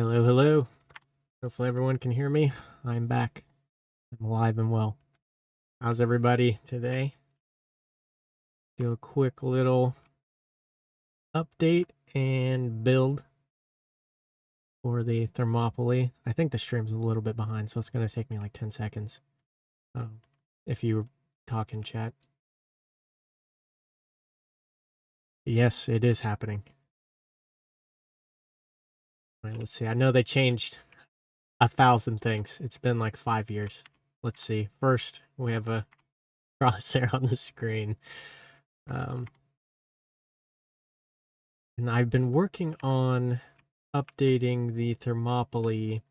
Hello, hello. Hopefully everyone can hear me. I'm back. I'm alive and well. How's everybody today? Do a quick little update and build for the Thermopylae. I think the stream's a little bit behind, so it's going to take me like 10 seconds. If you talk in chat. Yes, it is happening. All right, let's see. I know they changed 1,000 things. It's been like 5 years. Let's see. First, we have a crosshair on the screen. And I've been working on updating the Thermopylae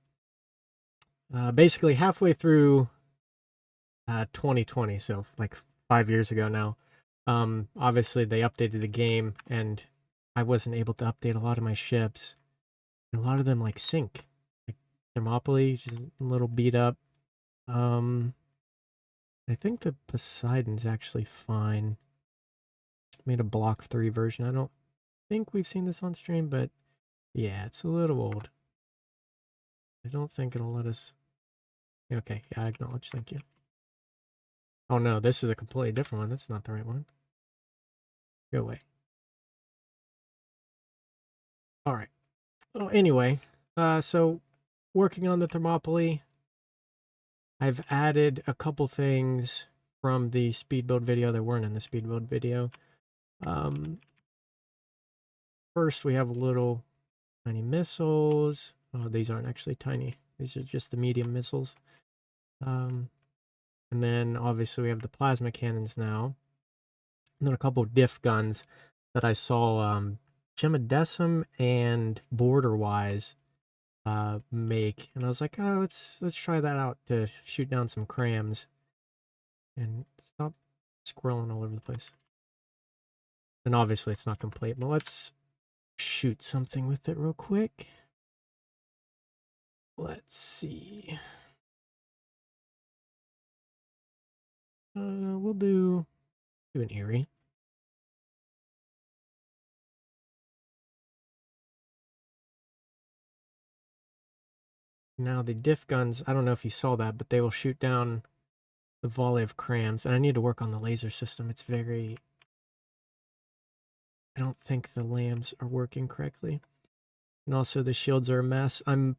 basically halfway through 2020, so like 5 years ago now. Obviously, they updated the game, and I wasn't able to update a lot of my ships. A lot of them like sink. Like Thermopylae, just a little beat up. I think the Poseidon's actually fine. Made a block 3 version. I don't think we've seen this on stream, but yeah, it's a little old. I don't think it'll let us. Okay, yeah, I acknowledge. Thank you. Oh no, this is a completely different one. That's not the right one. Go away. All right. Oh, anyway, so working on the Thermopylae, I've added a couple things from the speed build video that weren't in the speed build video. First, we have little tiny missiles. Oh, these aren't actually tiny. These are just the medium missiles. And then obviously we have the plasma cannons now. And then a couple diff guns that I saw Gemidecim and Borderwise make, and I was like, oh, let's try that out to shoot down some crams. And stop scrolling all over the place. And obviously it's not complete, but let's shoot something with it real quick. Let's see. We'll do an Eerie. Now the diff guns, I don't know if you saw that, but they will shoot down the volley of crams. And I need to work on the laser system. It's very... I don't think the lambs are working correctly. And also the shields are a mess. I'm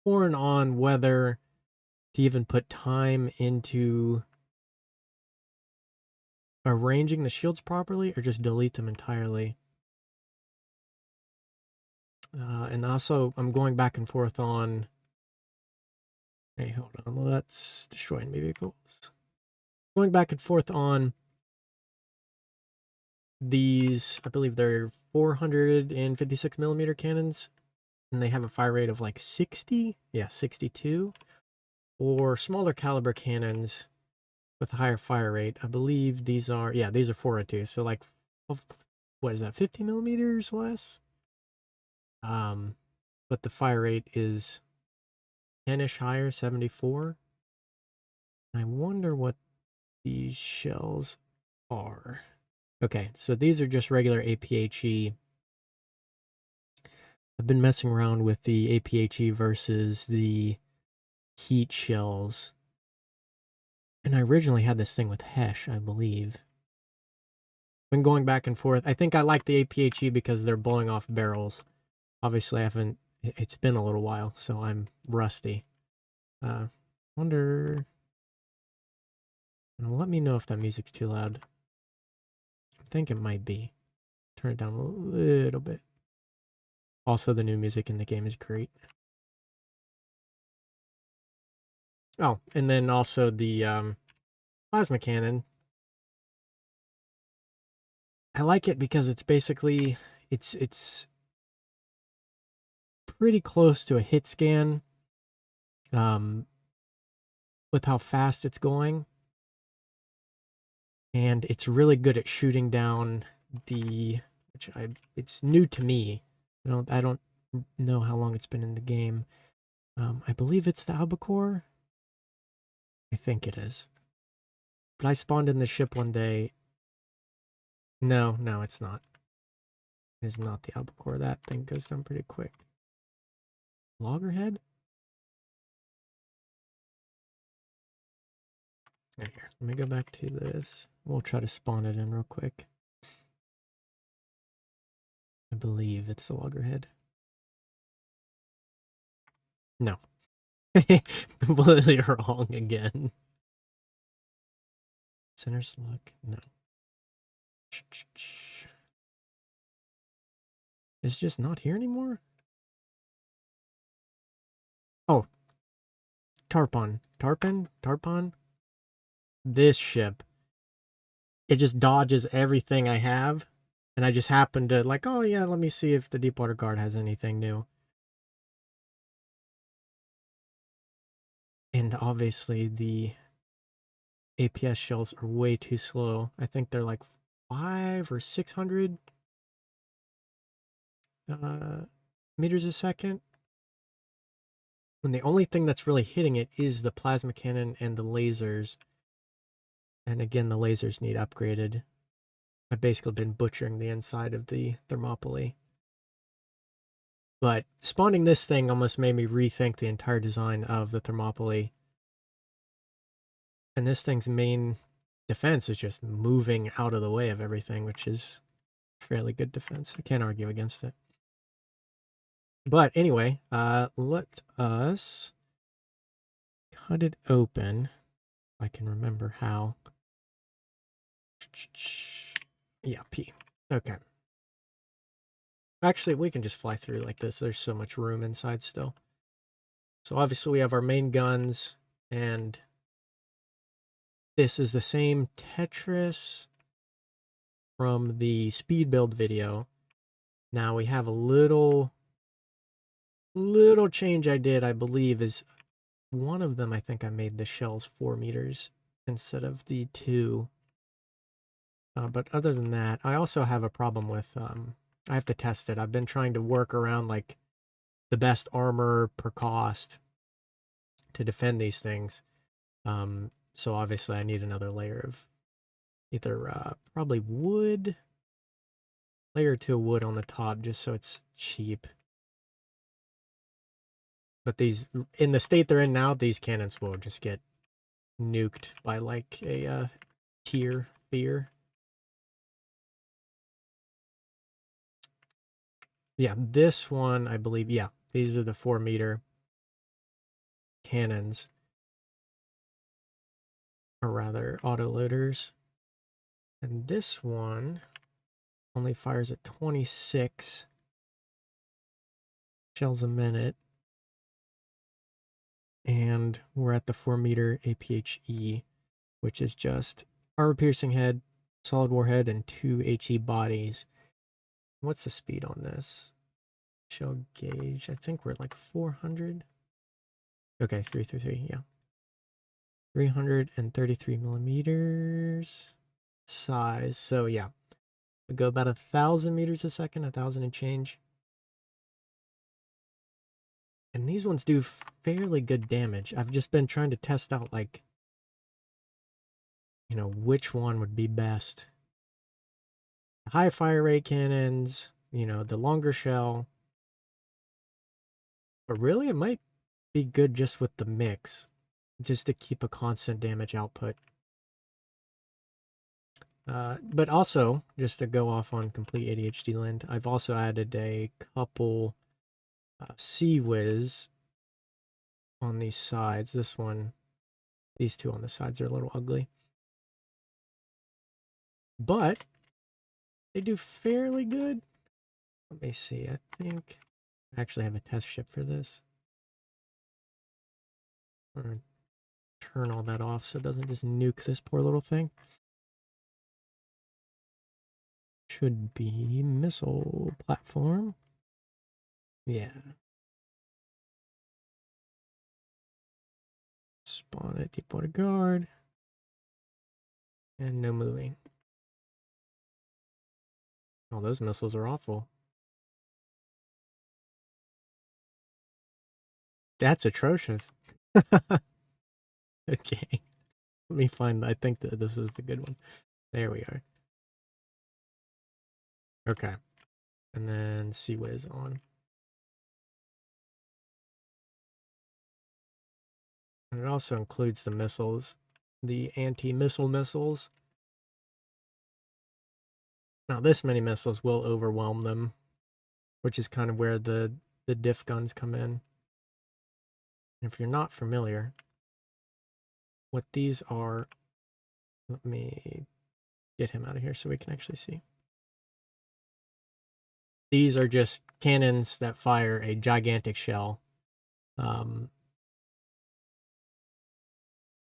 torn on whether to even put time into arranging the shields properly or just delete them entirely. And also, I'm going back and forth on... Hey, hold on. Let's destroy enemy vehicles. Going back and forth on these, I believe they're 456 millimeter cannons, and they have a fire rate of like 60? Yeah, 62. Or smaller caliber cannons with a higher fire rate. I believe these are, yeah, these are 402. So like, what is that, 50 millimeters less? But the fire rate is 10-ish higher, 74. I wonder what these shells are. Okay, so these are just regular APHE. I've been messing around with the APHE versus the heat shells. And I originally had this thing with Hesh, I believe. Been going back and forth. I think I like the APHE because they're blowing off barrels. Obviously, I haven't... It's been a little while, so I'm rusty. Wonder... Let me know if that music's too loud. I think it might be. Turn it down a little bit. Also, the new music in the game is great. Oh, and then also the plasma cannon. I like it because it's basically... It's pretty close to a hit scan. With how fast it's going. And it's really good at shooting down the... It's new to me. I don't know how long it's been in the game. I believe it's the albacore. I think it is. But I spawned in the ship one day. No, it's not. It's not the albacore. That thing goes down pretty quick. Loggerhead? Here, let me go back to this. We'll try to spawn it in real quick. I believe it's the loggerhead. No. Completely wrong again. Center slug? No. It's just not here anymore? Oh. Tarpon. Tarpon? This ship. It just dodges everything I have. And I just happened to, like, oh yeah, let me see if the Deepwater Guard has anything new. And obviously the APS shells are way too slow. I think they're like 500 or 600 meters a second. And the only thing that's really hitting it is the plasma cannon and the lasers. And again, the lasers need upgraded. I've basically been butchering the inside of the Thermopylae. But spawning this thing almost made me rethink the entire design of the Thermopylae. And this thing's main defense is just moving out of the way of everything, which is fairly good defense. I can't argue against it. But anyway, let us cut it open. If I can remember how. Yeah, P. Okay. Actually, we can just fly through like this. There's so much room inside still. So obviously we have our main guns, and this is the same Tetris from the speed build video. Now we have a little change I did, I believe, is one of them. I think I made the shells 4 meters instead of the 2. But other than that, I also have a problem with, I have to test it. I've been trying to work around like the best armor per cost to defend these things. So obviously I need another layer of either probably wood, layer 2 wood on the top just so it's cheap. But these, in the state they're in now, these cannons will just get nuked by like a tier fear. Yeah, this one, I believe, yeah, these are the 4 meter cannons, or rather autoloaders. And this one only fires at 26 shells a minute. And we're at the 4 meter APHE, which is just armor piercing head, solid warhead, and 2 HE bodies. What's the speed on this? Shell gauge. I think we're at like 400. Okay, 333, yeah. 333 millimeters size. So yeah, we go about 1,000 meters a second, 1,000 and change. And these ones do fairly good damage. I've just been trying to test out, like, you know, which one would be best. High fire rate cannons, you know, the longer shell. But really, it might be good just with the mix, just to keep a constant damage output. But also, just to go off on complete ADHD land, I've also added a couple C-Wiz on these sides. This one, these two on the sides are a little ugly. But they do fairly good. Let me see, I think I actually have a test ship for this. I'm gonna turn all that off so it doesn't just nuke this poor little thing. Should be missile platform. Yeah. Spawn at Deepwater Guard. And no moving. Oh, those missiles are awful. That's atrocious. Okay. Let me find, I think that this is the good one. There we are. Okay. And then C-Wiz on. And it also includes the missiles, the anti-missile missiles. Now, this many missiles will overwhelm them, which is kind of where the diff guns come in. And if you're not familiar, what these are, let me get him out of here so we can actually see. These are just cannons that fire a gigantic shell.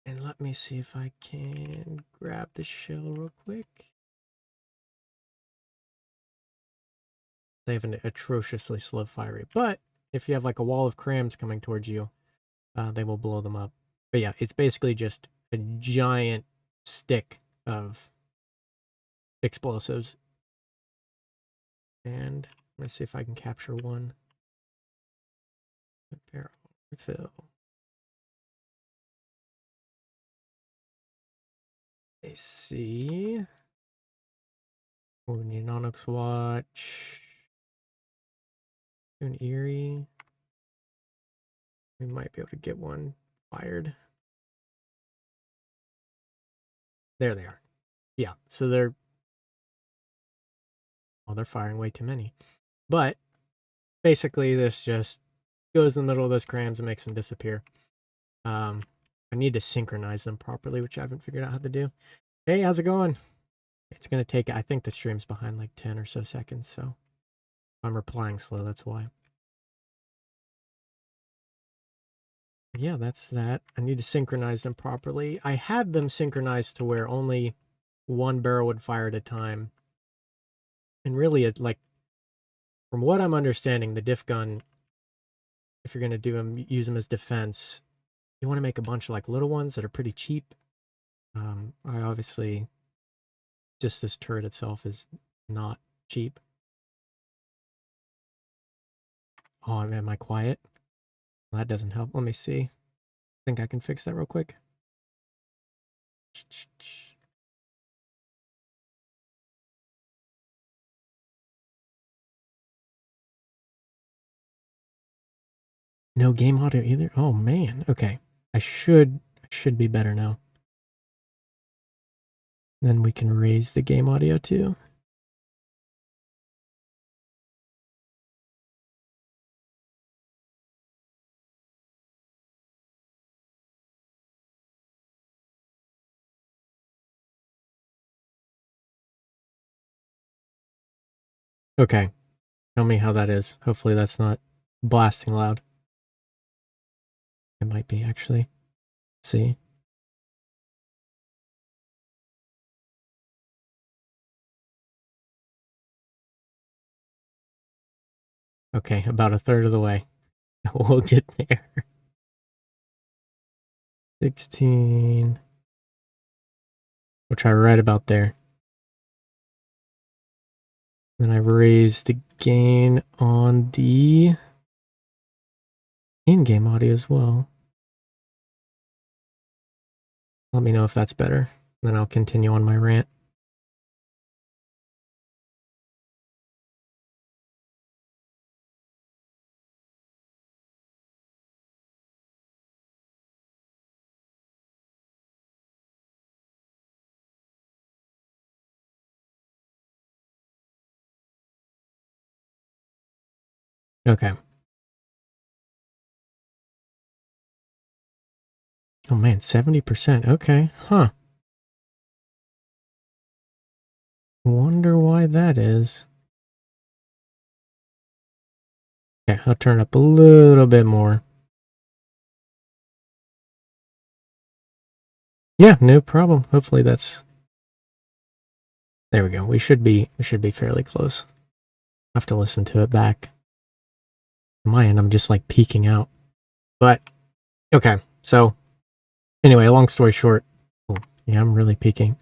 And let me see if I can grab the shell real quick. They have an atrociously slow fire rate, but if you have like a wall of crams coming towards you, they will blow them up. But yeah, it's basically just a giant stick of explosives. And let's see if I can capture one. Barrel refill. Let's see. Oh, we need an Onyx watch. An Eerie. We might be able to get one fired. There they are. Yeah, so they're firing way too many. But basically this just goes in the middle of those crams and makes them disappear. I need to synchronize them properly, which I haven't figured out how to do. Hey, how's it going? It's going to take, I think the stream's behind like 10 or so seconds, so I'm replying slow, that's why. Yeah, that's that. I need to synchronize them properly. I had them synchronized to where only one barrel would fire at a time. And really, like, from what I'm understanding, the diff gun, if you're going to do them, use them as defense, you want to make a bunch of like little ones that are pretty cheap. I obviously, just this turret itself is not cheap. Oh, am I quiet? Well, that doesn't help. Let me see. I think I can fix that real quick. No game audio either? Oh man. Okay. I should be better now. Then we can raise the game audio too. Okay. Tell me how that is. Hopefully that's not blasting loud. It might be actually. See? Okay, about a third of the way. We'll get there. 16. We'll try right about there. Then I raise the gain on the in-game audio as well. Let me know if that's better. Then I'll continue on my rant. Okay. Oh man, 70%. Okay. Huh. Wonder why that is. Okay, I'll turn up a little bit more. Yeah, no problem. Hopefully that's... There we go. We should be fairly close. I have to listen to it back. On my end, I'm just like peeking out. But, okay. So, anyway, long story short. Oh, yeah, I'm really peeking.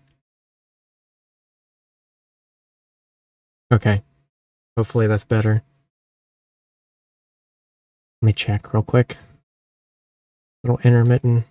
Okay. Hopefully that's better. Let me check real quick. Little intermittent.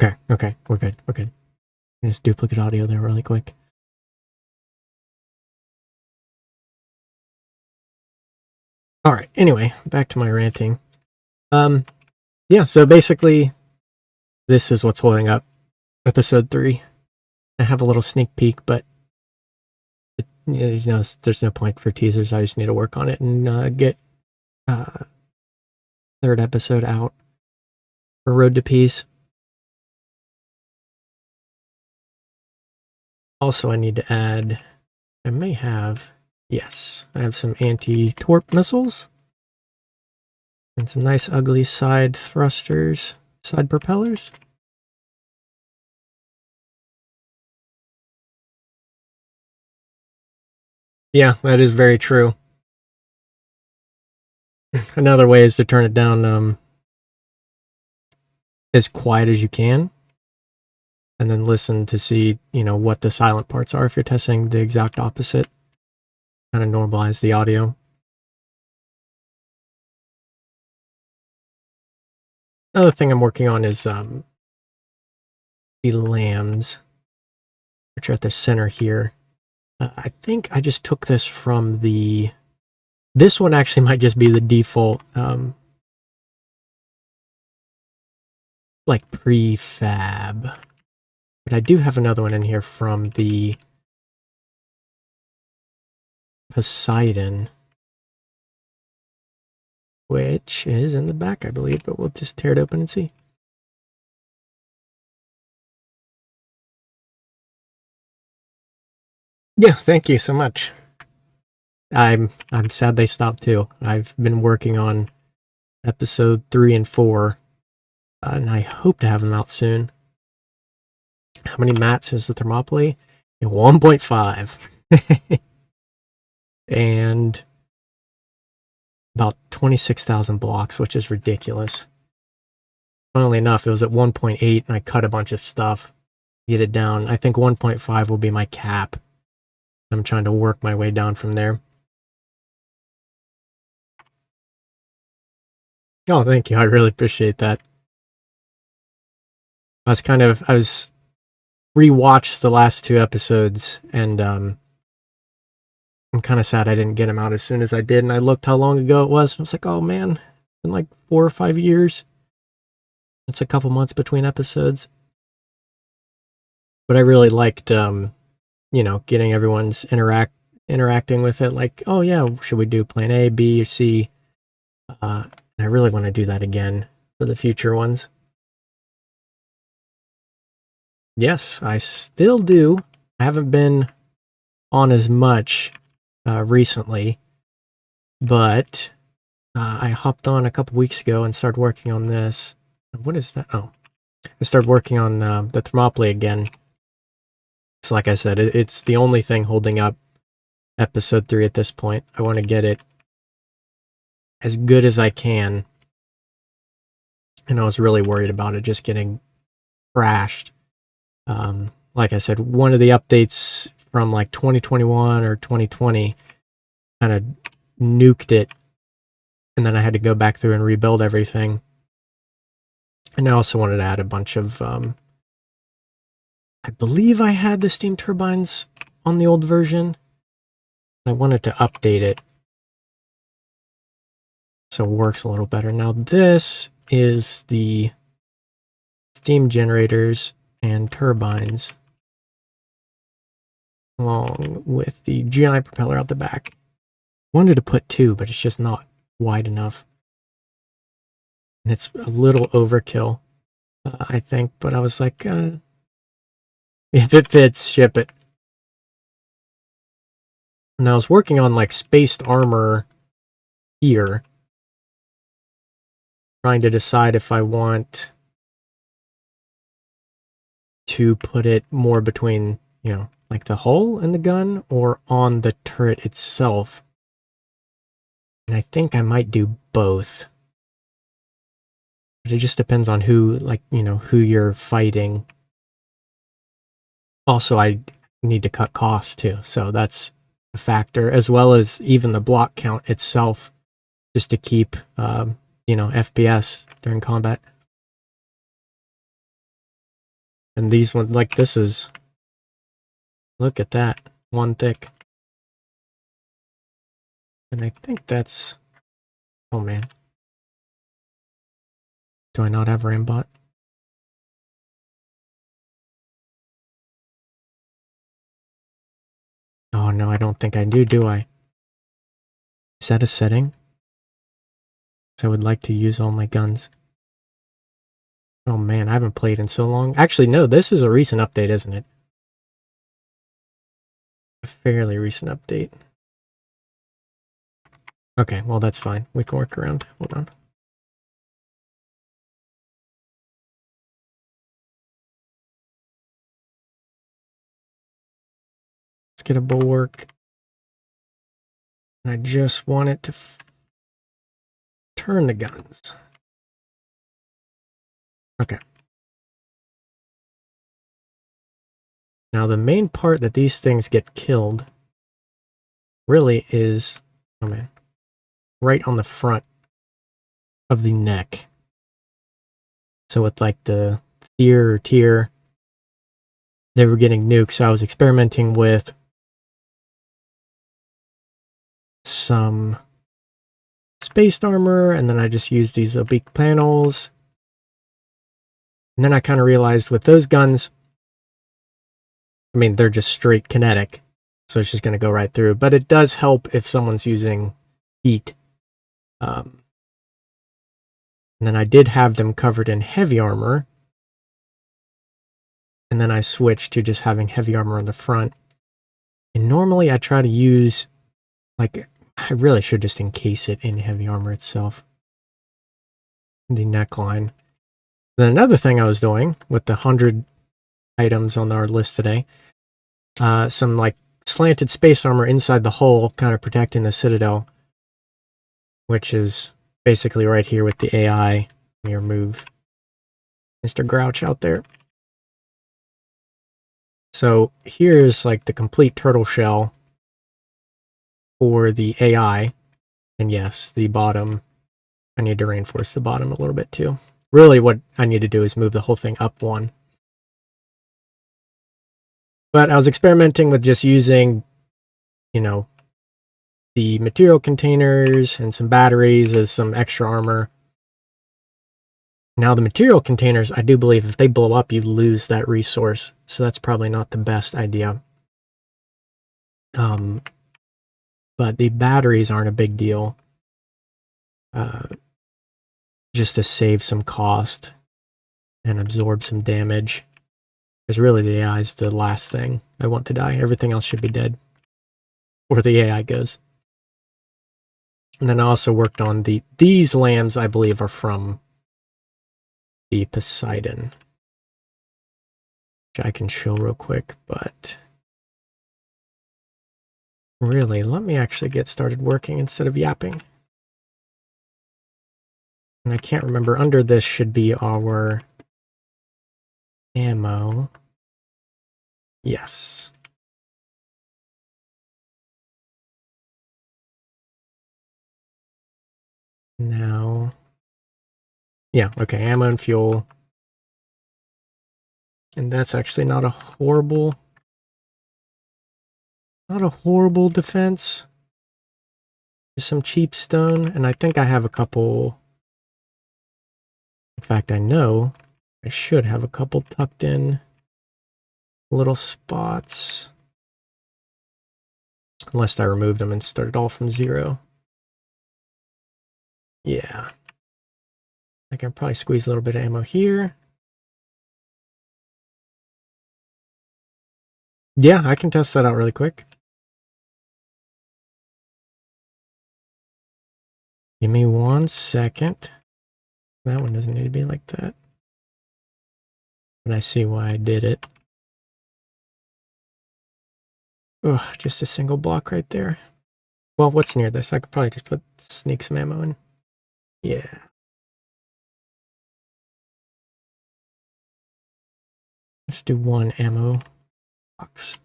Okay, we're good. Just duplicate audio there really quick. All right, anyway, back to my ranting. Yeah, so basically, this is what's holding up episode 3. I have a little sneak peek, but there's no point for teasers. I just need to work on it and get third episode out for Road to Peace. Also, I need to add, I have some anti-torp missiles and some nice ugly side thrusters, side propellers. Yeah, that is very true. Another way is to turn it down as quiet as you can, and then listen to see, what the silent parts are if you're testing the exact opposite. Kind of normalize the audio. Another thing I'm working on is the lambs, which are at the center here. I think I just took this from this one actually might just be the default like prefab, but I do have another one in here from the Poseidon, which is in the back, I believe, but we'll just tear it open and see. Yeah, thank you so much. I'm sad they stopped too. I've been working on episode 3 and 4, and I hope to have them out soon. How many mats is the Thermopylae? 1.5. And about 26,000 blocks, which is ridiculous. Funnily enough, it was at 1.8, and I cut a bunch of stuff to get it down. I think 1.5 will be my cap. I'm trying to work my way down from there. Oh, thank you. I really appreciate that. I was rewatched the last 2 episodes, and I'm kind of sad I didn't get them out as soon as I did, and I looked how long ago it was, and I was like, oh man, it's been like 4 or 5 years. It's a couple months between episodes. But I really liked, getting everyone's interacting with it, like, oh yeah, should we do plan A, B, or C? And I really want to do that again for the future ones. Yes, I still do. I haven't been on as much recently, but I hopped on a couple weeks ago and started working on this. What is that? Oh, I started working on the Thermopylae again. So like I said, it's the only thing holding up episode 3 at this point. I want to get it as good as I can. And I was really worried about it just getting crashed. Like I said, one of the updates from like 2021 or 2020 kind of nuked it, and then I had to go back through and rebuild everything. And I also wanted to add a bunch of I believe I had the steam turbines on the old version. I wanted to update it so it works a little better. Now this is the steam generators and turbines, along with the giant propeller out the back. Wanted to put 2, but it's just not wide enough. And it's a little overkill, I think, but I was like, if it fits, ship it. And I was working on like spaced armor here, trying to decide if I want to put it more between, like the hull and the gun, or on the turret itself. And I think I might do both. But it just depends on who you're fighting. Also, I need to cut costs too, so that's a factor, as well as even the block count itself, just to keep, FPS during combat. And these ones, like this is, look at that, one thick. And I think that's, oh man. Do I not have Rambot? Oh no, I don't think I do I? Is that a setting? I would like to use all my guns. Oh man, I haven't played in so long. Actually, no, this is a recent update, isn't it? A fairly recent update. Okay, well that's fine. We can work around. Hold on. Let's get a bulwark. And I just want it to turn the guns. Okay. Now the main part that these things get killed really is, oh man, right on the front of the neck. So with like the tier, they were getting nuked. So I was experimenting with some spaced armor, and then I just used these oblique panels. And then I kind of realized with those guns, I mean, they're just straight kinetic, so it's just going to go right through. But it does help if someone's using heat. And then I did have them covered in heavy armor. And then I switched to just having heavy armor on the front. And normally I try to use, like, I really should just encase it in heavy armor itself. The neckline. Then another thing I was doing with the 100 items on our list today, some like slanted space armor inside the hull, kind of protecting the citadel, which is basically right here with the AI. Let me remove Mr. Grouch out there. So here's like the complete turtle shell for the AI. And yes, the bottom, I need to reinforce the bottom a little bit too. Really what I need to do is move the whole thing up one. But I was experimenting with just using, you know, the material containers and some batteries as some extra armor. Now the material containers, I do believe if they blow up, you lose that resource. So that's probably not the best idea. But the batteries aren't a big deal. Just to save some cost and absorb some damage. Because really the AI is the last thing I want to die. Everything else should be dead. Where the AI goes. And then I also worked on these lambs, I believe, are from the Poseidon. Which I can show real quick, but really, let me actually get started working instead of yapping. And I can't remember, under this should be our ammo. Yes. Now, yeah, okay, ammo and fuel. And that's actually not a horrible defense. Just some cheap stone, and I think I have a couple. In fact, I know I should have a couple tucked in little spots. Unless I removed them and started all from zero. Yeah. I can probably squeeze a little bit of ammo here. Yeah, I can test that out really quick. Give me 1 second. That one doesn't need to be like that. But I see why I did it. Ugh, just a single block right there. Well, what's near this? I could probably just sneak some ammo in. Yeah. Let's do 1 ammo box.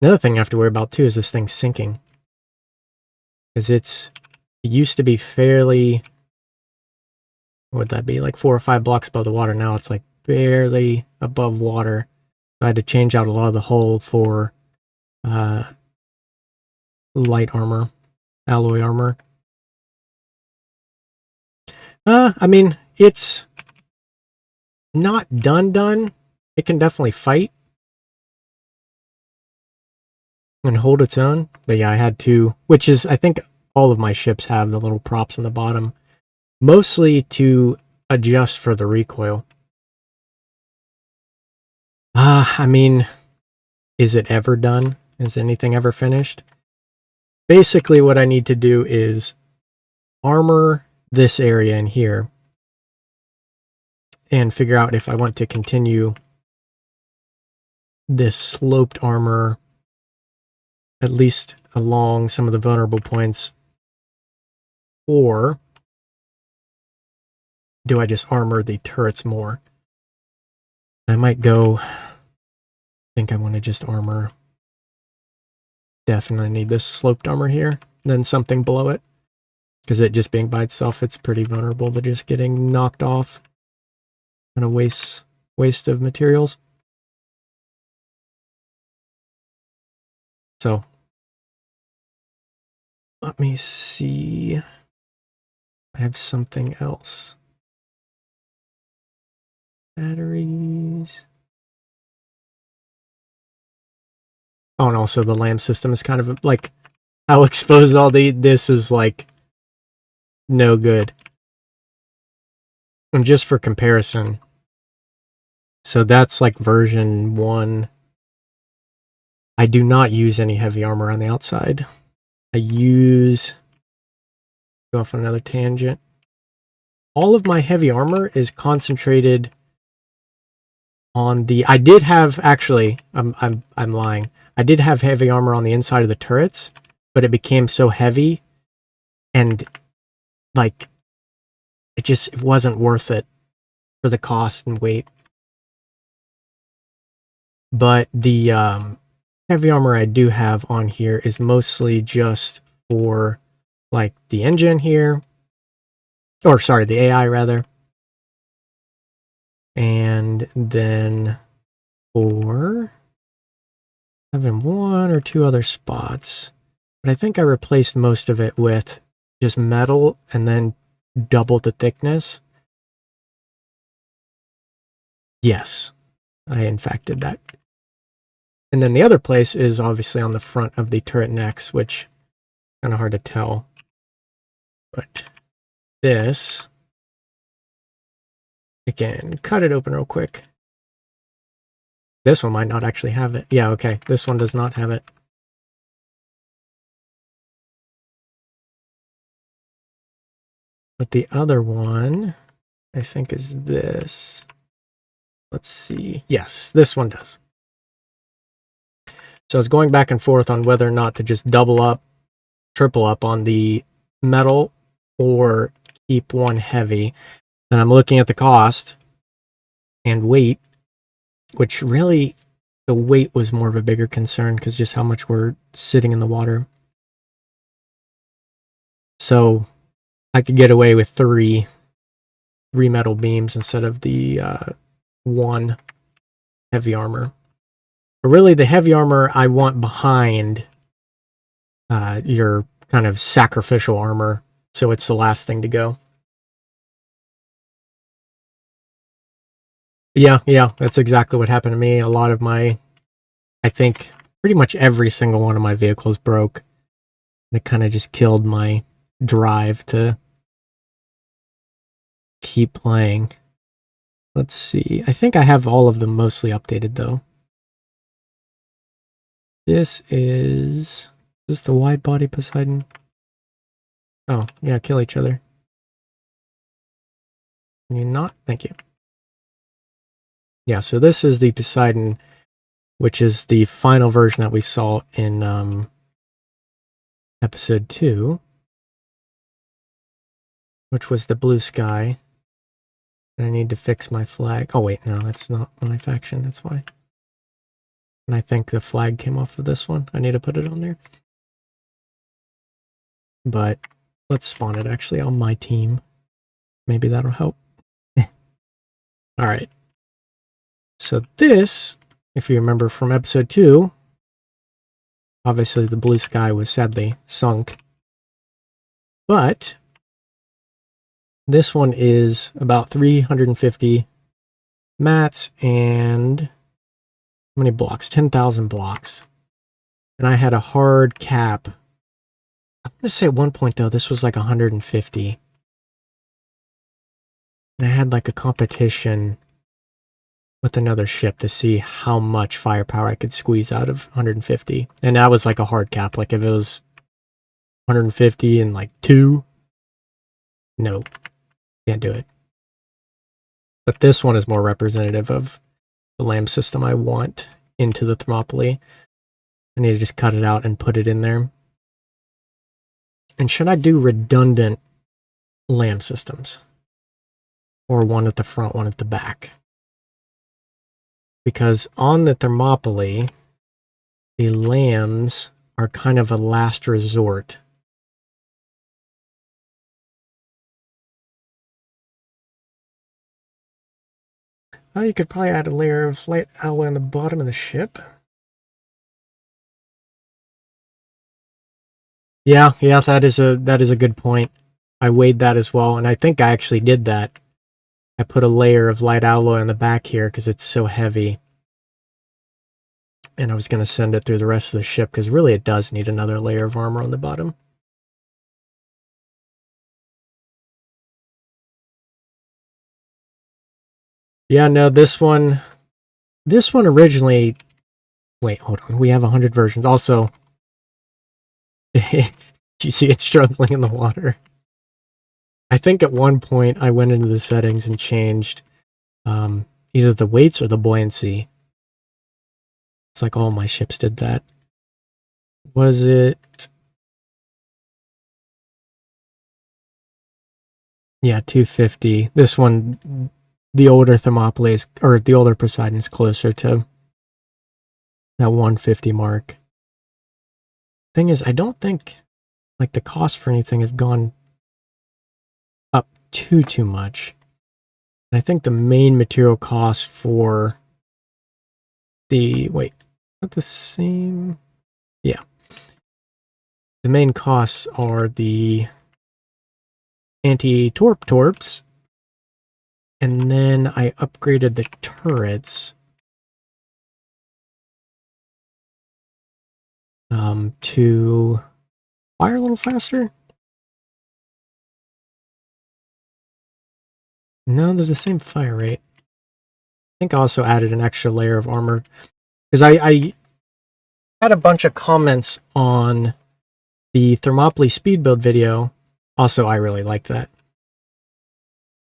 Another thing I have to worry about too is this thing sinking. Because it used to be fairly what would that be? Like 4 or 5 blocks above the water. Now it's like barely above water. I had to change out a lot of the hull for light armor, alloy armor. I mean, it's not done. It can definitely fight and hold its own. But yeah, I had to, which is, I think all of my ships have the little props on the bottom, mostly to adjust for the recoil. I mean, is it ever done? Is anything ever finished? Basically, what I need to do is armor this area in here and figure out if I want to continue this sloped armor at least along some of the vulnerable points, or do I just armor the turrets more? I might go, I think I want to just armor, definitely need this sloped armor here, then something below it, because it just being by itself, it's pretty vulnerable to just getting knocked off. Kind of waste of materials. So let me see. I have something else. Batteries. Oh, and also the lamp system is kind of like, I'll expose all this is like no good. And just for comparison, so that's like version 1. I do not use any heavy armor on the outside. I use, go off on another tangent. All of my heavy armor is concentrated on the, I did have, actually, I'm lying. I did have heavy armor on the inside of the turrets, but it became so heavy and like it wasn't worth it for the cost and weight. But the heavy armor I do have on here is mostly just for like the engine here, or sorry, the AI rather, and then for having 1 or 2 other spots, but I think I replaced most of it with just metal and then double the thickness. Yes, I in fact did that. And then the other place is obviously on the front of the turret necks, which kind of hard to tell. But this, again, cut it open real quick. This one might not actually have it. Yeah, okay, this one does not have it. But the other one, I think, is this. Let's see. Yes, this one does. So I was going back and forth on whether or not to just double up, triple up on the metal or keep one heavy. And I'm looking at the cost and weight, which really the weight was more of a bigger concern because just how much we're sitting in the water. So I could get away with three metal beams instead of the 1 heavy armor. But really, the heavy armor I want behind your kind of sacrificial armor, so it's the last thing to go. Yeah, that's exactly what happened to me. A lot of my, I think, pretty much every single one of my vehicles broke. And it kind of just killed my drive to keep playing. Let's see. I think I have all of them mostly updated, though. This is this the wide body Poseidon? Oh, yeah, kill each other. Can you not? Thank you. Yeah, so this is the Poseidon, which is the final version that we saw in episode 2, which was the blue sky. And I need to fix my flag. Oh wait, no, that's not my faction, that's why. And I think the flag came off of this one. I need to put it on there. But let's spawn it actually on my team. Maybe that'll help. All right. So this, if you remember from episode 2, obviously the blue sky was sadly sunk. But this one is about 350 mats and how many blocks? 10,000 blocks. And I had a hard cap. I'm going to say at one point, though, this was like 150. And I had like a competition with another ship to see how much firepower I could squeeze out of 150. And that was like a hard cap. Like if it was 150 and like 2, no, can't do it. But this one is more representative of the LAM system I want into the Thermopylae. I need to just cut it out and put it in there. And should I do redundant LAM systems? Or one at the front, one at the back? Because on the Thermopylae, the LAMs are kind of a last resort. Oh, you could probably add a layer of light alloy on the bottom of the ship. Yeah, that is a good point. I weighed that as well, and I think I actually did that. I put a layer of light alloy on the back here because it's so heavy. And I was going to send it through the rest of the ship because really it does need another layer of armor on the bottom. Yeah, no, this one originally, wait, hold on. We have 100 versions. Also, do you see it struggling in the water? I think at one point I went into the settings and changed either the weights or the buoyancy. It's like all my ships did that. Was it? Yeah, 250. This one, the older Thermopylae is, or the older Poseidon is closer to that 150 mark. Thing is, I don't think like the cost for anything has gone up too much. And I think the main material cost for the, wait, not the same? Yeah. The main costs are the anti-torp torps, and then I upgraded the turrets to fire a little faster. No, they're the same fire rate. I think I also added an extra layer of armor because I had a bunch of comments on the Thermopylae speed build video. Also, I really like that.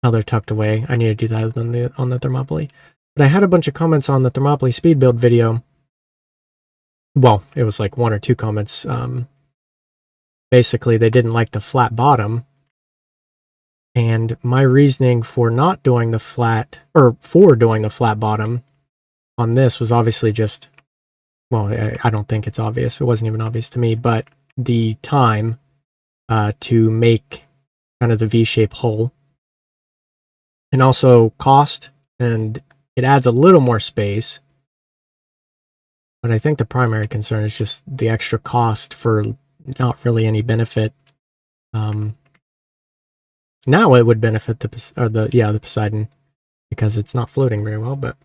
How they're tucked away. I need to do that on the Thermopylae. But I had a bunch of comments on the Thermopylae speed build video. Well, it was like 1 or 2 comments. Basically, they didn't like the flat bottom. And my reasoning for not doing the flat, or for doing the flat bottom on this was obviously just, well, I don't think it's obvious. It wasn't even obvious to me, but the time to make kind of the V-shape hull. And also cost, and it adds a little more space. But I think the primary concern is just the extra cost for not really any benefit. Now it would benefit the Poseidon because it's not floating very well, but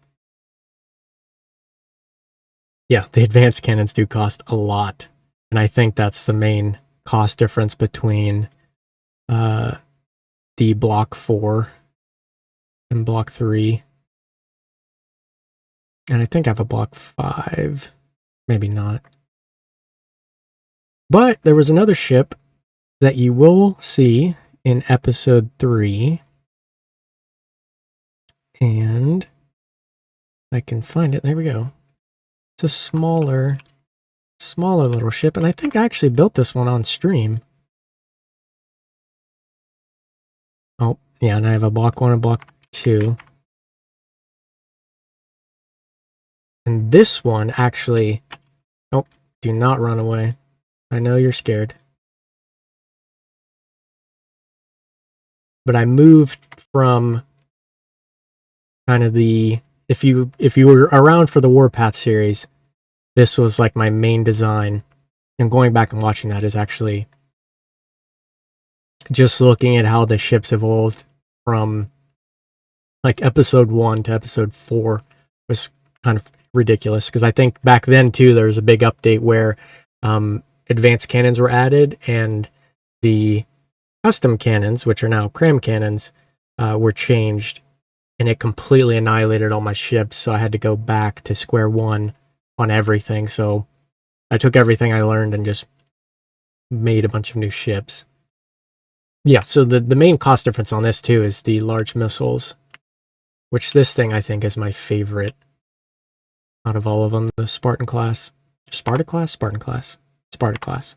yeah, the advanced cannons do cost a lot. And I think that's the main cost difference between the Block 4 and Block 3. And I think I have a Block 5. Maybe not. But there was another ship that you will see in episode 3. And I can find it. There we go. It's a smaller little ship. And I think I actually built this one on stream. Oh, yeah, and I have a Block 1 and Block 2. And this one actually... Oh, do not run away. I know you're scared. But I moved from kind of if you were around for the Warpath series, this was like my main design. And going back and watching that is actually just looking at how the ships evolved from like episode 1 to episode 4 was kind of ridiculous, because I think back then too there was a big update where advanced cannons were added, and the custom cannons, which are now cram cannons, were changed, and it completely annihilated all my ships, so I had to go back to square one on everything. So I took everything I learned and just made a bunch of new ships. Yeah, so the main cost difference on this too is the large missiles, which this thing I think is my favorite out of all of them. The Spartan class. Sparta class? Spartan class. Sparta class.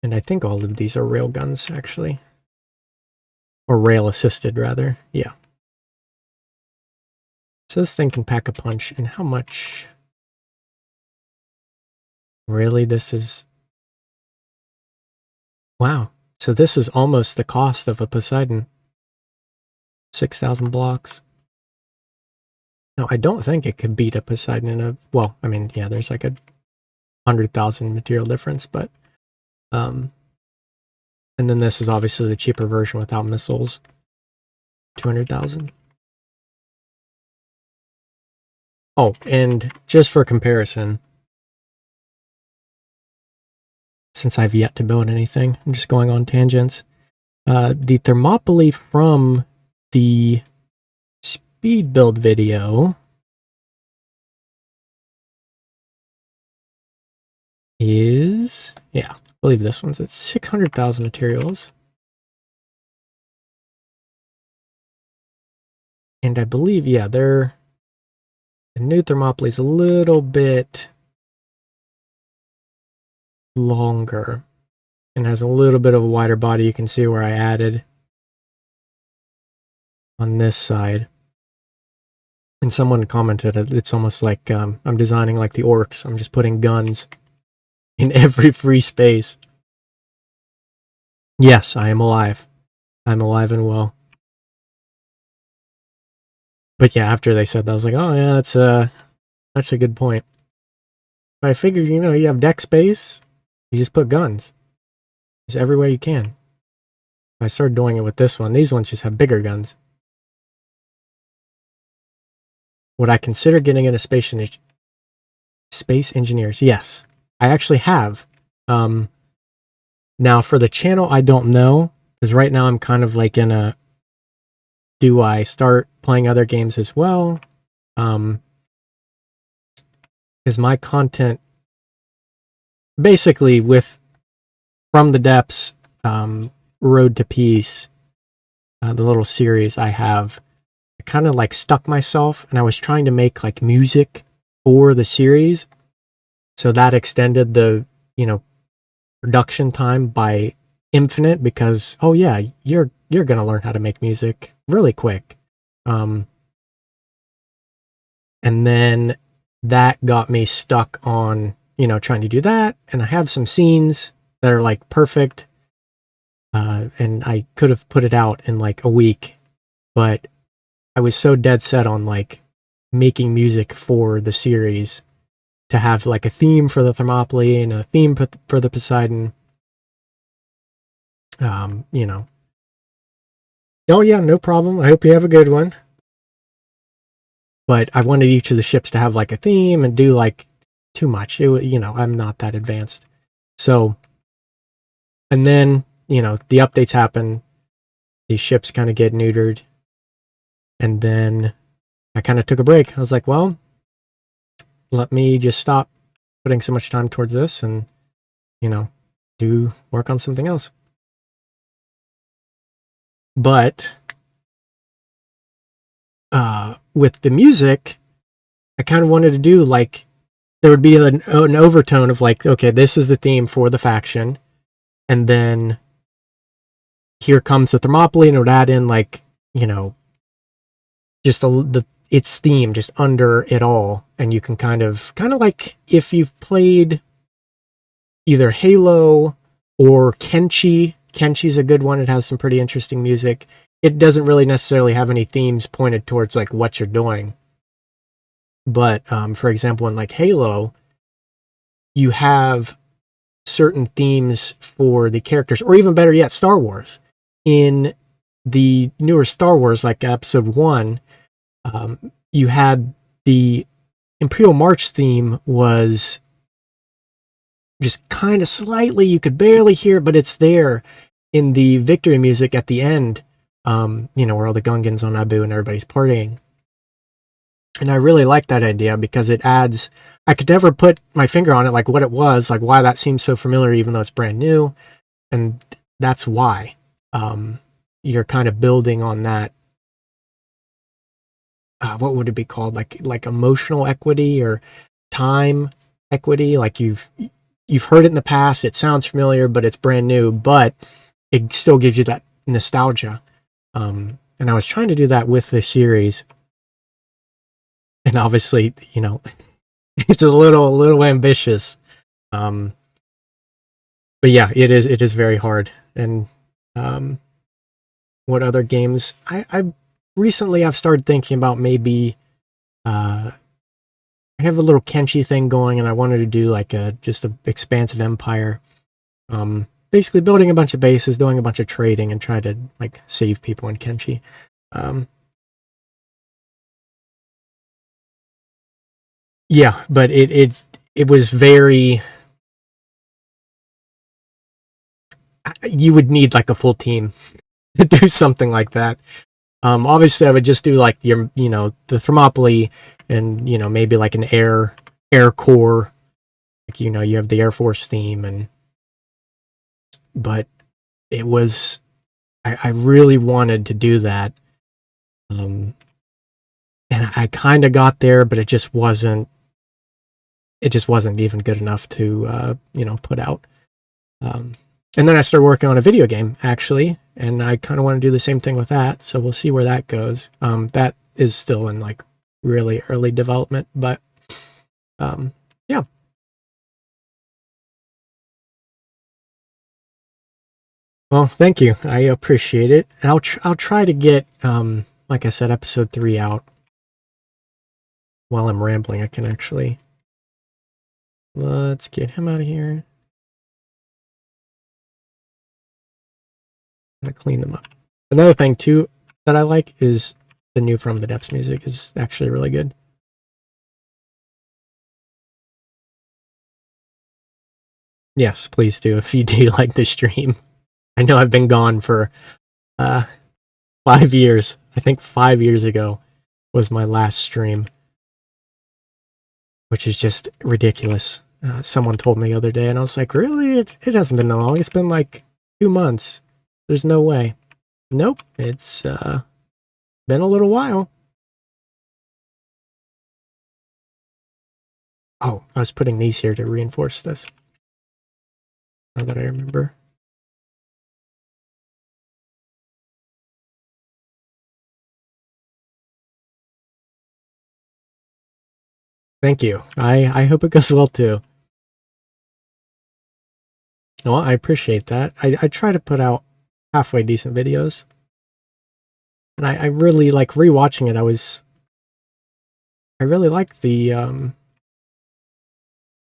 And I think all of these are rail guns, actually. Or rail assisted, rather. Yeah. So this thing can pack a punch. And how much? Really, this is... Wow. So this is almost the cost of a Poseidon. 6,000 blocks. No, I don't think it could beat a Poseidon in a... Well, I mean, yeah, there's like a 100,000 material difference, but... and then this is obviously the cheaper version without missiles. 200,000. Oh, and just for comparison, since I've yet to build anything, I'm just going on tangents. The Thermopylae from the speed build video is, yeah, I believe this one's at 600,000 materials. And I believe, yeah, the new Thermopylae is a little bit longer and has a little bit of a wider body. You can see where I added on this side. And someone commented, it's almost like I'm designing like the orcs. I'm just putting guns in every free space. Yes, I am alive. I'm alive and well. But yeah, after they said that, I was like, oh yeah, that's a good point. But I figured, you know, you have deck space, you just put guns. Just every way you can. I started doing it with this one. These ones just have bigger guns. Would I consider getting into Space Engineers? Yes. I actually have. Now for the channel, I don't know, because right now I'm kind of like in a, do I start playing other games as well? Is my content basically with From the Depths, Road to Peace, the little series I have, I kind of like stuck myself, and I was trying to make like music for the series, so that extended the, you know, production time by infinite, because oh yeah, you're gonna learn how to make music really quick. And then that got me stuck on, you know, trying to do that, and I have some scenes that are like perfect, and I could have put it out in like a week, but I was so dead set on like making music for the series to have like a theme for the Thermopylae and a theme for the Poseidon. You know. Oh yeah, no problem. I hope you have a good one. But I wanted each of the ships to have like a theme and do like too much. It, you know, I'm not that advanced. So, and then, you know, the updates happen. These ships kind of get neutered. And then I kind of took a break. I was like, well, let me just stop putting so much time towards this and, you know, work on something else. But with the music, I kind of wanted to do like, there would be an overtone of like, okay, this is the theme for the faction, and then here comes the Thermopylae, and it would add in like, you know, just its theme just under it all, and you can kind of like if you've played either Halo or Kenshi, Kenshi's a good one. It has some pretty interesting music. It doesn't really necessarily have any themes pointed towards like what you're doing. But for example, in like Halo, you have certain themes for the characters, or even better yet, Star Wars. In the newer Star Wars, like Episode 1, you had the Imperial March theme was just kind of slightly, you could barely hear it, but it's there in the victory music at the end, where all the Gungans on Naboo and everybody's partying. And I really like that idea because it adds, I could never put my finger on it, like what it was, like why that seems so familiar, even though it's brand new. And that's why you're kind of building on that. What would it be called? Like emotional equity or time equity. Like you've heard it in the past. It sounds familiar, but it's brand new, but it still gives you that nostalgia. And I was trying to do that with the series. And obviously, it's a little ambitious. But yeah, it is very hard. And what other games? I recently I've started thinking about maybe I have a little Kenshi thing going, and I wanted to do like just a expansive empire. Basically building a bunch of bases, doing a bunch of trading, and try to like save people in Kenshi. Yeah, but it was very. You would need like a full team to do something like that. Obviously, I would just do like the Thermopylae, and maybe like an air corps. Like you have the Air Force theme, but it was. I really wanted to do that, and I kind of got there, but it just wasn't. It just wasn't even good enough to put out. And then I started working on a video game actually, and I kind of want to do the same thing with that. So we'll see where that goes. That is still in like really early development, but yeah. Well, thank you. I appreciate it. I'll try to get like I said, episode 3 out while I'm rambling. I can actually. Let's get him out of here. I'm gonna clean them up. Another thing too that I like is the new From the Depths music is actually really good. Yes, please do if you do like the stream. I know I've been gone for 5 years. I think 5 years ago was my last stream, which is just ridiculous. Someone told me the other day, and I was like, really? It hasn't been that long. It's been like 2 months. There's no way. Nope, it's been a little while. Oh, I was putting these here to reinforce this. Now that I remember. Thank you. I hope it goes well too. Well, I appreciate that. I try to put out halfway decent videos. And I really like rewatching it. I really like the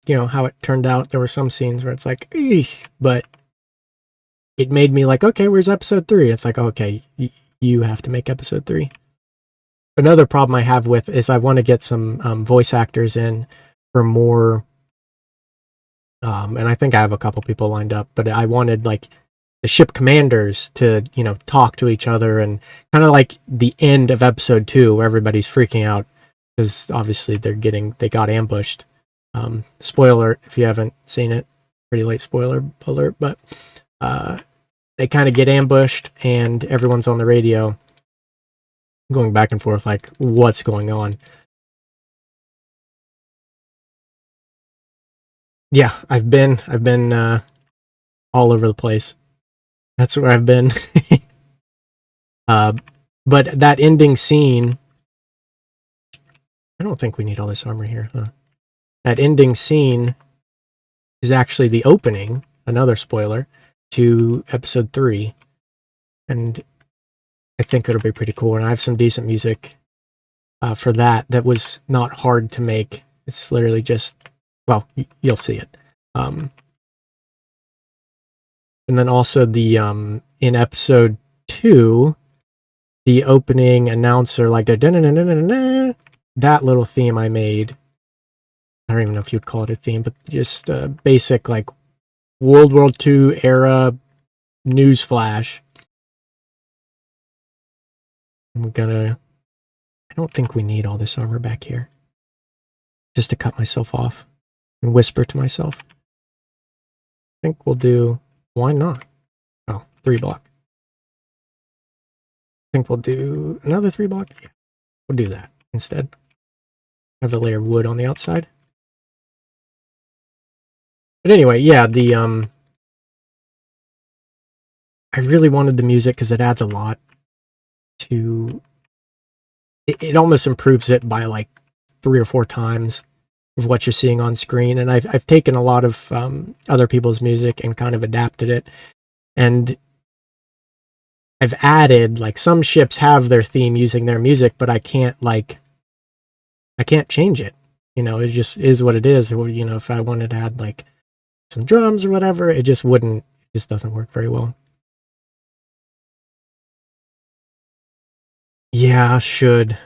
how it turned out. There were some scenes where it's like, eesh, but it made me like, okay, where's episode 3? It's like, okay, you have to make episode 3. Another problem I have with is I want to get some voice actors in for more, and I think I have a couple people lined up, but I wanted like the ship commanders to, talk to each other, and kind of like the end of episode 2 where everybody's freaking out because obviously they got ambushed. Spoiler if you haven't seen it, pretty late spoiler alert, but they kind of get ambushed and everyone's on the radio going back and forth like, what's going on? Yeah, I've been all over the place. That's where I've been. But that ending scene, I don't think we need all this armor here, huh? That ending scene is actually the opening, another spoiler, to episode 3, and I think it'll be pretty cool. And I have some decent music for that was not hard to make. It's literally just, well, you'll see it. And then also the in episode 2, the opening announcer, like the that little theme I made. I don't even know if you'd call it a theme, but just basic like World War II era news flash. I don't think we need all this armor back here. Just to cut myself off and whisper to myself. I think we'll do, why not? Oh, 3 block. I think we'll do another 3 block. Yeah, we'll do that instead. Have a layer of wood on the outside. But anyway, yeah, I really wanted the music because it adds a lot to it almost improves it by like 3 or 4 times of what you're seeing on screen. And I've taken a lot of other people's music and kind of adapted it. And I've added, like, some ships have their theme using their music, but I can't change it. You know, it just is what it is. Or, you know, if I wanted to add like some drums or whatever, it just doesn't work very well. Yeah, should.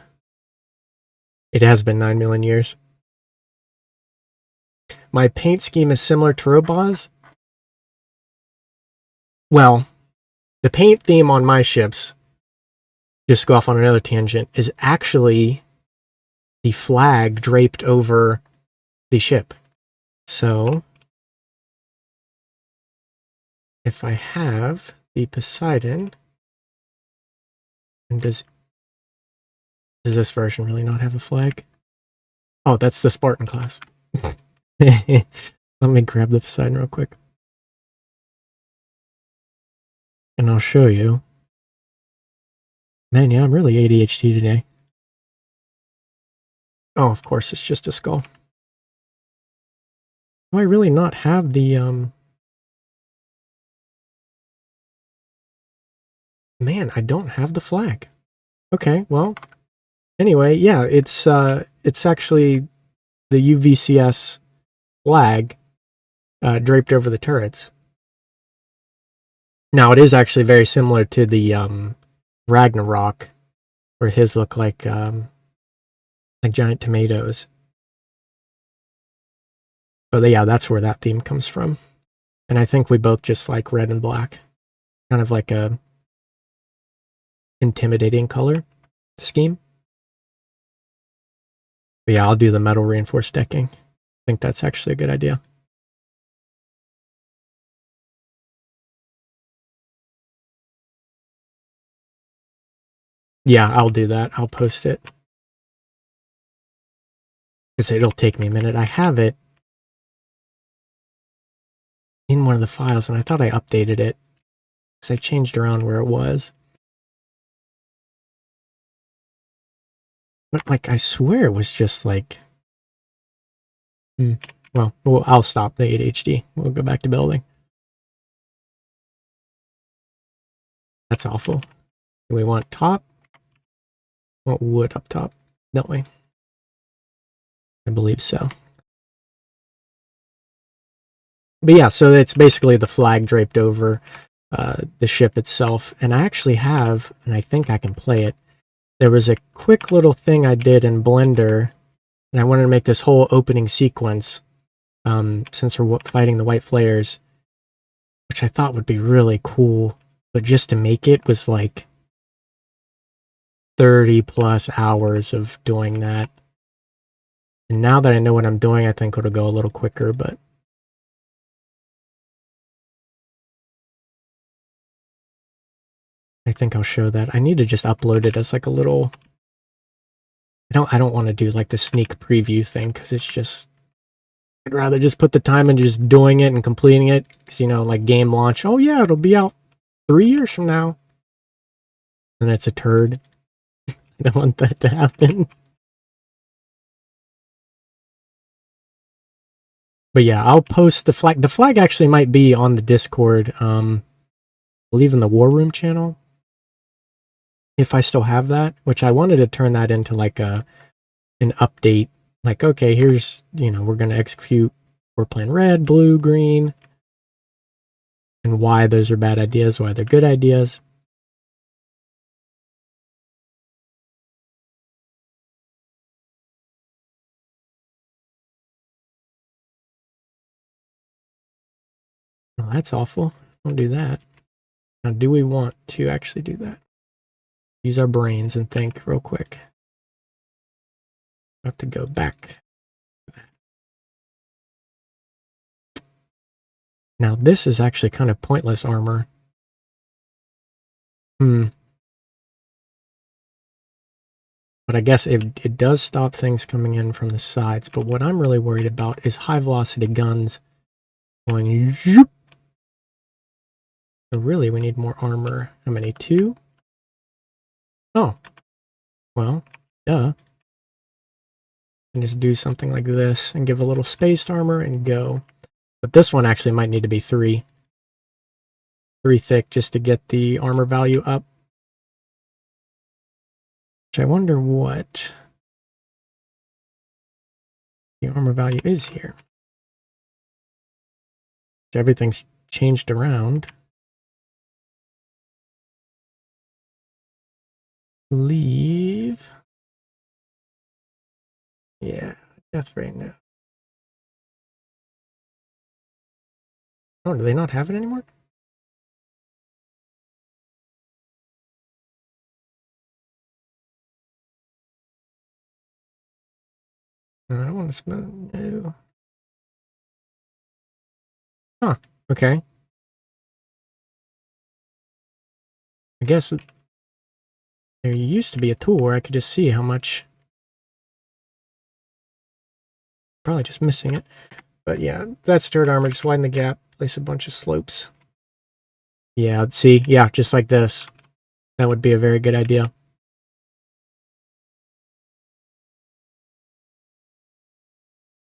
It has been 9 million years. My paint scheme is similar to Robot's. Well, the paint theme on my ships, just go off on another tangent, is actually the flag draped over the ship. So, if I have the Poseidon, and does this version really not have a flag? Oh, that's the Spartan class. Let me grab the Poseidon real quick. And I'll show you. Man, yeah, I'm really ADHD today. Oh, of course, it's just a skull. Do I really not have the, Man, I don't have the flag. Okay, well, anyway, yeah, it's actually the UVCS flag draped over the turrets. Now, it is actually very similar to the Ragnarok, where his look like giant tomatoes. But yeah, that's where that theme comes from. And I think we both just like red and black. Kind of like a intimidating color scheme. But yeah, I'll do the metal reinforced decking. I think that's actually a good idea. Yeah, I'll do that. I'll post it. Because it'll take me a minute. I have it in one of the files, and I thought I updated it. Because I changed around where it was. But, like, I swear it was just, like... Well, I'll stop the ADHD. We'll go back to building. That's awful. Do we want top? We want wood up top, don't we? I believe so. But yeah, so it's basically the flag draped over the ship itself. And I actually have, and I think I can play it, there was a quick little thing I did in Blender, and I wanted to make this whole opening sequence, since we're fighting the white flares, which I thought would be really cool. But just to make it was like 30 plus hours of doing that. And now that I know what I'm doing, I think it'll go a little quicker, but I think I'll show that. I need to just upload it as like a little... I don't want to do like the sneak preview thing, because it's just... I'd rather just put the time into just doing it and completing it. Because, you know, like game launch, oh yeah, it'll be out 3 years from now. And it's a turd. I don't want that to happen. But yeah, I'll post the flag. The flag actually might be on the Discord. I believe in the War Room channel, if I still have that. Which I wanted to turn that into like an update. Like, okay, here's we're gonna execute. We're playing red, blue, green, and why those are bad ideas, why they're good ideas. Oh, that's awful. Don't do that. Now, do we want to actually do that? Use our brains and think real quick. I have to go back. Now, this is actually kind of pointless armor. But I guess it does stop things coming in from the sides. But what I'm really worried about is high velocity guns going zoop. So really, we need more armor. How many? 2? Oh, well, duh. And just do something like this and give a little spaced armor and go. But this one actually might need to be 3. 3 thick just to get the armor value up. Which I wonder what the armor value is here. Everything's changed around. Leave. Yeah, death rate now. Oh, do they not have it anymore? I don't want to smell. No. Huh. Okay. I guess there used to be a tool where I could just see how much. Probably just missing it. But yeah, that's dirt armor. Just widen the gap. Place a bunch of slopes. Yeah, see? Yeah, just like this. That would be a very good idea.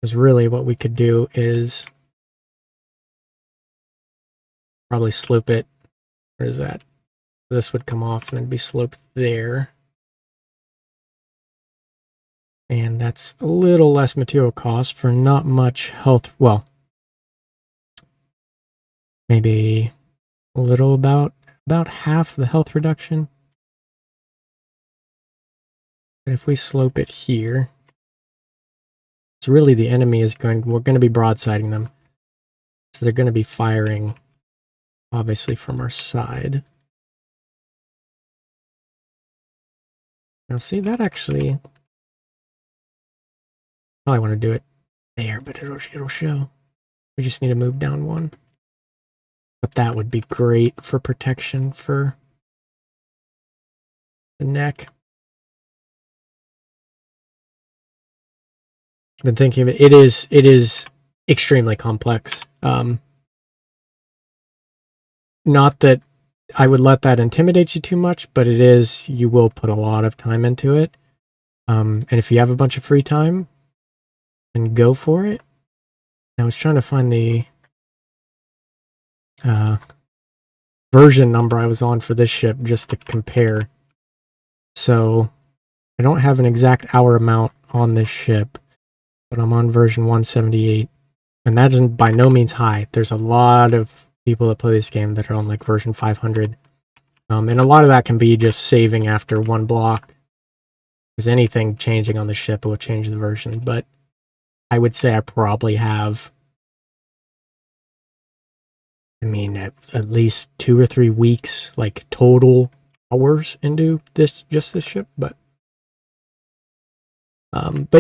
Because really what we could do is probably slope it. Where is that? This would come off and then be sloped there. And that's a little less material cost for not much health. Well, maybe a little about half the health reduction. And if we slope it here, it's really the enemy is we're going to be broadsiding them. So they're going to be firing, obviously, from our side. Now, see, that actually, probably want to do it there, but it'll show. We just need to move down 1. But that would be great for protection for the neck. I've been thinking of it. It is extremely complex. Not that I would let that intimidate you too much, but it is, you will put a lot of time into it. And if you have a bunch of free time, then go for it. I was trying to find the version number I was on for this ship just to compare. So I don't have an exact hour amount on this ship, but I'm on version 178. And that isn't by no means high. There's a lot of people that play this game that are on like version 500. And a lot of that can be just saving after 1 block. Because anything changing on the ship will change the version. But I would say I probably have, I mean, at least 2 or 3 weeks, like total hours into this ship. But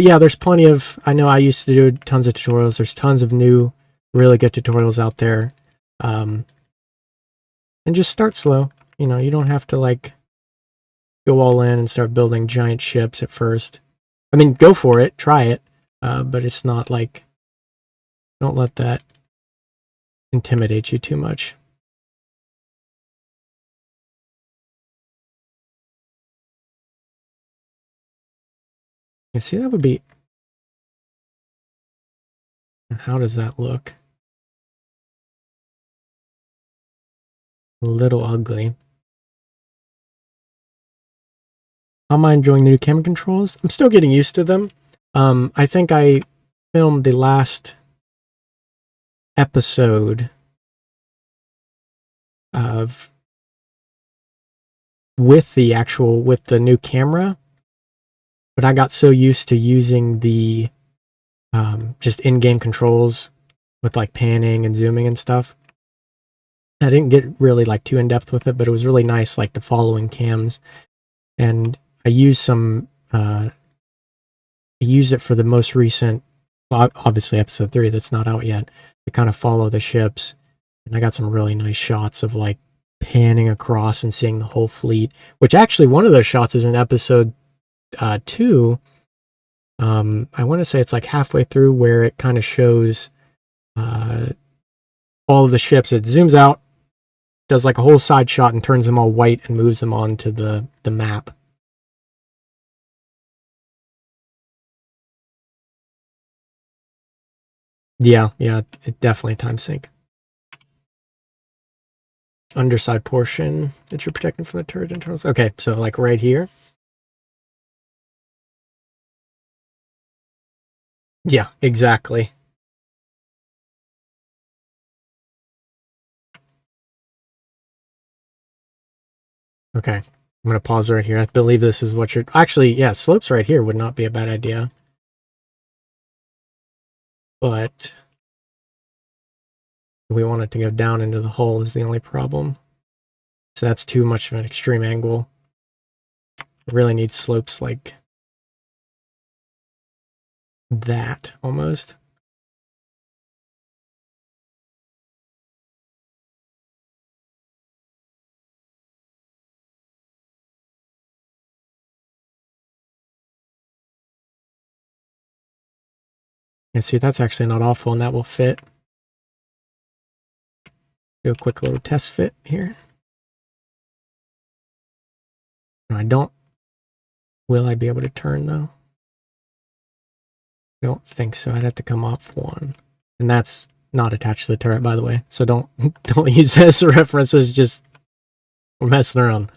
yeah, there's plenty of, I know I used to do tons of tutorials. There's tons of new, really good tutorials out there. And just start slow. You don't have to like go all in and start building giant ships at first. I mean, go for it, try it. But it's not like, don't let that intimidate you too much. You see, that would be, How does that look? A little ugly. How am I enjoying the new camera controls? I'm still getting used to them. I think I filmed the last episode of with the new camera, but I got so used to using the just in-game controls with like panning and zooming and stuff. I didn't get really like too in depth with it, but it was really nice, like the following cams. And I used some I used it for the most recent, obviously episode 3 that's not out yet, to kind of follow the ships. And I got some really nice shots of like panning across and seeing the whole fleet, which actually one of those shots is in episode 2. I want to say it's like halfway through where it kind of shows all of the ships. It zooms out, does like a whole side shot and turns them all white and moves them onto the map. Yeah, it definitely time sync. Underside portion that you're protecting from the turret internals. Okay, so like right here. Yeah, exactly. Okay, I'm gonna pause right here. I believe this is what you're actually. Yeah, slopes right here would not be a bad idea, but we want it to go down into the hull is the only problem. So that's too much of an extreme angle. It really needs slopes like that almost. And see, that's actually not awful, and that will fit. Do a quick little test fit here. No, I don't. Will I be able to turn though? I don't think so. I'd have to come off one. And that's not attached to the turret, by the way. So don't use this as a reference. It's just we're messing around.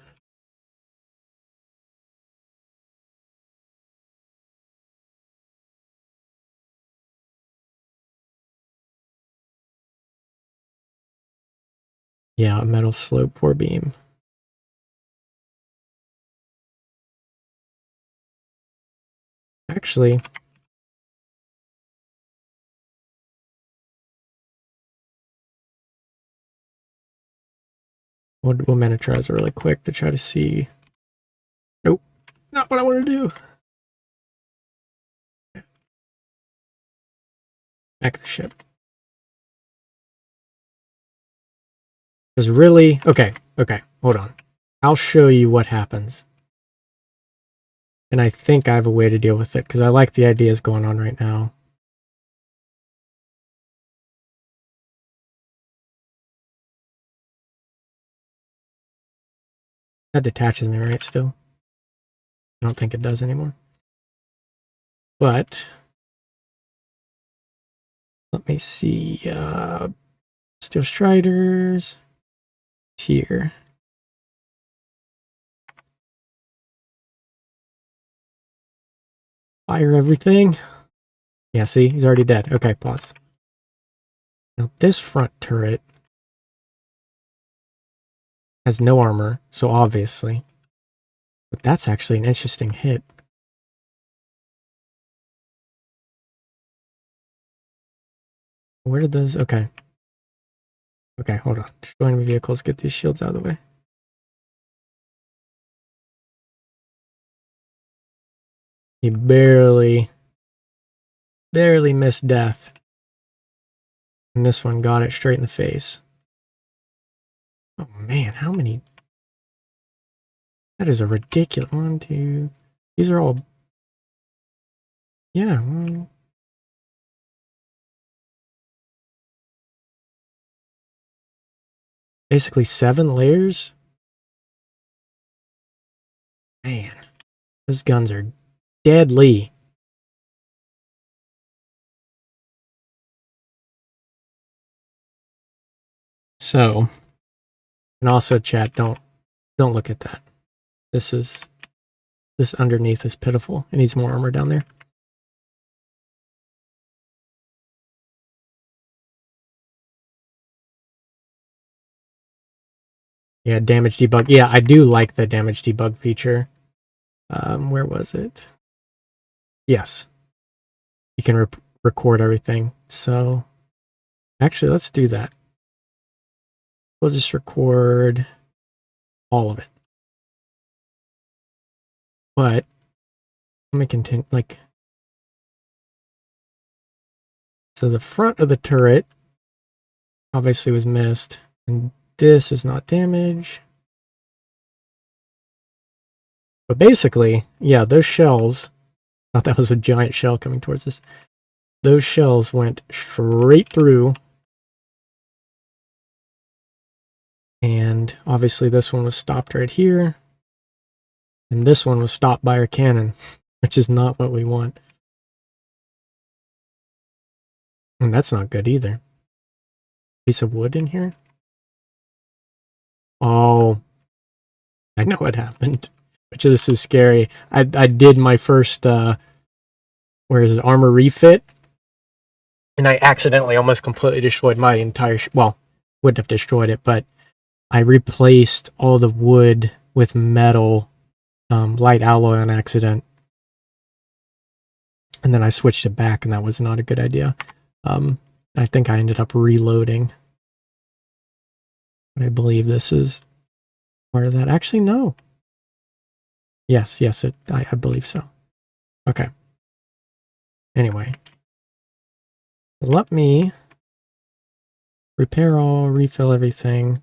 Yeah, a metal slope 4 beam. Actually, we'll miniaturize it really quick to try to see. Nope, not what I want to do. Back to the ship. Because really, okay, hold on. I'll show you what happens. And I think I have a way to deal with it because I like the ideas going on right now. That detaches me, right, still? I don't think it does anymore. But let me see. Steel Striders here. Fire everything. Yeah, see, he's already dead. Okay, pause. Now this front turret has no armor, so obviously. But that's actually an interesting hit. Where did those... Okay. Okay, hold on. Destroying vehicles, get these shields out of the way. He barely missed death. And this one got it straight in the face. Oh man, how many? That is a ridiculous... 1, 2... These are all... Yeah, basically 7 layers. Man, those guns are deadly. So, and also chat, don't look at that. This underneath is pitiful. It needs more armor down there. Yeah, damage debug. Yeah, I do like the damage debug feature. Where was it? Yes. You can record everything. So, actually, let's do that. We'll just record all of it. But, let me continue, like, so the front of the turret obviously was missed, and this is not damage. But basically, yeah, those shells, thought that was a giant shell coming towards us. Those shells went straight through. And obviously this one was stopped right here. And this one was stopped by our cannon, which is not what we want. And that's not good either. Piece of wood in here? Oh, I know what happened. Which this is scary. I did my first, where is it, armor refit. And I accidentally almost completely destroyed my entire, well, wouldn't have destroyed it, but I replaced all the wood with metal, light alloy on accident. And then I switched it back, and that was not a good idea. I think I ended up reloading. But I believe this is part of that. Actually, no. Yes, I believe so. Okay. Anyway. Let me repair all, refill everything,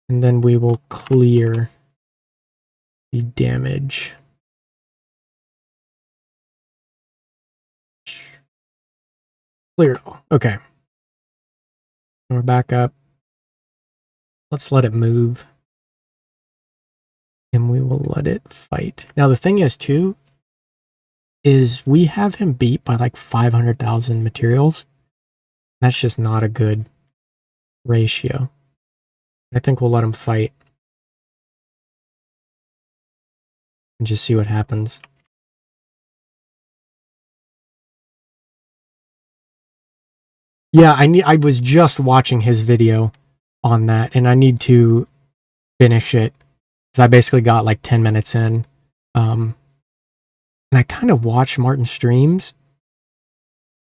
and then we will clear the damage. Clear it all. Okay. We're back up. Let's let it move. And we will let it fight. Now, the thing is, too, is we have him beat by like 500,000 materials. That's just not a good ratio. I think we'll let him fight. And just see what happens. Yeah, I was just watching his video on that, and I need to finish it. Because I basically got like 10 minutes in. And I kind of watched Martin's streams,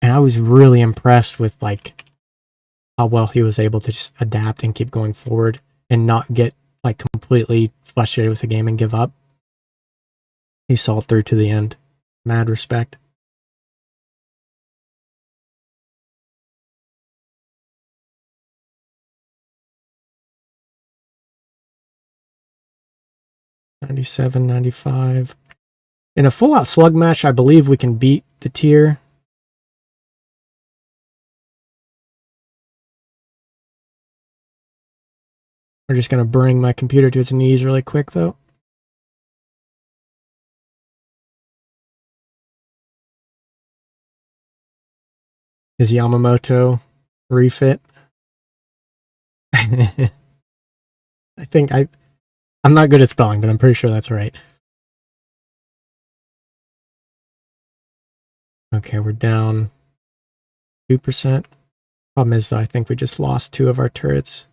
and I was really impressed with like how well he was able to just adapt and keep going forward and not get like completely frustrated with the game and give up. He saw it through to the end. Mad respect. $97, $95. In a full-out slug match, I believe we can beat the tier. We're just going to bring my computer to its knees really quick, though. Is Yamamoto refit? I think I'm not good at spelling, but I'm pretty sure that's right. Okay, we're down 2%. Problem is, though, I think we just lost 2 of our turrets.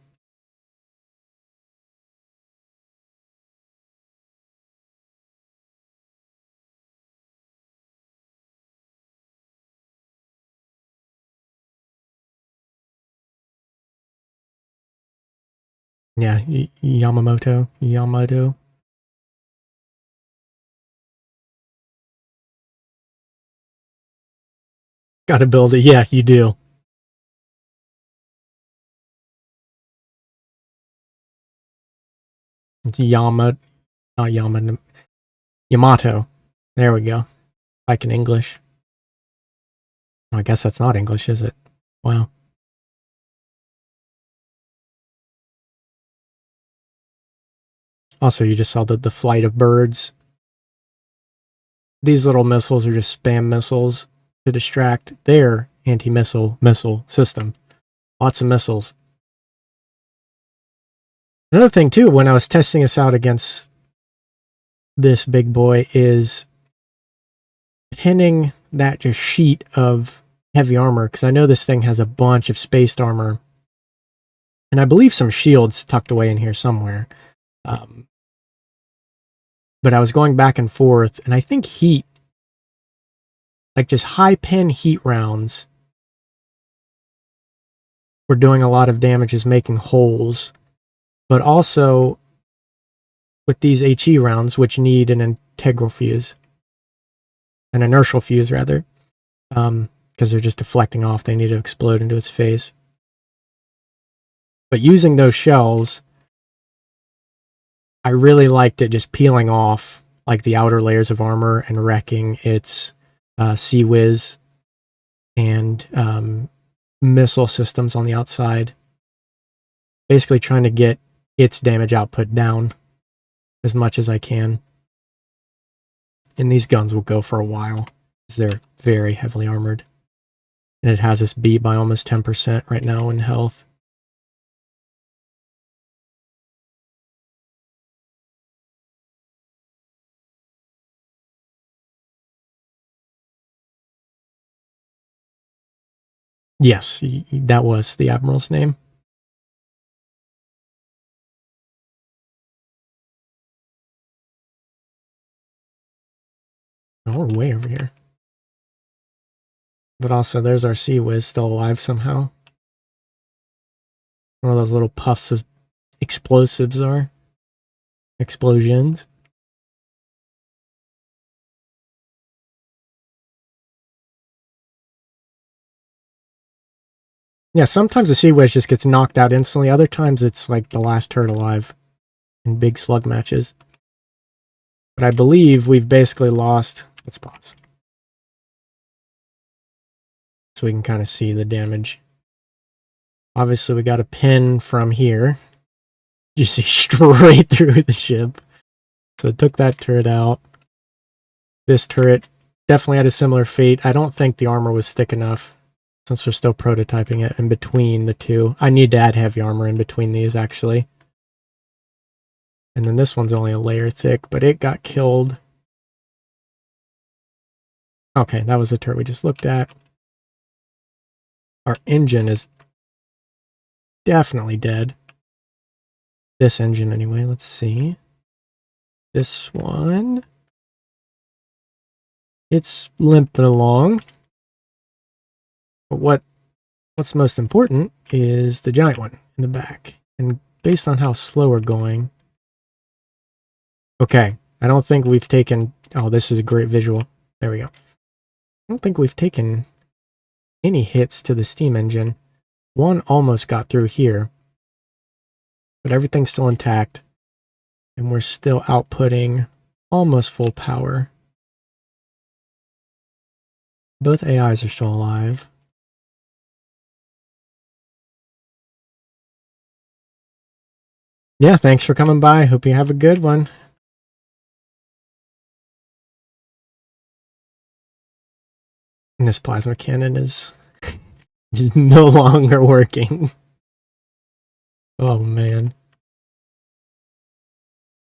Yeah, Yamamoto. Gotta build it. Yeah, you do. It's not Yamato. There we go. Like in English. I guess that's not English, is it? Wow. Also, you just saw the flight of birds. These little missiles are just spam missiles to distract their anti-missile system. Lots of missiles. Another thing too, when I was testing this out against this big boy, is pinning that just sheet of heavy armor, because I know this thing has a bunch of spaced armor, and I believe some shields tucked away in here somewhere. But I was going back and forth, and I think heat, like just high pin heat rounds, were doing a lot of damage as making holes, but also with these HE rounds, which need an integral fuse, an inertial fuse rather, because they're just deflecting off, they need to explode into its face. But using those shells, I really liked it just peeling off like the outer layers of armor and wrecking its Sea Whiz and missile systems on the outside. Basically trying to get its damage output down as much as I can. And these guns will go for a while, because they're very heavily armored. And it has us beat by almost 10% right now in health. Yes, that was the Admiral's name. Oh, we're way over here. But also, there's our Sea Whiz still alive somehow. One of those little puffs of explosives are. Explosions. Yeah, sometimes the Sea Whiz just gets knocked out instantly. Other times it's like the last turret alive in big slug matches. But I believe we've basically lost... Let's pause. So we can kind of see the damage. Obviously, we got a pin from here. You see straight through the ship. So it took that turret out. This turret definitely had a similar fate. I don't think the armor was thick enough, since we're still prototyping it in between the two. I need to add heavy armor in between these, actually. And then this one's only a layer thick, but it got killed. Okay, that was the turret we just looked at. Our engine is definitely dead. This engine, anyway. Let's see. This one. It's limping along. But what's most important is the giant one in the back. And based on how slow we're going... Okay, I don't think we've taken... Oh, this is a great visual. There we go. I don't think we've taken any hits to the steam engine. One almost got through here, but everything's still intact, and we're still outputting almost full power. Both AIs are still alive. Yeah, thanks for coming by. Hope you have a good one. And this plasma cannon is no longer working. Oh, man.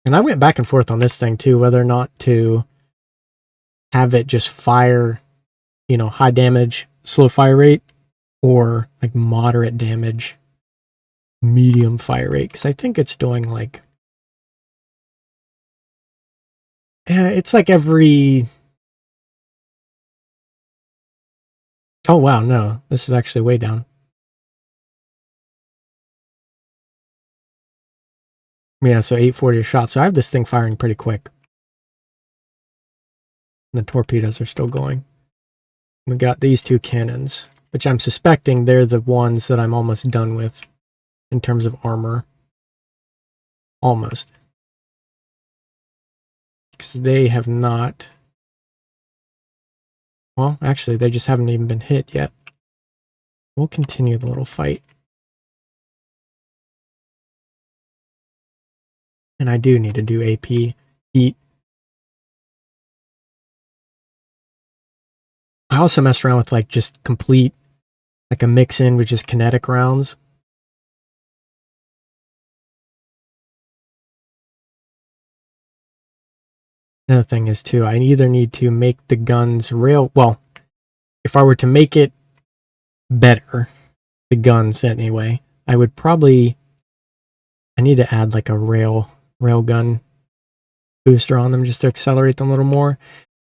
And I went back and forth on this thing, too, whether or not to have it just fire, you know, high damage, slow fire rate, or like moderate damage, medium fire rate. Because I think it's doing like... it's like every... Oh, wow, no. This is actually way down. Yeah, so 840 a shot. So I have this thing firing pretty quick. And the torpedoes are still going. We got these two cannons, which I'm suspecting they're the ones that I'm almost done with in terms of armor. Almost. Because they have not... Well, actually, they just haven't even been hit yet. We'll continue the little fight. And I do need to do AP heat. I also messed around with like just complete, like a mix in with just kinetic rounds. Another thing is too, I either need to make the guns well, if I were to make it better, the guns anyway, I would probably, I need to add like a railgun booster on them just to accelerate them a little more.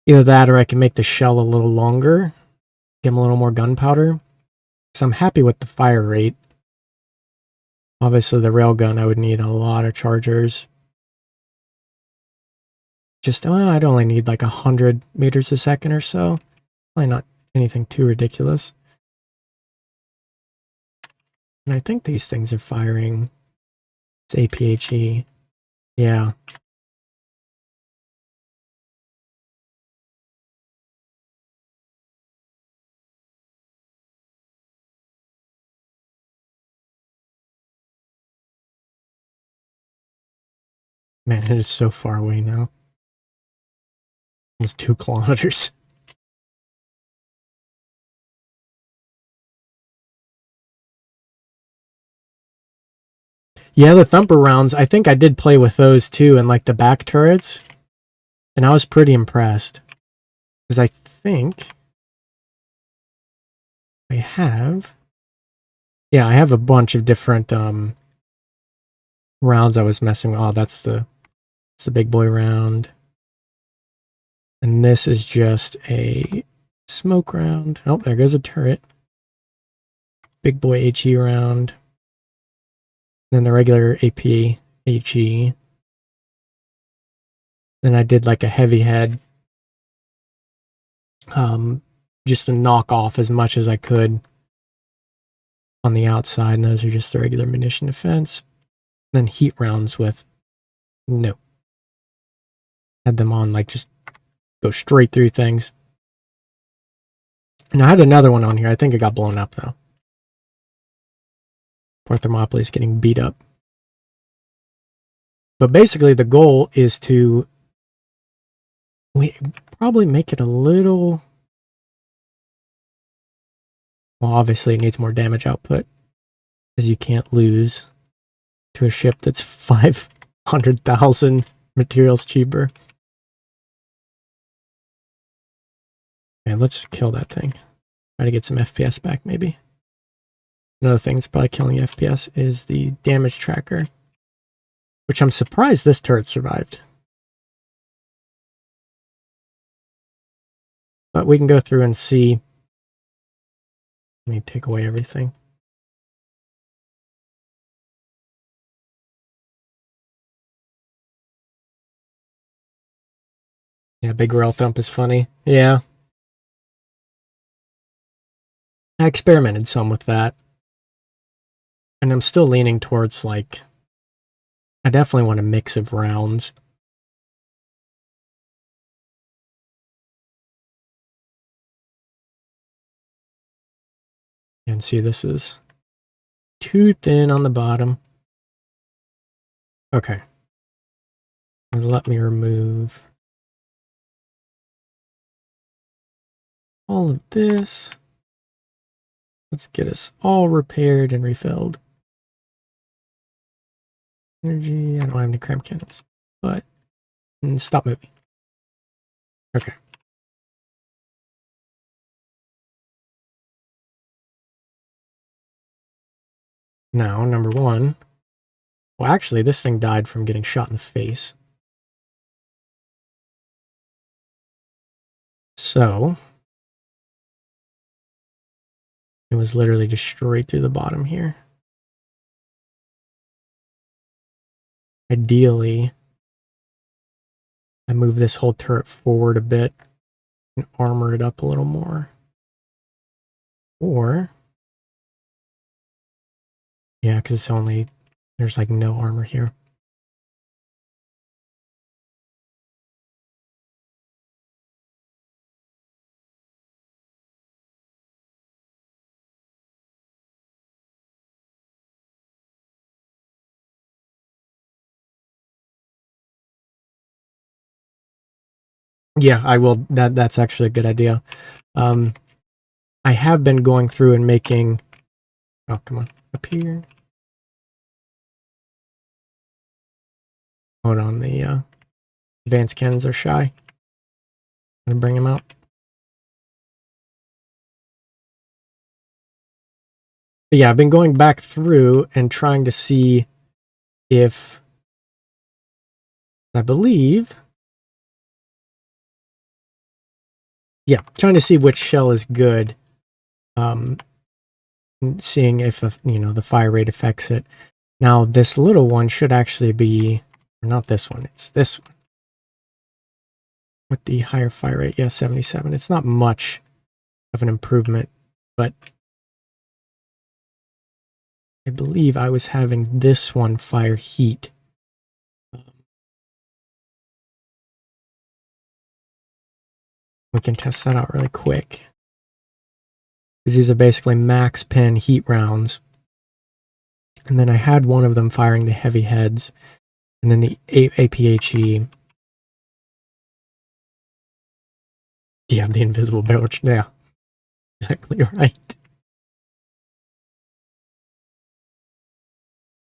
Either that or I can make the shell a little longer, give them a little more gunpowder. So I'm happy with the fire rate. Obviously the railgun, I would need a lot of chargers. Just, I'd only need like 100 meters a second or so. Probably not anything too ridiculous. And I think these things are firing. It's APHE. Yeah. Man, it is so far away now. It's 2 kilometers. Yeah, the thumper rounds, I think I did play with those too, and like the back turrets. And I was pretty impressed. Because I think I have... Yeah, I have a bunch of different rounds I was messing with. Oh, that's the big boy round. And this is just a smoke round. Oh, there goes a turret. Big boy HE round. Then the regular AP HE. Then I did like a heavy head. Just to knock off as much as I could on the outside. And those are just the regular munition defense. Then heat rounds with no. Had them on like just go straight through things. And I had another one on here. I think it got blown up though. Poor Thermopylae is getting beat up. But basically the goal is to probably make it a little... Well, obviously it needs more damage output, because you can't lose to a ship that's 500,000 materials cheaper. Okay, let's kill that thing. Try to get some FPS back, maybe. Another thing that's probably killing FPS is the damage tracker, which I'm surprised this turret survived. But we can go through and see. Let me take away everything. Yeah, big rail thump is funny. Yeah. I experimented some with that. And I'm still leaning towards, like, I definitely want a mix of rounds. And see, this is too thin on the bottom. Okay. And let me remove all of this. Let's get us all repaired and refilled. Energy, I don't have any cramp cannons, but stop moving. Okay. Now, number one. Well, actually, this thing died from getting shot in the face. So, it was literally just straight through the bottom here. Ideally, I move this whole turret forward a bit and armor it up a little more. Or, yeah, because it's only, there's like no armor here. Yeah, I will. That's actually a good idea. I have been going through and making... Oh, come on. Up here. Hold on, Advanced cannons are shy. I'm gonna bring him out. But yeah, I've been going back through and trying to see if I believe. Yeah, trying to see which shell is good. Seeing if the fire rate affects it. Now this little one should actually be, or not this one. It's this one with the higher fire rate. Yeah, 77. It's not much of an improvement, but I believe I was having this one fire heat. We can test that out really quick. Because these are basically max pen heat rounds. And then I had one of them firing the heavy heads. And then the APHE. Yeah, the invisible barrel. Yeah, exactly right.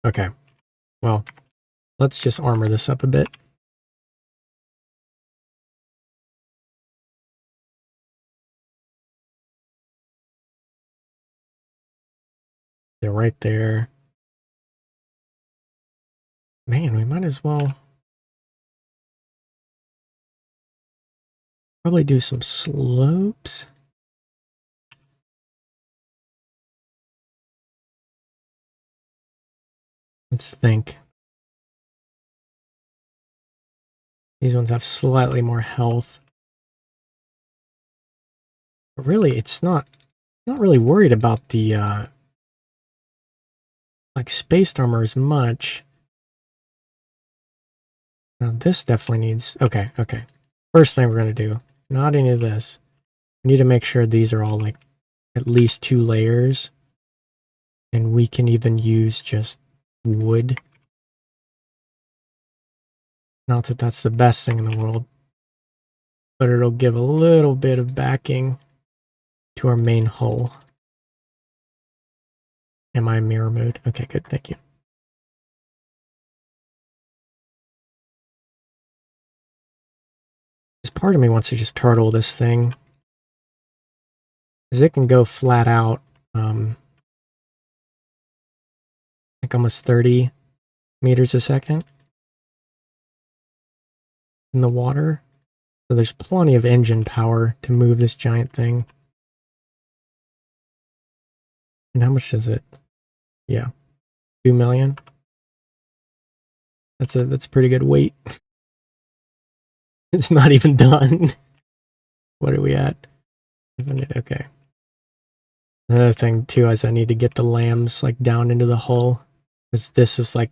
Okay, well, let's just armor this up a bit. They're right there. Man, we might as well probably do some slopes. Let's think. These ones have slightly more health. But really, it's not really worried about the like spaced armor as much. Now this definitely needs, okay. First thing we're gonna do, not any of this. We need to make sure these are all like at least 2 layers. And we can even use just wood. Not that that's the best thing in the world, but it'll give a little bit of backing to our main hull. Am I in mirror mode? Okay, good, thank you. This part of me wants to just turtle this thing, because it can go flat out, like almost 30 meters a second in the water. So there's plenty of engine power to move this giant thing. And how much does it? Yeah, 2 million. That's a pretty good weight. It's not even done. What are we at? Okay. Another thing too is I need to get the lambs like down into the hull, because this is like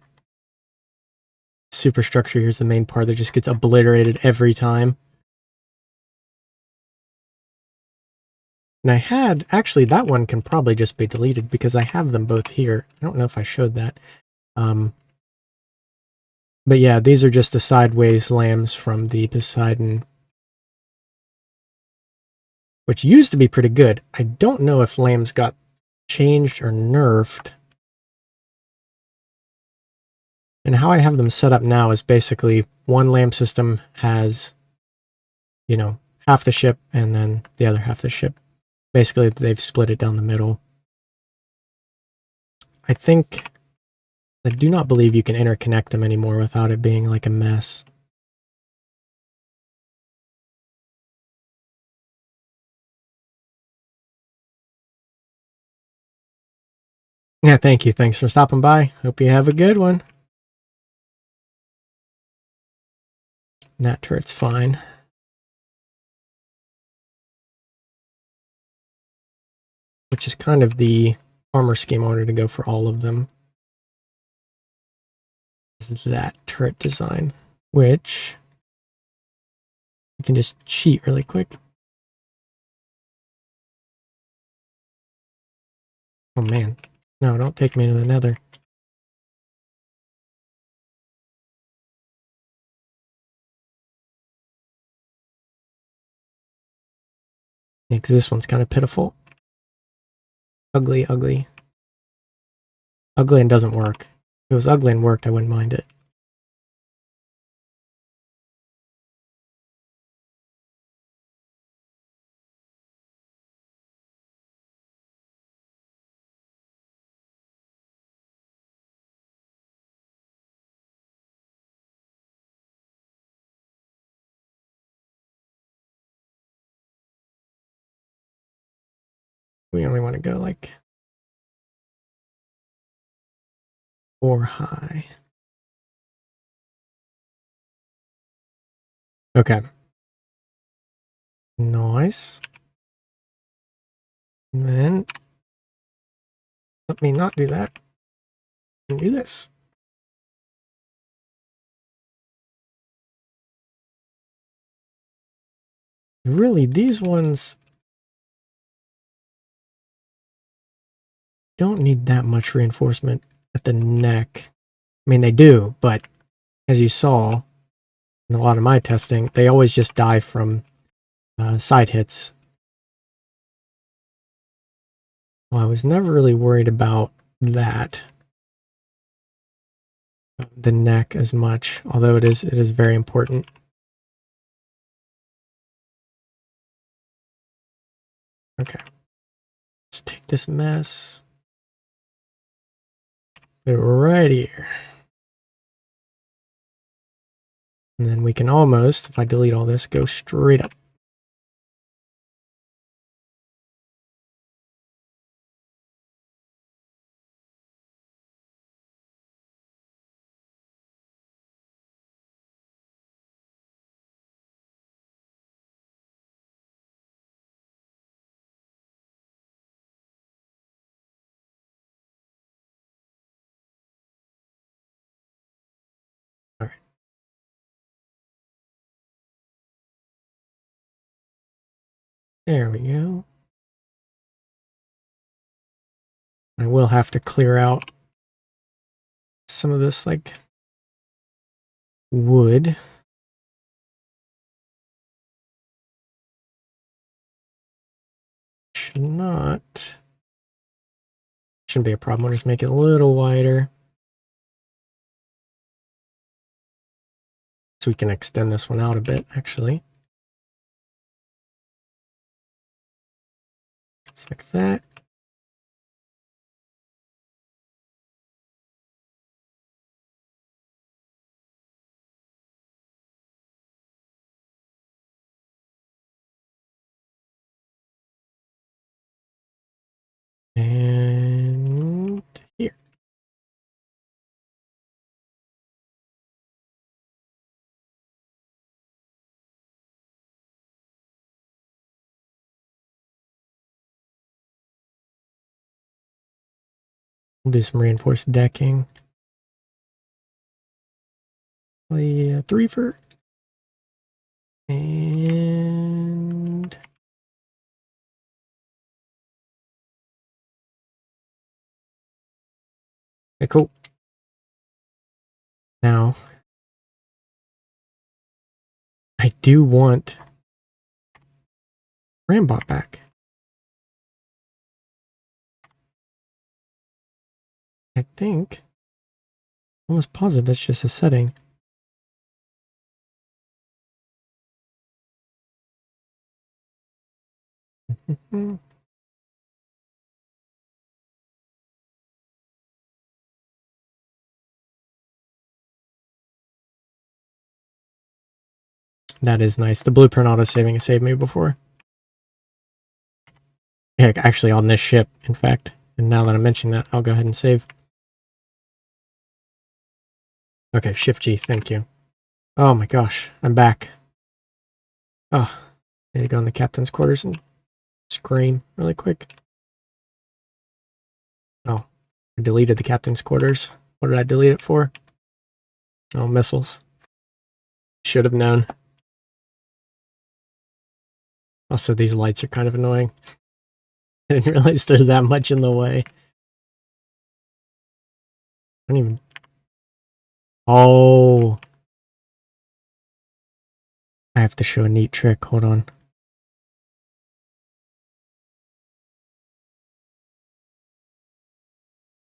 superstructure. Here's the main part that just gets obliterated every time. And I had, actually that one can probably just be deleted because I have them both here. I don't know if I showed that. But yeah, these are just the sideways lambs from the Poseidon, which used to be pretty good. I don't know if lambs got changed or nerfed. And how I have them set up now is basically one lamb system has, half the ship and then the other half of the ship. Basically, they've split it down the middle. I do not believe you can interconnect them anymore without it being like a mess. Yeah, thank you. Thanks for stopping by. Hope you have a good one. That turret's fine. Which is kind of the armor scheme I wanted to go for all of them. Is that turret design, which you can just cheat really quick. Oh man. No, don't take me to the nether. Yeah, because this one's kind of pitiful. Ugly. Ugly and doesn't work. If it was ugly and worked, I wouldn't mind it. We only want to go like 4 high. Okay. Nice. And then let me not do that and do this. Really, these ones don't need that much reinforcement at the neck. I mean, they do, but as you saw in a lot of my testing, they always just die from side hits. Well, I was never really worried about that, the neck as much, although it is very important. Okay, let's take this mess, put it right here. And then we can almost, if I delete all this, go straight up. All right. There we go. I will have to clear out some of this, like, wood. Shouldn't be a problem. We'll just make it a little wider, so we can extend this one out a bit, actually. Just like that. And here. We'll do some reinforced decking. Play a 3-fer. And okay, cool. Now, I do want Rambot back. I think, almost positive that's just a setting. That is nice. The blueprint auto-saving has saved me before. Yeah, actually on this ship, in fact. And now that I'm mentioning that, I'll go ahead and save. Okay, Shift G, thank you. Oh my gosh, I'm back. Oh, I need to go in the captain's quarters and scream really quick. Oh, I deleted the captain's quarters. What did I delete it for? Oh, missiles. Should have known. Also, these lights are kind of annoying. I didn't realize they're that much in the way. I don't even... Oh. I have to show a neat trick. Hold on.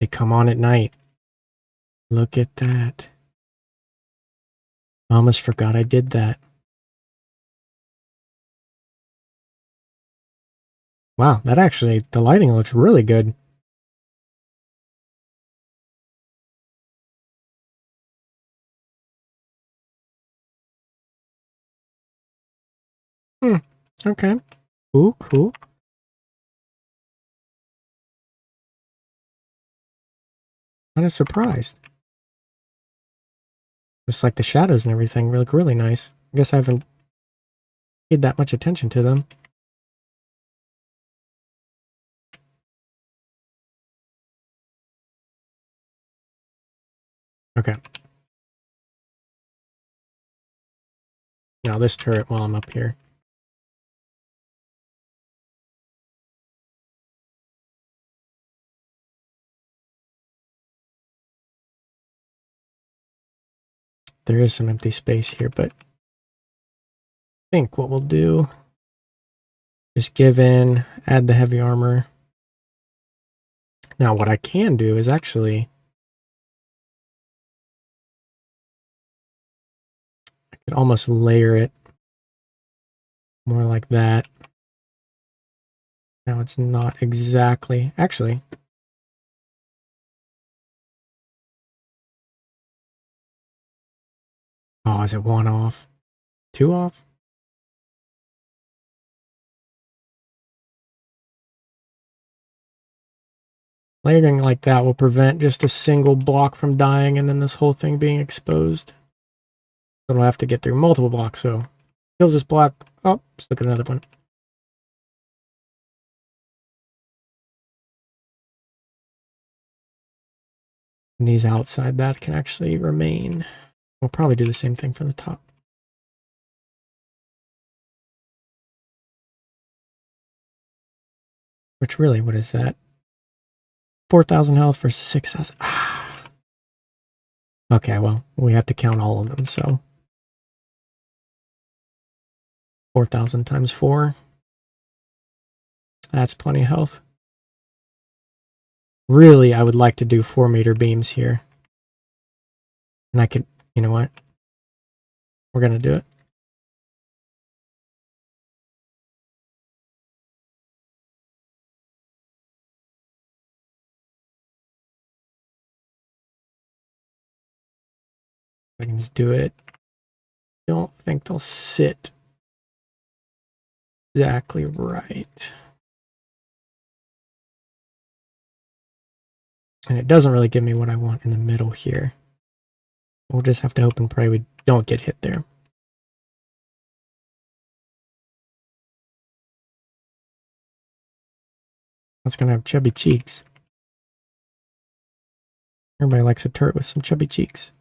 They come on at night. Look at that. I almost forgot I did that. Wow, that actually, the lighting looks really good. Okay. Cool, cool. Kind of surprised. Just like the shadows and everything look really nice. I guess I haven't paid that much attention to them. Okay. Now this turret while I'm up here. There is some empty space here, but I think what we'll do, just give in, add the heavy armor. Now what I can do is actually, I could almost layer it more like that. Now it's not exactly, actually. Oh, is it 1 off? 2 off? Layering like that will prevent just a single block from dying and then this whole thing being exposed. It'll have to get through multiple blocks, so kills this block. Oh, let's look at another one. And these outside that can actually remain. We'll probably do the same thing for the top. Which really, what is that? 4,000 health versus 6,000. Ah. Okay, well, we have to count all of them, so 4,000 times 4. That's plenty of health. Really, I would like to do 4-meter beams here. And I could, you know what? We're going to do it. I can just do it. Don't think they'll sit exactly right. And it doesn't really give me what I want in the middle here. We'll just have to hope and pray we don't get hit there. That's going to have chubby cheeks. Everybody likes a turret with some chubby cheeks.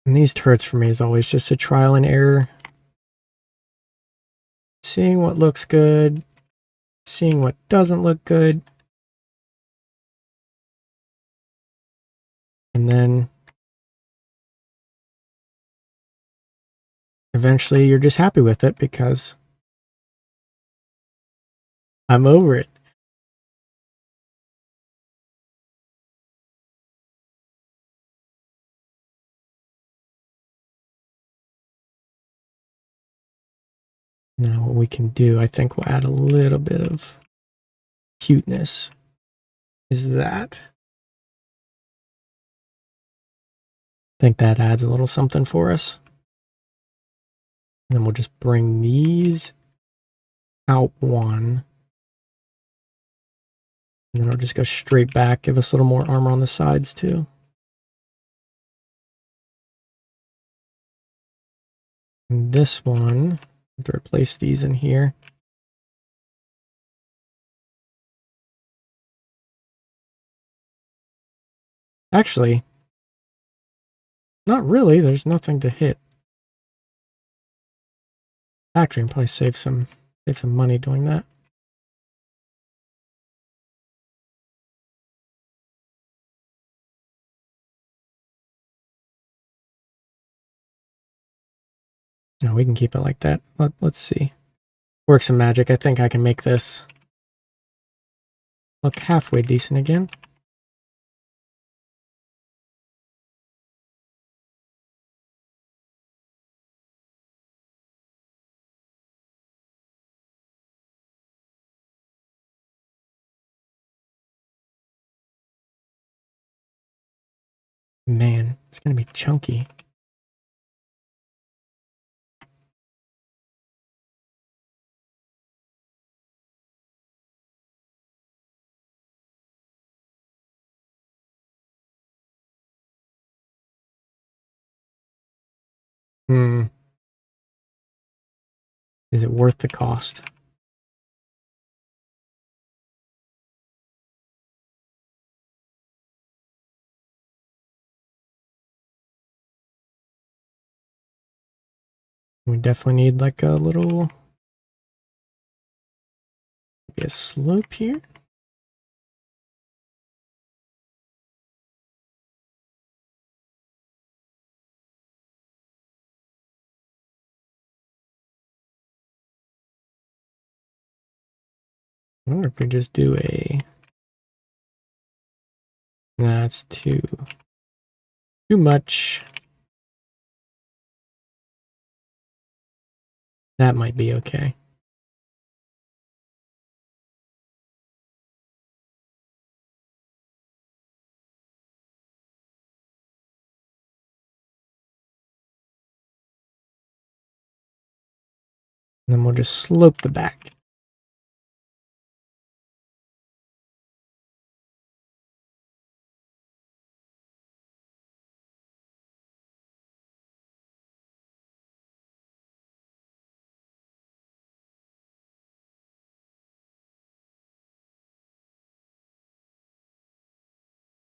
And these turrets for me is always just a trial and error. Seeing what looks good, seeing what doesn't look good. And then eventually you're just happy with it because I'm over it. Now what we can do, I think we'll add a little bit of cuteness, is that. I think that adds a little something for us. And then we'll just bring these out one. And then I'll just go straight back, give us a little more armor on the sides too. And this one, to replace these in here. Actually, not really. There's nothing to hit. Factory and probably save some money doing that. No, we can keep it like that. Let's see. Work some magic. I think I can make this look halfway decent again. Man, it's gonna be chunky. Is it worth the cost? We definitely need like a little, maybe a slope here. I wonder if we just do a, nah, it's too much. That might be okay. And then we'll just slope the back.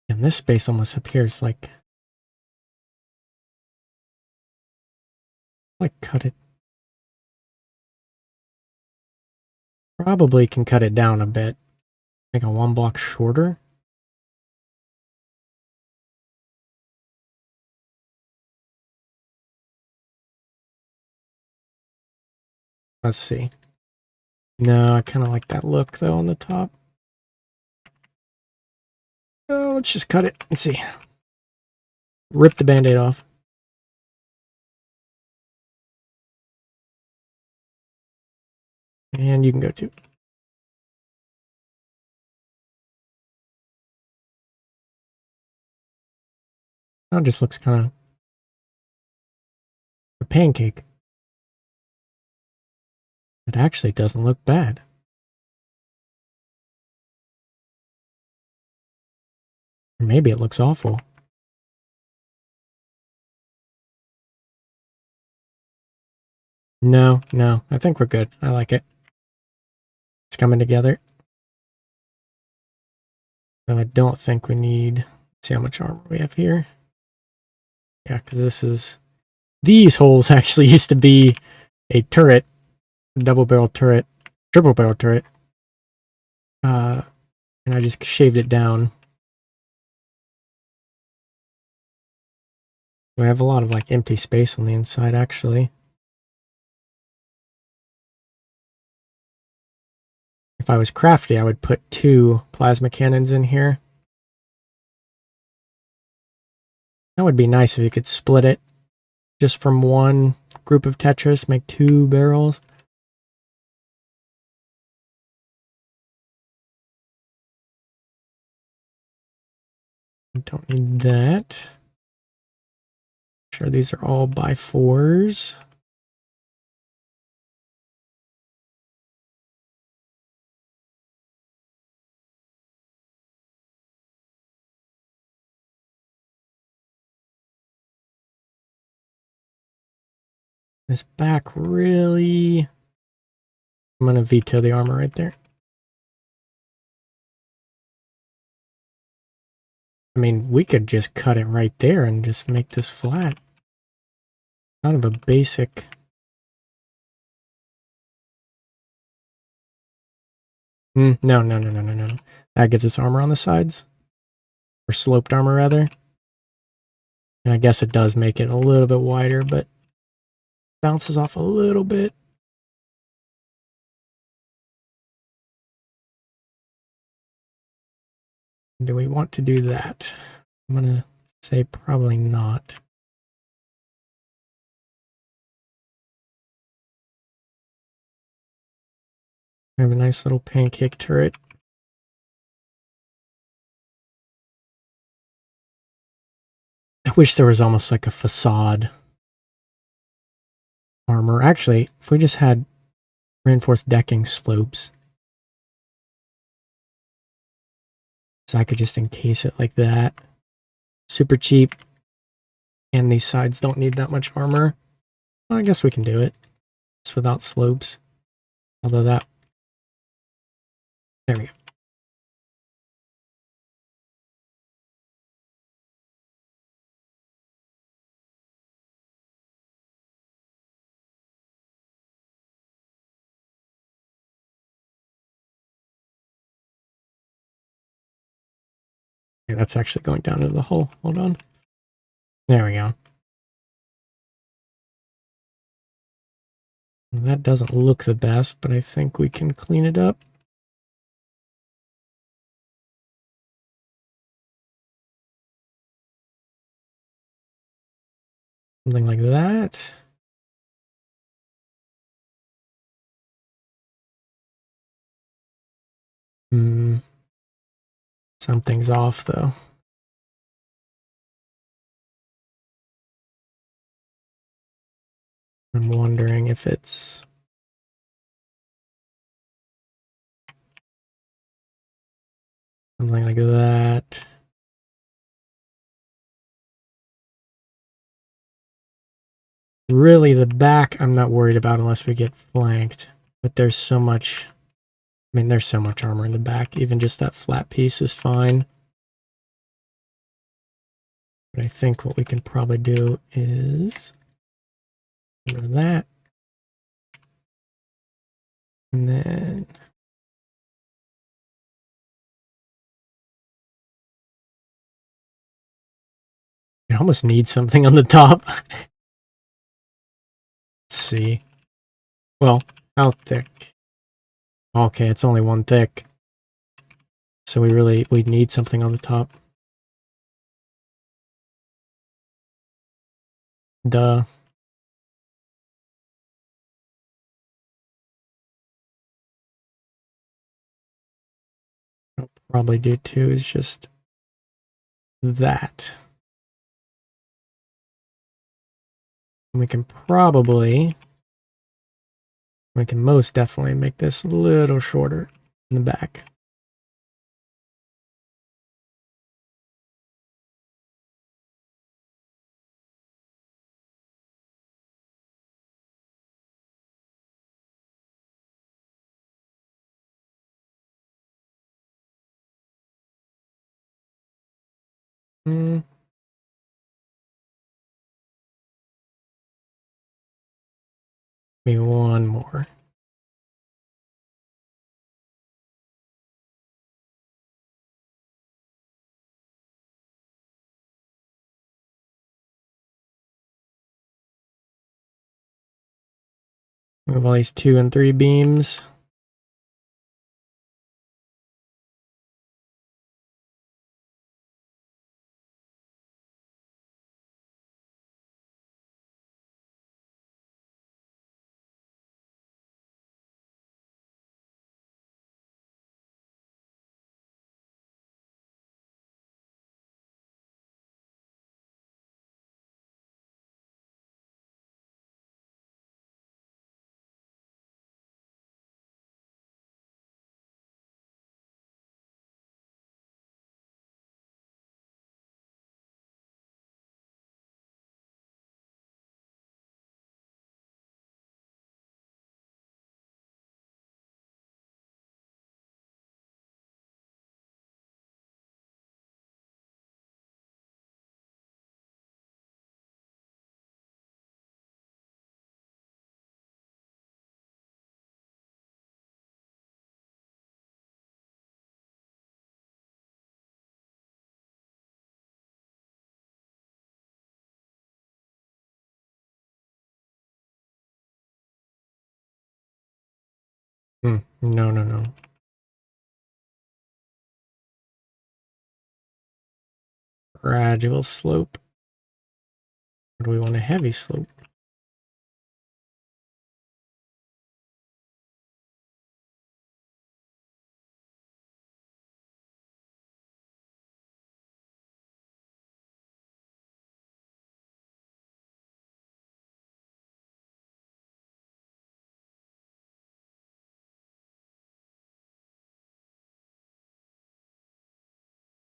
And this space almost appears like cut it. Probably can cut it down a bit. Make a 1 block shorter. Let's see. No, I kind of like that look though on the top. Oh, let's just cut it and see. Rip the band-aid off. And you can go too. Now it just looks kind of a pancake. It actually doesn't look bad. Or maybe it looks awful. No, I think we're good. I like it. It's coming together. So I don't think we need, let's see how much armor we have here. Yeah, because these holes actually used to be a turret, a double barrel turret, triple barrel turret. And I just shaved it down. We have a lot of like empty space on the inside actually. If I was crafty, I would put 2 plasma cannons in here. That would be nice if you could split it just from one group of Tetris, make 2 barrels. Don't need that. Sure, these are all by 4s. This back really... I'm going to veto the armor right there. I mean, we could just cut it right there and just make this flat. Kind of a basic... No. That gives us armor on the sides. Or sloped armor, rather. And I guess it does make it a little bit wider, but bounces off a little bit. Do we want to do that? I'm gonna say probably not. We have a nice little pancake turret. I wish there was almost like a facade armor. Actually, if we just had reinforced decking slopes, so I could just encase it like that. Super cheap. And these sides don't need that much armor. Well, I guess we can do it. That's without slopes. Although that, there we go. Okay, that's actually going down into the hole. Hold on. There we go. Well, that doesn't look the best, but I think we can clean it up. Something like that. Something's off though. I'm wondering if it's something like that. Really, the back I'm not worried about unless we get flanked. But there's so much, I mean, there's so much armor in the back. Even just that flat piece is fine. But I think what we can probably do is get rid of that. And then I almost need something on the top. Let's see. Well, how thick? Okay, it's only one thick. So we need something on the top. Duh. What I'll probably do too is just that. We can most definitely make this a little shorter in the back. Maybe one more. Move all these 2 and 3 beams. No, no, no. Gradual slope. Or do we want a heavy slope?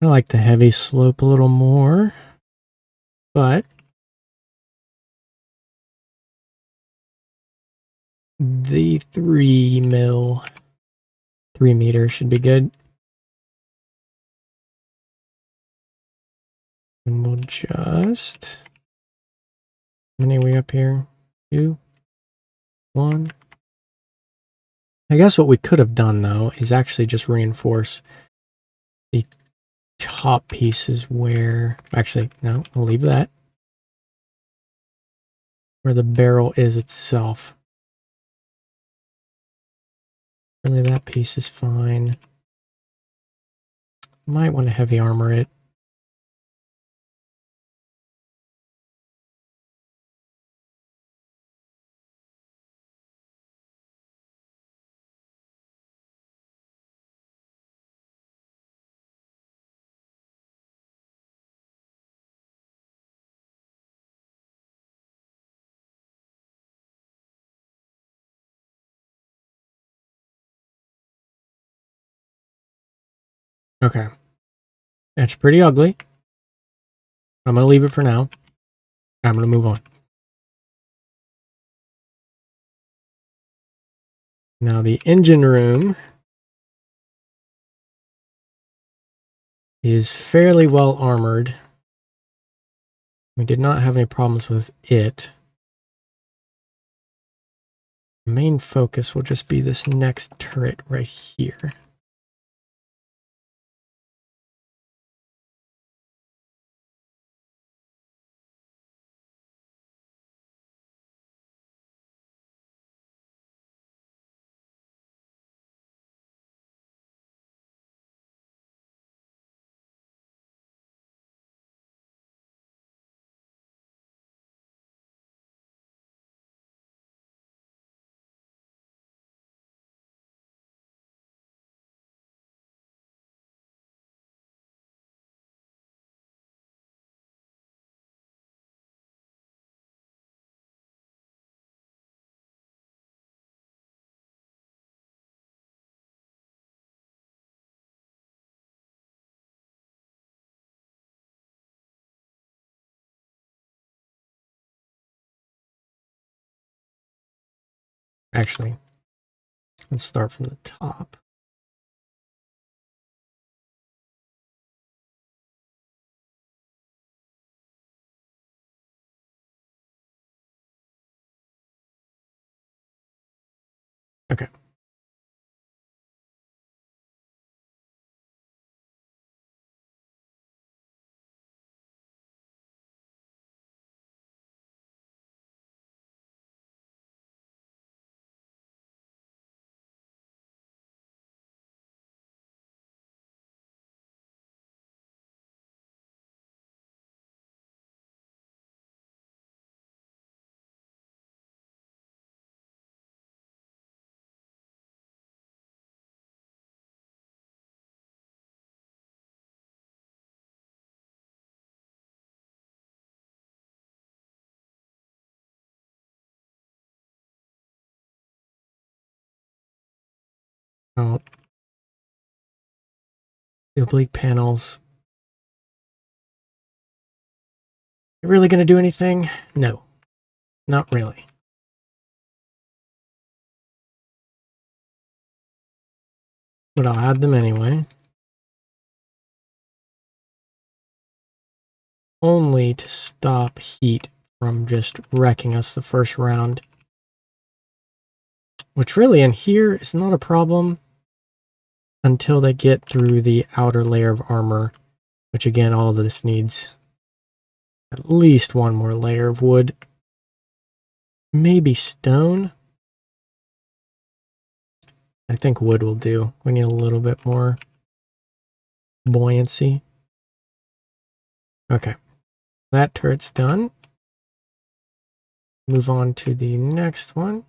I like the heavy slope a little more, but The 3 meter should be good. And we'll just... How many are we up here? 2, 1. I guess what we could have done, though, is actually just reinforce the top pieces where... Actually, no, we'll leave that. Where the barrel is itself. Really, that piece is fine. Might want to heavy armor it. Okay. That's pretty ugly. I'm going to leave it for now. I'm going to move on. Now the engine room is fairly well armored. We did not have any problems with it. Main focus will just be this next turret right here. Actually, let's start from the top. Okay. Oh, the oblique panels. You really going to do anything? No, not really. But I'll add them anyway. Only to stop heat from just wrecking us the first round. Which really in here is not a problem until they get through the outer layer of armor. Which again, all of this needs at least one more layer of wood. Maybe stone. I think wood will do. We need a little bit more buoyancy. Okay. That turret's done. Move on to the next one.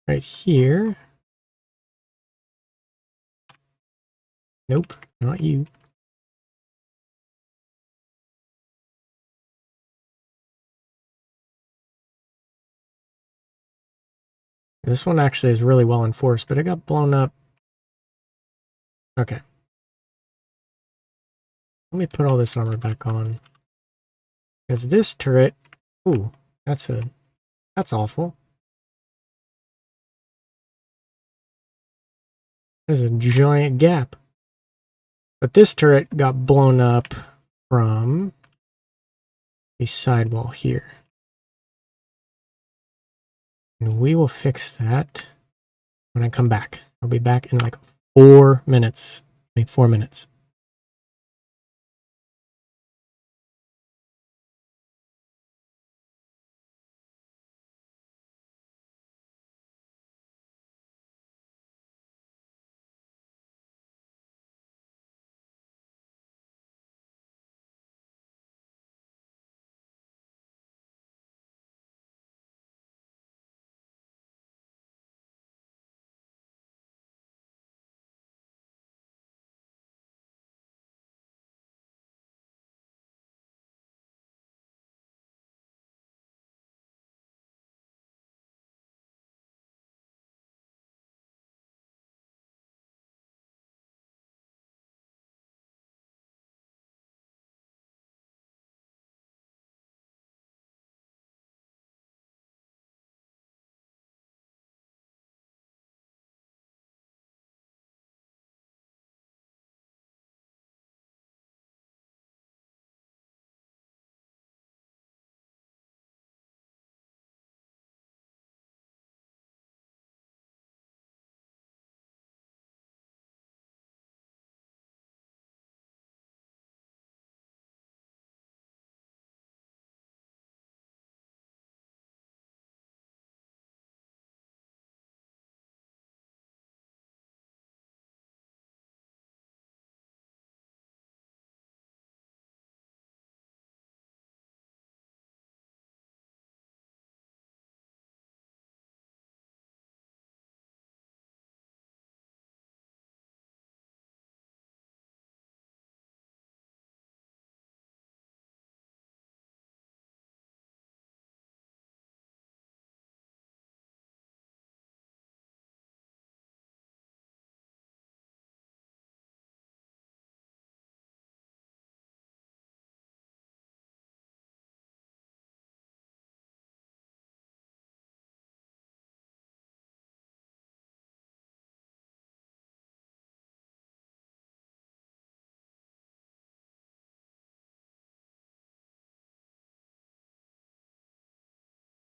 Right here. Nope, not you. This one actually is really well enforced, but it got blown up. Okay. Let me put all this armor back on. Because this turret... Ooh, that's a That's awful. There's a giant gap. But this turret got blown up from a sidewall here. And we will fix that when I come back. I'll be back in like 4 minutes. 4 minutes.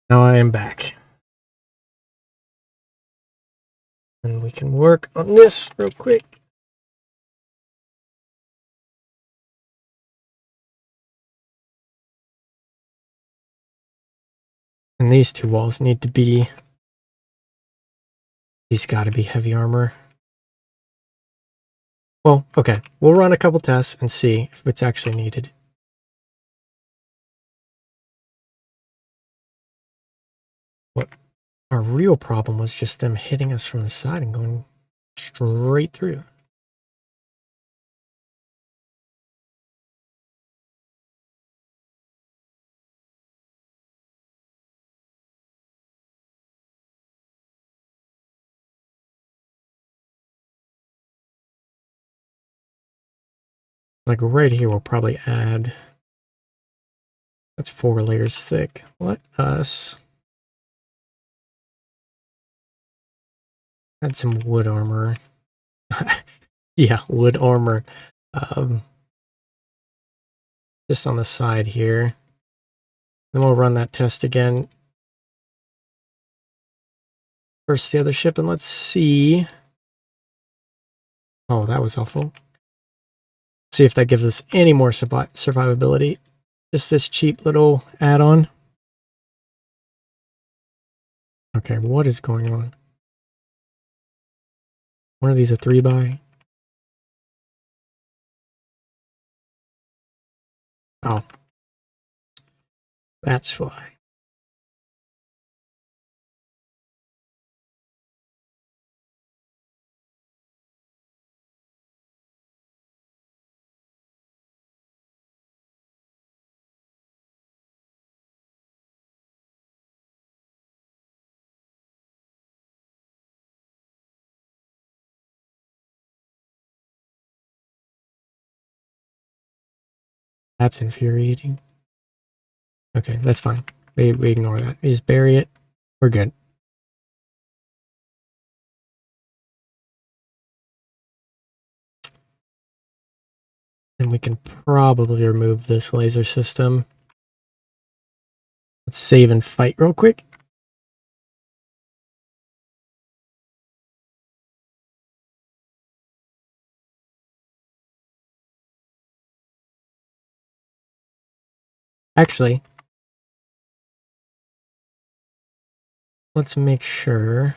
Now I am back. And we can work on this real quick. And these two walls need to be... These gotta be heavy armor. Well, okay. We'll run a couple tests and see if it's actually needed. What our real problem was just them hitting us from the side and going straight through. Like right here, we'll probably add... That's 4 layers thick. Let us add some wood armor. Yeah, wood armor. Just on the side here. Then we'll run that test again. First the other ship, and let's see. Oh, that was awful. See if that gives us any more survivability. Just this cheap little add-on. Okay, what is going on? One of these a 3x? Oh. That's why. That's infuriating. Okay, that's fine. We ignore that. We just bury it. We're good. And we can probably remove this laser system. Let's save and fight real quick. Actually, let's make sure.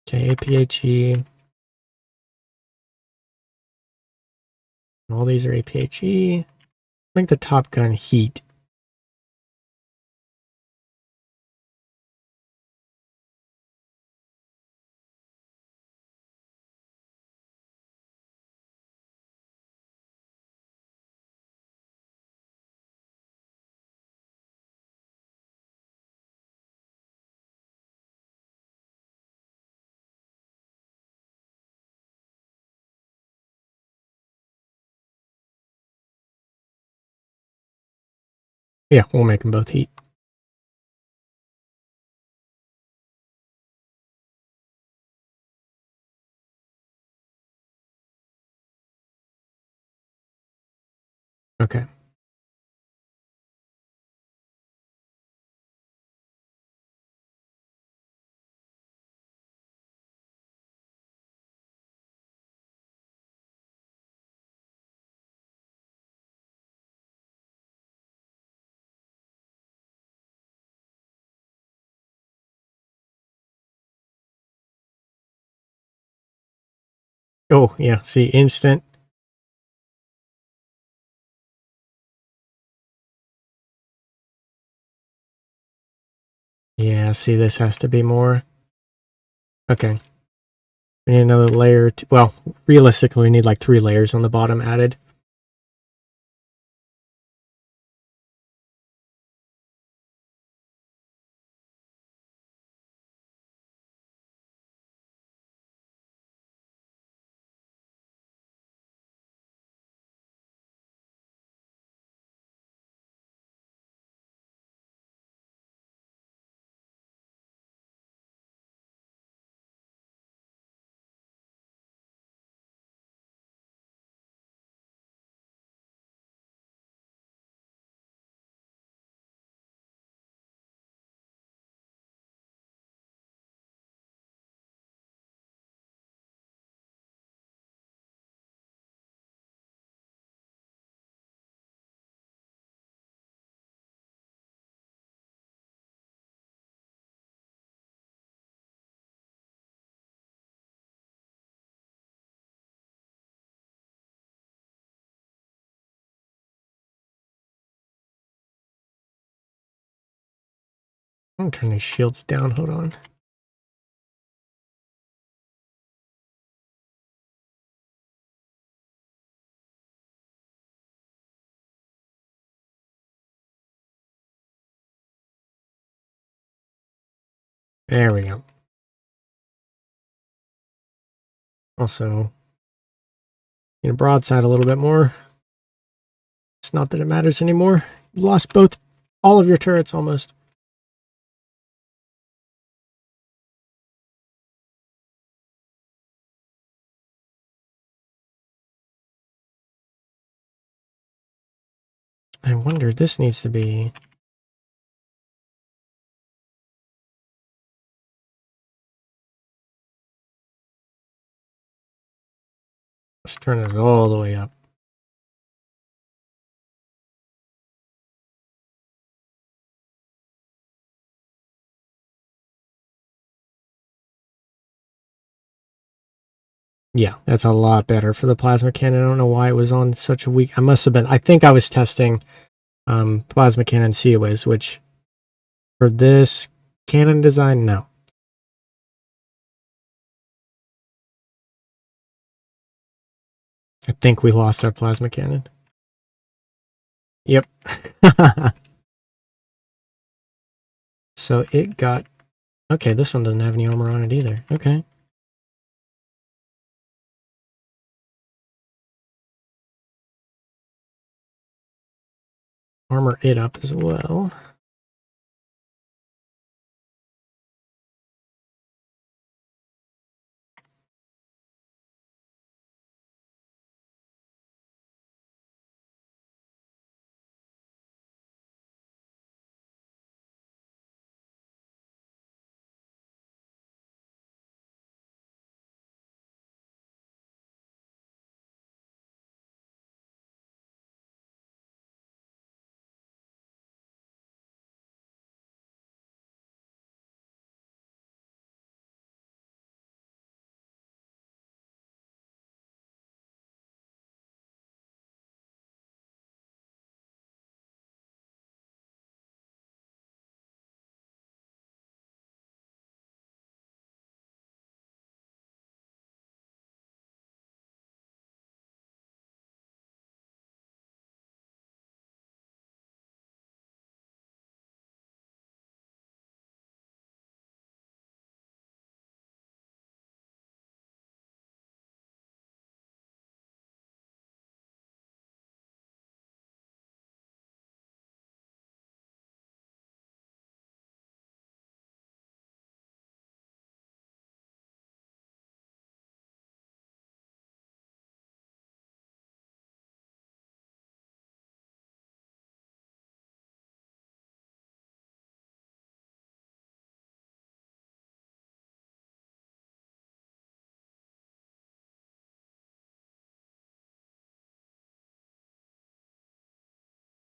Okay, APHE. All these are APHE. Make the top gun heat. Yeah, we'll make them both heat. Okay. Oh, yeah, see, instant. Yeah, see, this has to be more. Okay. We need another layer. Well, realistically, we need like 3 layers on the bottom added. I'm gonna turn these shields down. Hold on. There we go. Also, broadside a little bit more. It's not that it matters anymore. You lost all of your turrets almost. I wonder, this needs to be. Let's turn it all the way up. Yeah, that's a lot better for the plasma cannon. I don't know why it was on such a weak. I think I was testing plasma cannon COAs, which for this cannon design, no. I think we lost our plasma cannon. Yep. So it got. Okay, this one doesn't have any armor on it either. Okay. armor it up as well.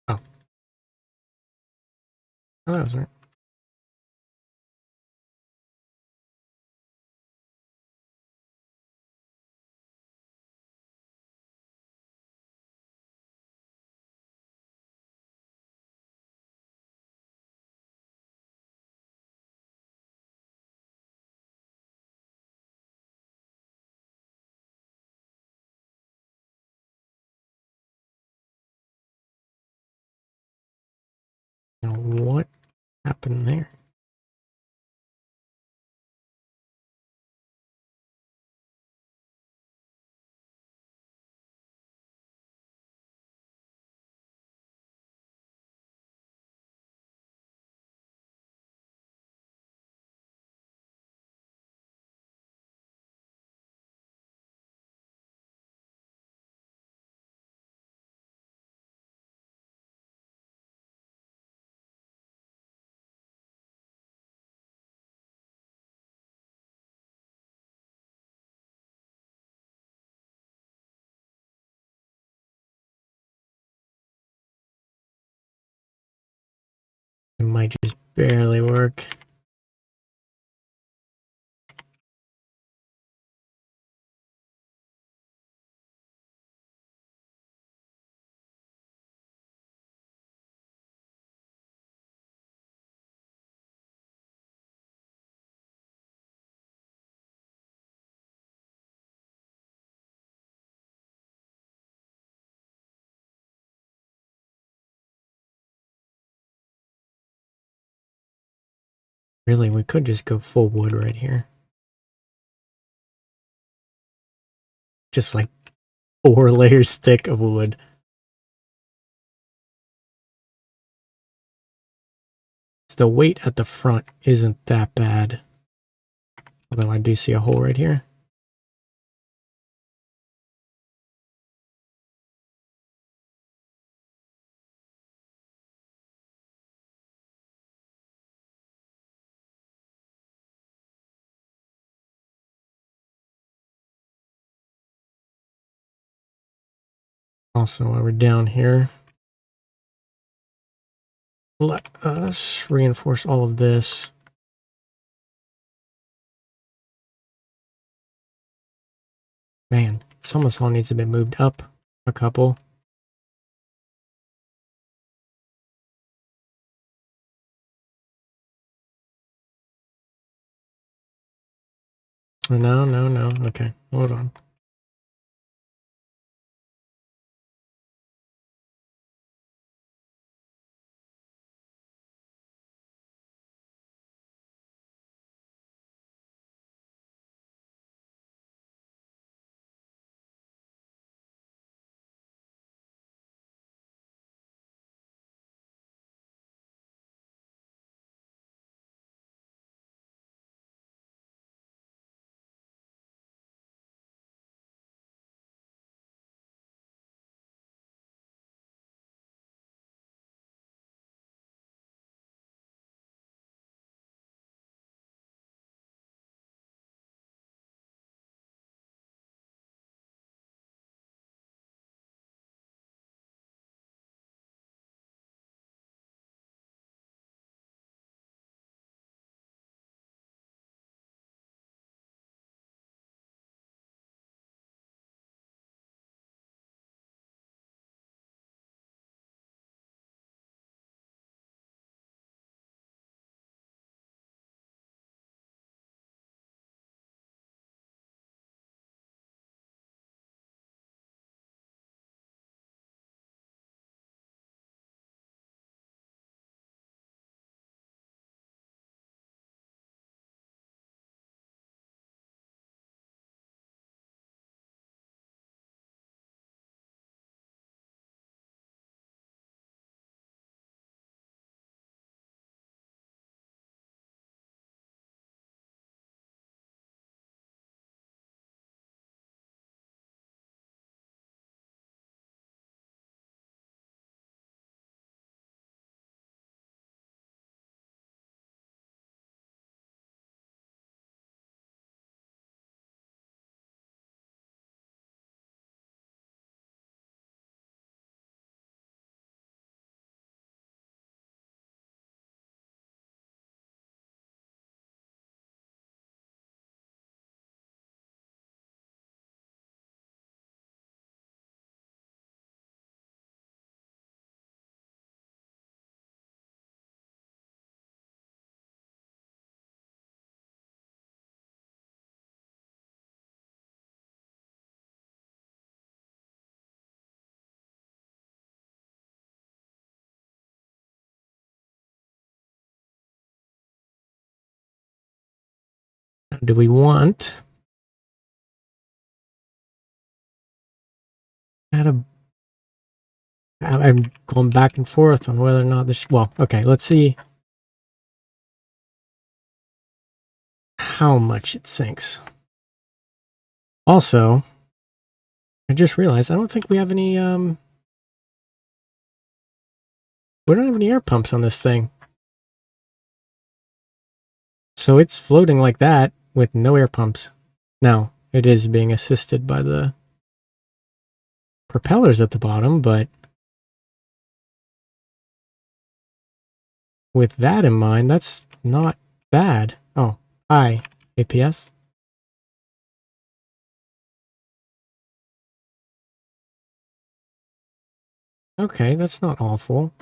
Oh, oh that was right. Now what happened there? It might just barely work. Really, we could just go full wood right here. Just like 4 layers thick of wood. The weight at the front isn't that bad. Although I do see a hole right here. Also, while we're down here, let us reinforce all of this. Man, Summers Hall needs to be moved up a couple. No, no, no. Okay, hold on. Do we want I'm going back and forth on whether or not this, well, okay, let's see how much it sinks. Also, I just realized I don't think we have any, we don't have any air pumps on this thing. So it's floating like that with no air pumps. Now, it is being assisted by the propellers at the bottom, but with that in mind, that's not bad. Oh, hi, APS. Okay, that's not awful.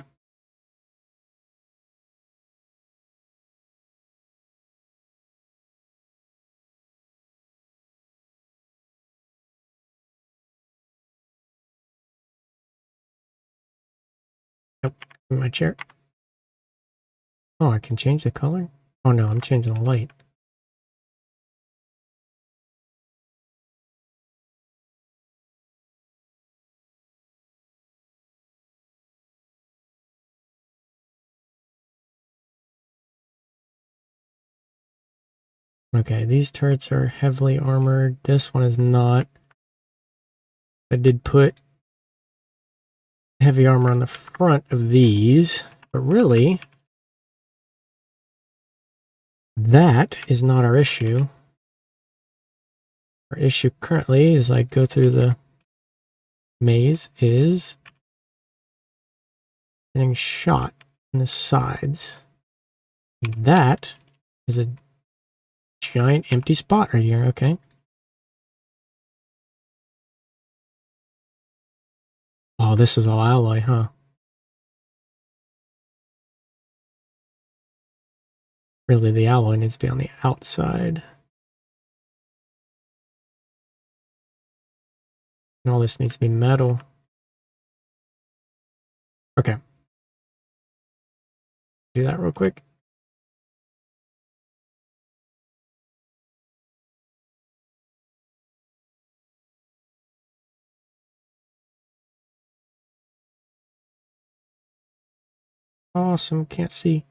Nope, in my chair. Oh, I can change the color? Oh no, I'm changing the light. Okay, these turrets are heavily armored. This one is not. I did put heavy armor on the front of these, but really, that is not our issue. Our issue currently, as I go through the maze, is getting shot in the sides. That is a giant empty spot right here, okay? Oh, this is all alloy, huh? Really, the alloy needs to be on the outside. And all this needs to be metal. Okay. Do that real quick. Awesome, can't see.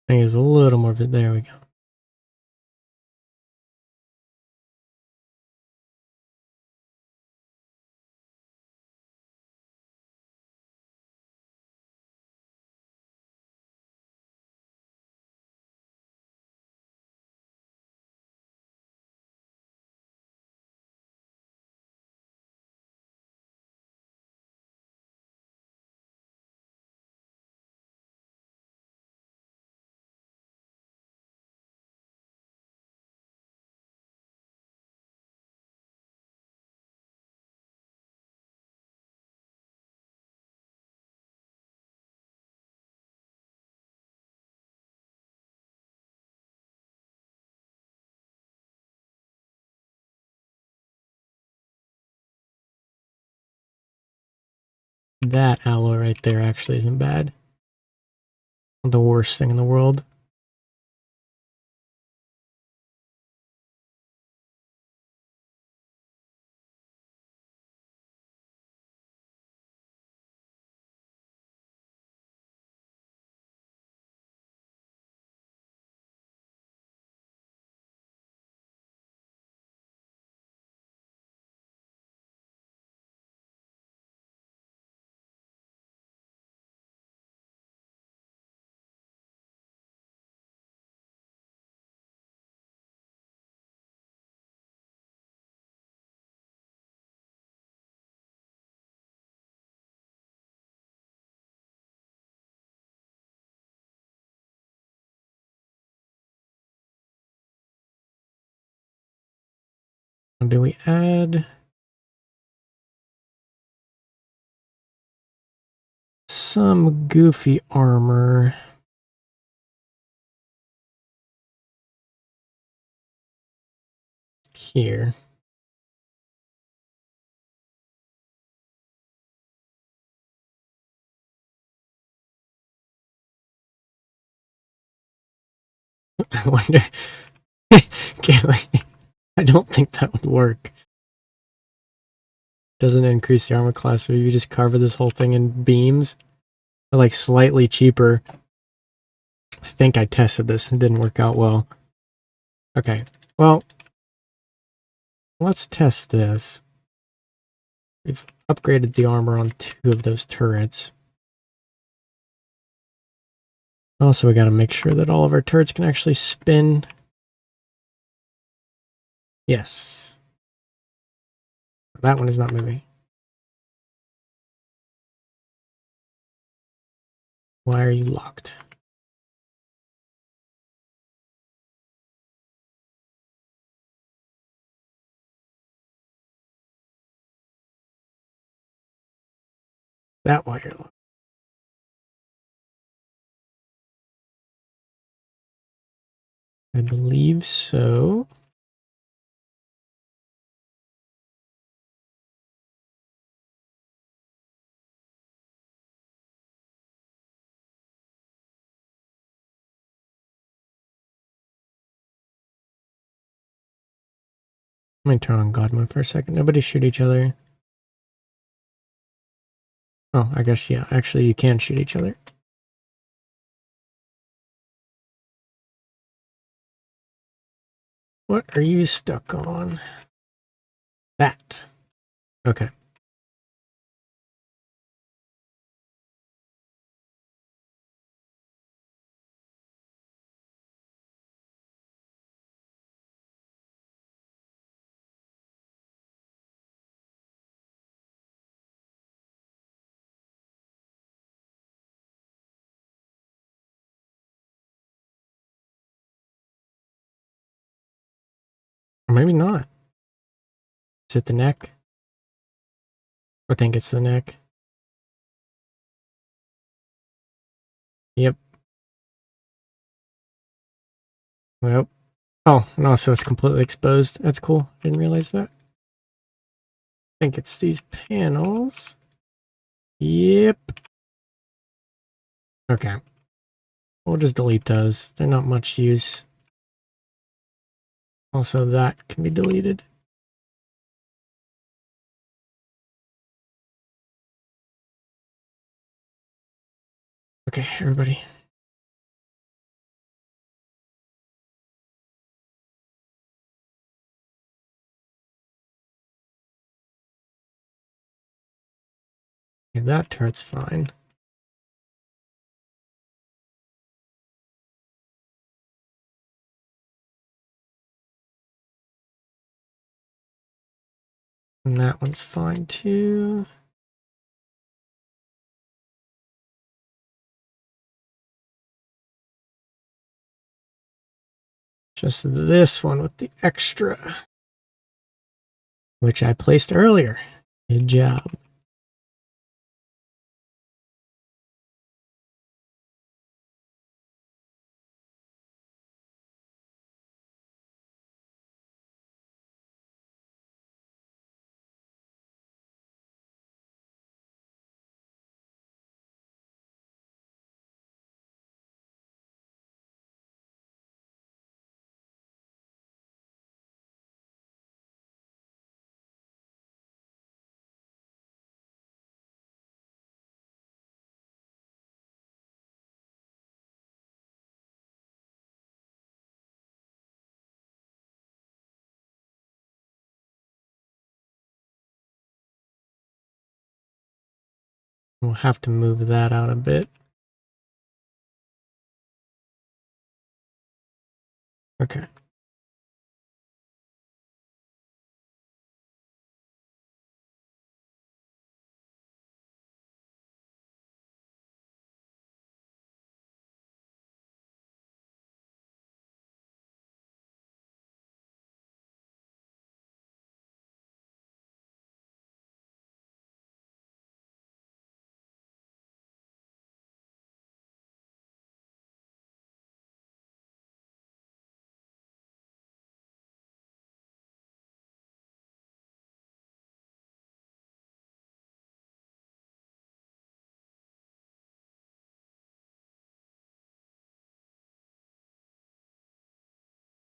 I think there's a little more of it. There we go. That alloy right there actually isn't bad. Not the worst thing in the world. Do we add some goofy armor? Here. I wonder. I don't think that would work. Doesn't increase the armor class, so you just cover this whole thing in beams. They're like slightly cheaper. I think I tested this and didn't work out well. Okay, well, let's test this. We've upgraded the armor on 2 of those turrets. Also, we gotta make sure that all of our turrets can actually spin. Yes. That one is not moving. Why are you locked? That wire locked. I believe so. Let me turn on God mode for a second. Nobody shoot each other. Oh, I guess, yeah. Actually, you can shoot each other. What are you stuck on? That. Okay. Or maybe not. Is it the neck? I think it's the neck. Yep. Well. Oh, no, so it's completely exposed. That's cool. Didn't realize that. I think it's these panels. Yep. Okay. We'll just delete those. They're not much use. Also, that can be deleted. Okay, everybody. Okay, that turret's fine. And that one's fine too. Just this one with the extra, which I placed earlier. Good job. We'll have to move that out a bit. Okay.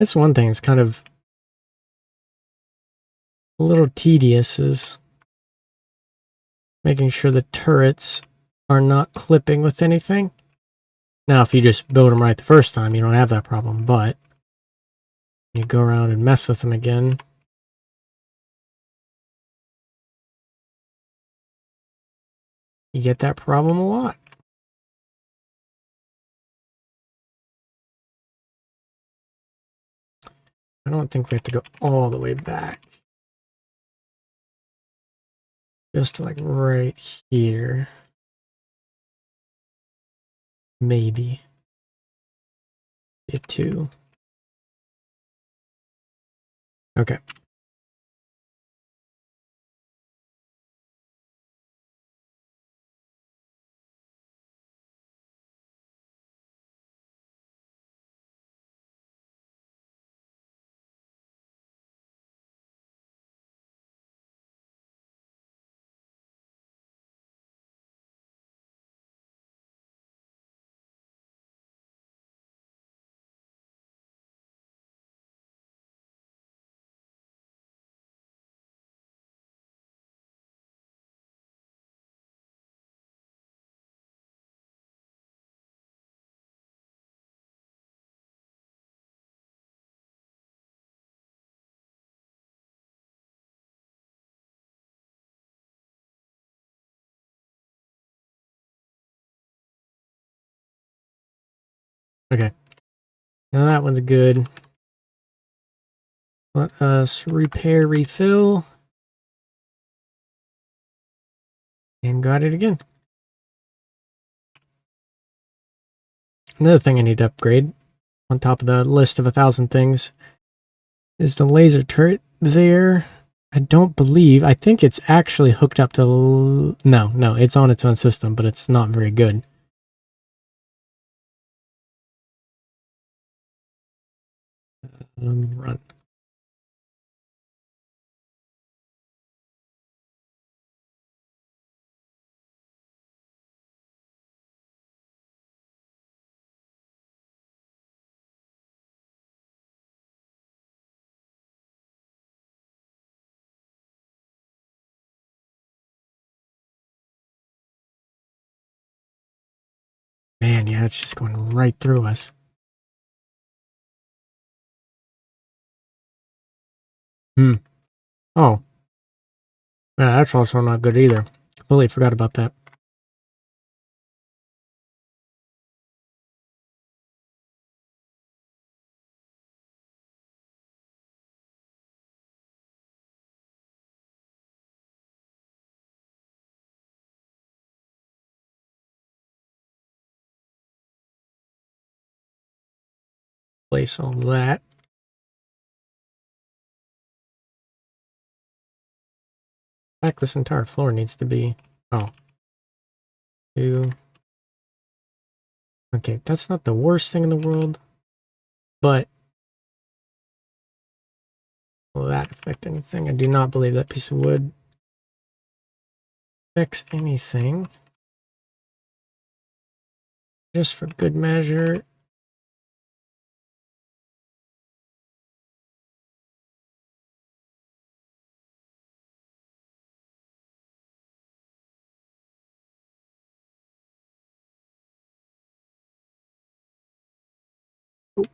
That's one thing that's kind of a little tedious, is making sure the turrets are not clipping with anything. Now, if you just build them right the first time, you don't have that problem, but you go around and mess with them again. You get that problem a lot. I don't think we have to go all the way back. Just like right here. Maybe. Get two. Okay. Okay. Now that one's good. Let us repair, refill. And got it again. Another thing I need to upgrade, on top of the list of 1,000 things, is the laser turret there. I think it's actually hooked up to... No, it's on its own system, but it's not very good. Run. Man, yeah, it's just going right through us. Oh. Yeah, that's also not good either. Completely forgot about that. Place all that. In fact, this entire floor needs to be... Oh. Two. Okay, that's not the worst thing in the world. But... will that affect anything? I do not believe that piece of wood affects anything. Just for good measure. Oh.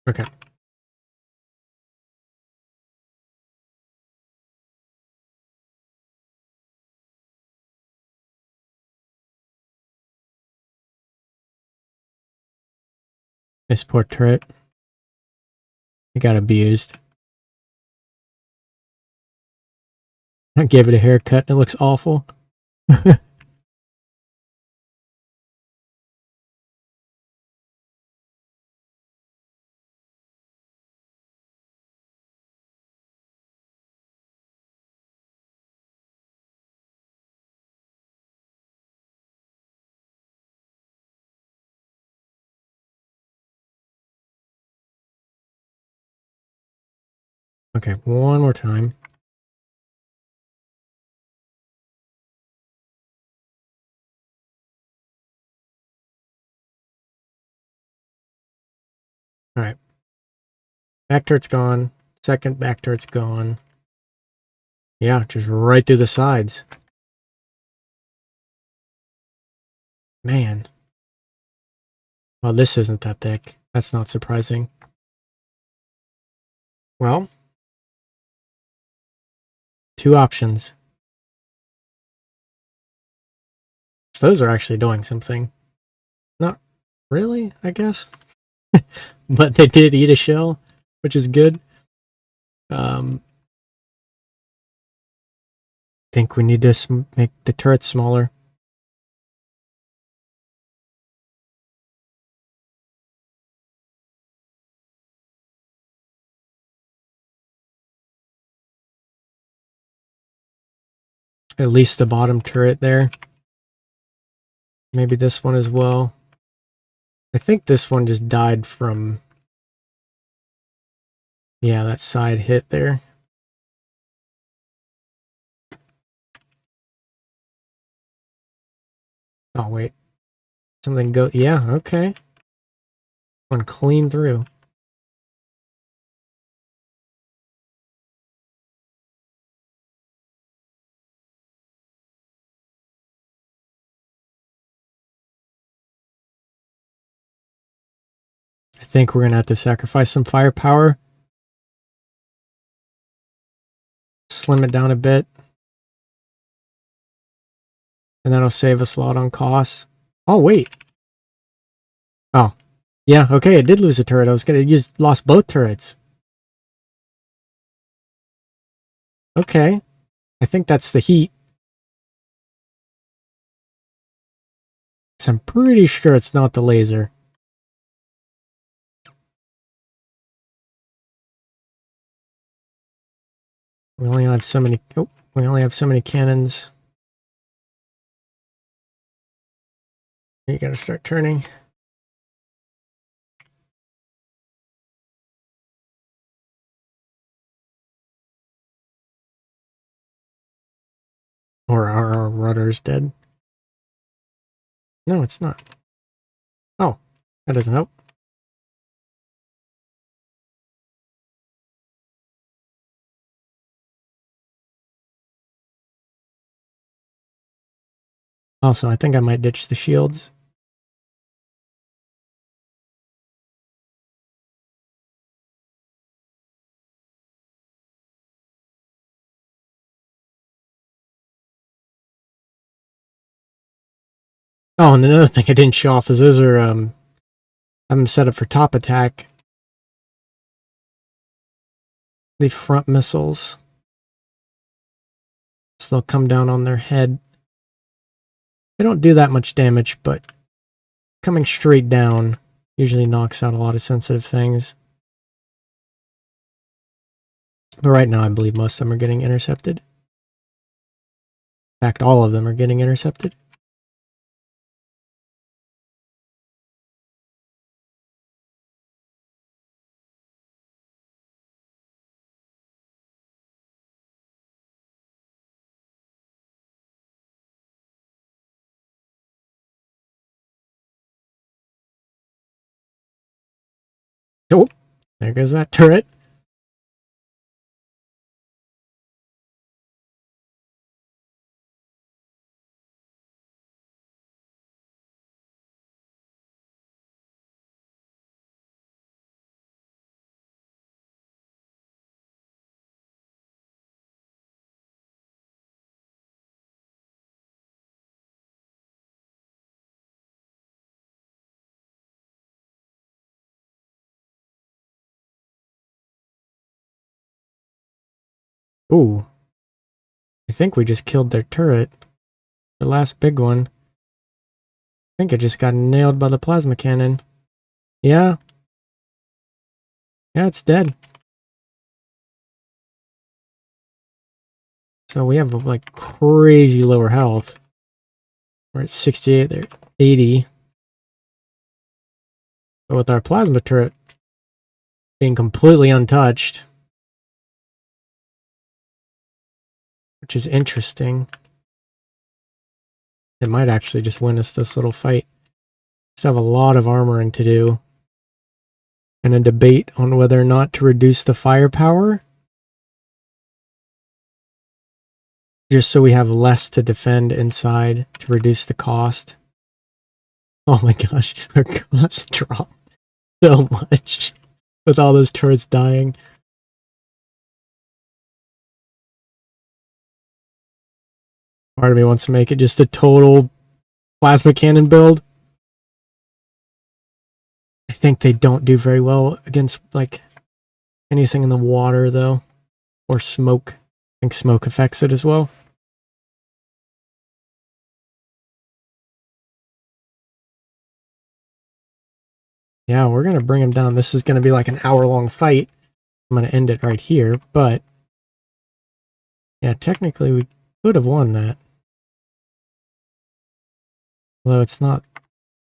Okay. This poor turret. It got abused. I gave it a haircut and it looks awful. Okay, one more time. All right. Back turret's gone. Second back turret's gone. Yeah, just right through the sides. Man. Well, this isn't that thick. That's not surprising. Well, two options. Those are actually doing something. Not really, I guess. But they did eat a shell, which is good. Think we need to make the turret smaller. At least the bottom turret there. Maybe this one as well. I think this one just died from... yeah, that side hit there. Oh, wait. Something go... yeah, okay. One clean through. I think we're going to have to sacrifice some firepower. Slim it down a bit. And that'll save us a lot on costs. Oh, wait. Oh. Yeah, okay, it did lose a turret. I was going to lost both turrets. Okay. I think that's the heat. So I'm pretty sure it's not the laser. We only have so many... oh, we only have so many cannons. You gotta start turning. Or are our rudders dead? No, it's not. Oh, that doesn't help. Also, I think I might ditch the shields. Oh, and another thing I didn't show off is those are, I'm set up for top attack. The front missiles. So they'll come down on their head. They don't do that much damage, but coming straight down usually knocks out a lot of sensitive things. But right now, I believe most of them are getting intercepted. In fact, all of them are getting intercepted. Oh, there goes that turret. Ooh. I think we just killed their turret. The last big one. I think it just got nailed by the plasma cannon. Yeah. Yeah, it's dead. So we have like crazy lower health. We're at 68, they're 80. But with our plasma turret being completely untouched, which is interesting. It might actually just win us this little fight. Just have a lot of armoring to do. And a debate on whether or not to reduce the firepower. Just so we have less to defend inside to reduce the cost. Oh my gosh, our cost dropped so much with all those turrets dying. Part of me wants to make it just a total plasma cannon build. I think they don't do very well against like anything in the water though, or smoke. I think smoke affects it as well. Yeah, we're gonna bring him down. This is gonna be like an hour-long fight. I'm gonna end it right here, but yeah, technically we could have won that. Although it's not,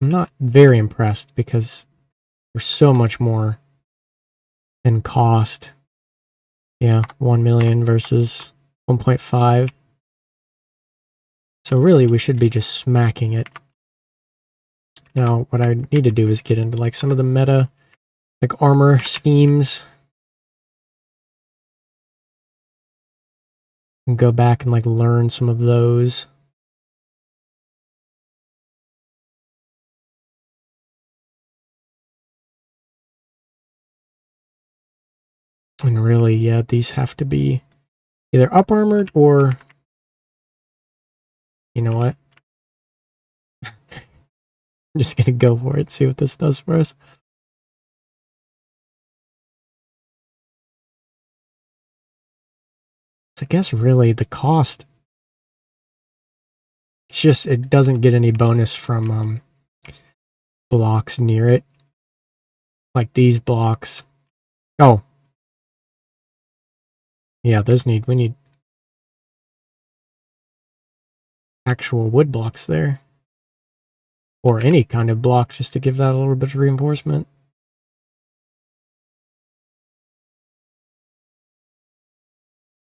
I'm not very impressed because we're so much more in cost. Yeah, 1 million versus 1.5. So really we should be just smacking it. Now what I need to do is get into like some of the meta, like armor schemes. And go back and like learn some of those. And really, yeah, these have to be either up armored or, you know what? I'm just gonna go for it, see what this does for us. So I guess really the cost, it's just, it doesn't get any bonus from blocks near it. Like these blocks. Oh. Yeah, we need actual wood blocks there. Or any kind of block just to give that a little bit of reinforcement.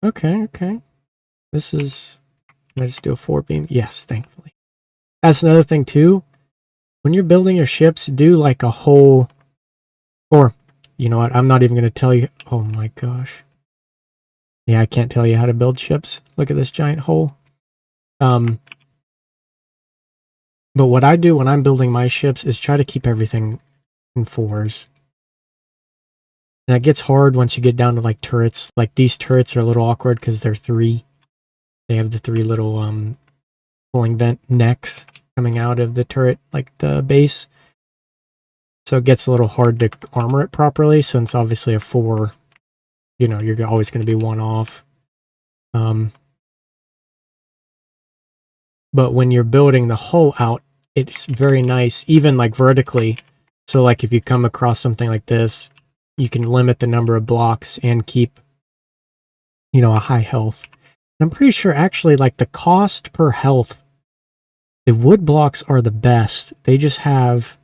Okay. This is, can I just do a 4-beam? Yes, thankfully. That's another thing too. When you're building your ships, do like a whole, or, you know what, I'm not even going to tell you. Oh my gosh. Yeah, I can't tell you how to build ships. Look at this giant hole. But what I do when I'm building my ships is try to keep everything in 4s. And that gets hard once you get down to like turrets. Like these turrets are a little awkward because they're 3. They have the 3 little cooling vent necks coming out of the turret, like the base. So it gets a little hard to armor it properly since obviously a 4, you know, you're always going to be 1 off. But when you're building the hull out, it's very nice, even like vertically. So like if you come across something like this, you can limit the number of blocks and keep, you know, a high health. I'm pretty sure actually like the cost per health, the wood blocks are the best. They just have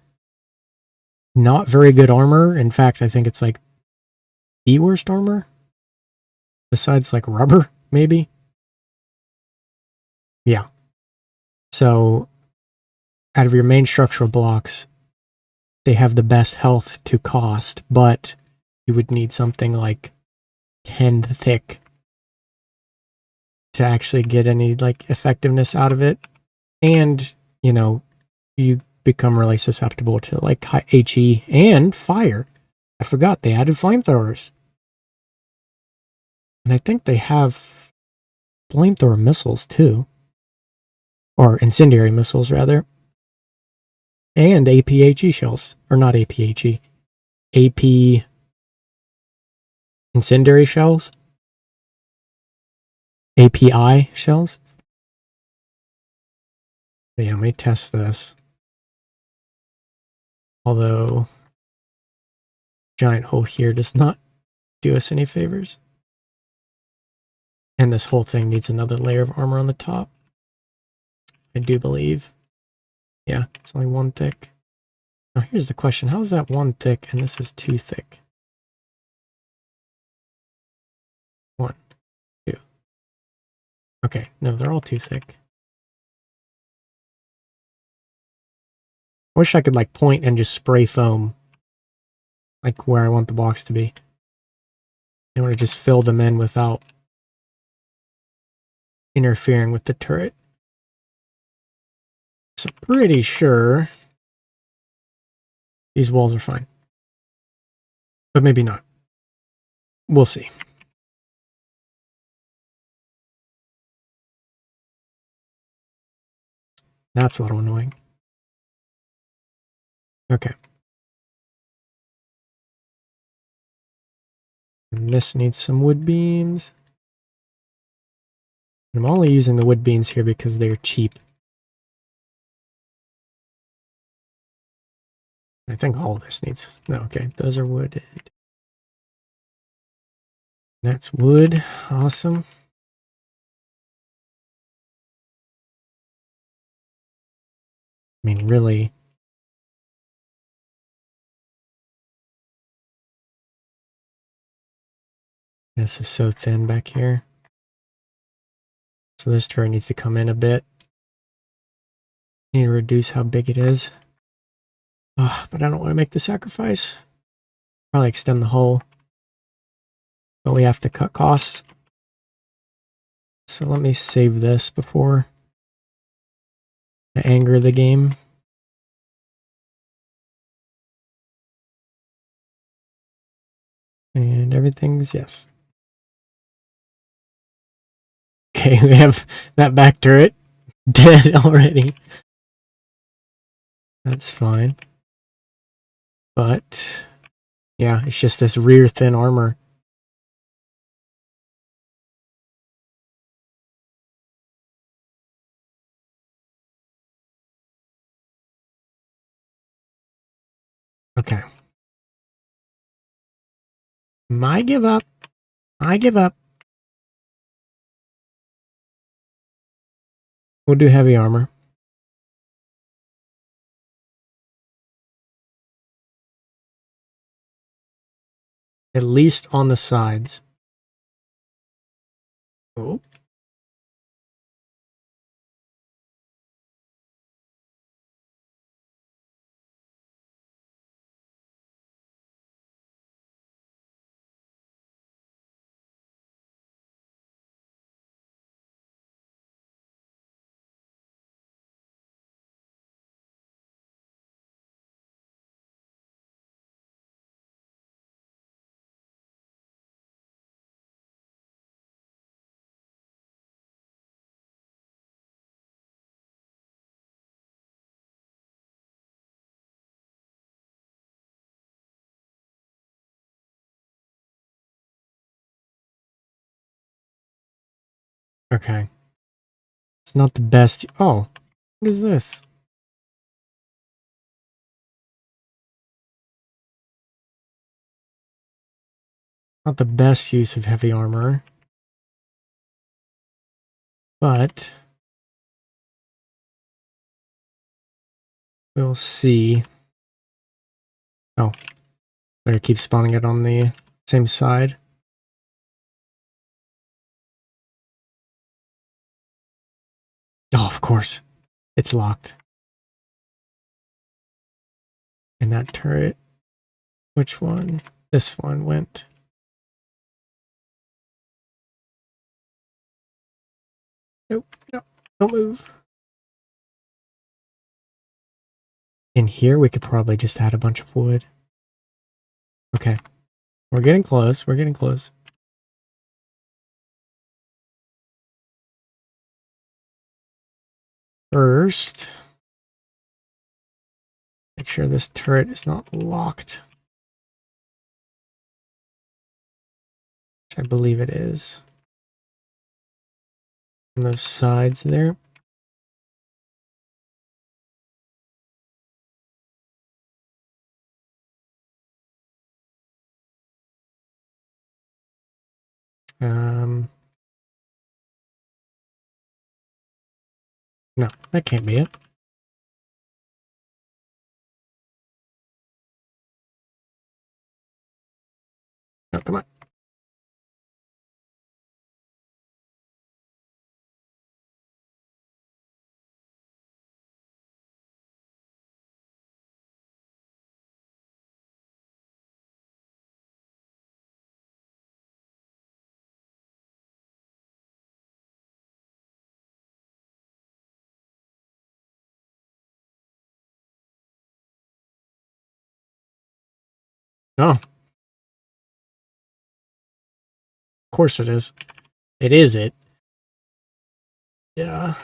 not very good armor. In fact, I think it's like the worst armor. Besides like rubber, maybe. Yeah. So out of your main structural blocks, they have the best health to cost, but you would need something like 10 thick to actually get any like effectiveness out of it. And, you know, you become really susceptible to like HE and fire. I forgot they added flamethrowers. And I think they have flamethrower missiles too. Or incendiary missiles, rather. And APHE shells. Or not APHE. AP incendiary shells. API shells. But yeah, let me test this. Although, giant hole here does not do us any favors. And this whole thing needs another layer of armor on the top. I do believe. Yeah, it's only 1 thick. Now here's the question. How is that 1 thick and this is 2 thick? 1, 2. Okay, no, they're all too thick. I wish I could like point and just spray foam like where I want the blocks to be. I want to just fill them in without interfering with the turret. So I'm pretty sure these walls are fine. But maybe not. We'll see. That's a little annoying. Okay. And this needs some wood beams. I'm only using the wood beams here because they're cheap. I think all of this needs... No, okay. Those are wood. That's wood. Awesome. I mean, really... This is so thin back here. So this turret needs to come in a bit. Need to reduce how big it is. Oh, but I don't want to make the sacrifice. Probably extend the hole. But we have to cut costs. So let me save this before I anger the game. And everything's yes. Okay, we have that back turret dead already. That's fine. But yeah, it's just this rear thin armor. Okay. I give up. I give up. We'll do heavy armor. At least on the sides. Oh. Okay. It's not the best. Oh, what is this? Not the best use of heavy armor. But we'll see. Oh, better keep spawning it on the same side. Oh, of course. It's locked. And that turret, which one? This one went. Nope, nope, don't move. In here, we could probably just add a bunch of wood. Okay. We're getting close. We're getting close. First, make sure this turret is not locked. Which I believe it is. On those sides there. No, that can't be it. No, come on. Oh, of course it is. It is it. Yeah.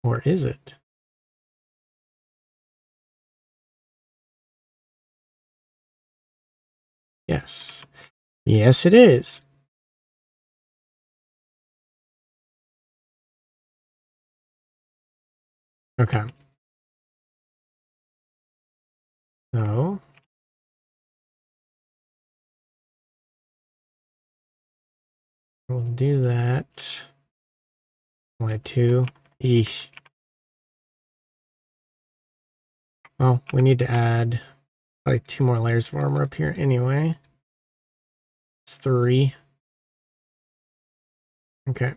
Or is it? Yes. Yes, it is. Okay. So we'll do that. Only two. Eesh. Well, we need to add like 2 more layers of armor up here anyway. It's 3. Okay.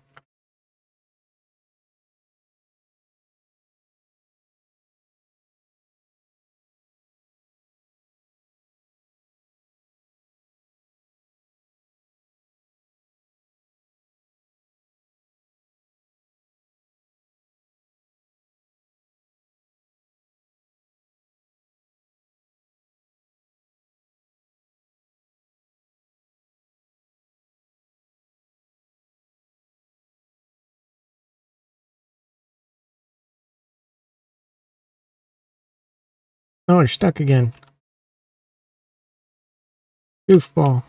Oh, it's stuck again. Goofball.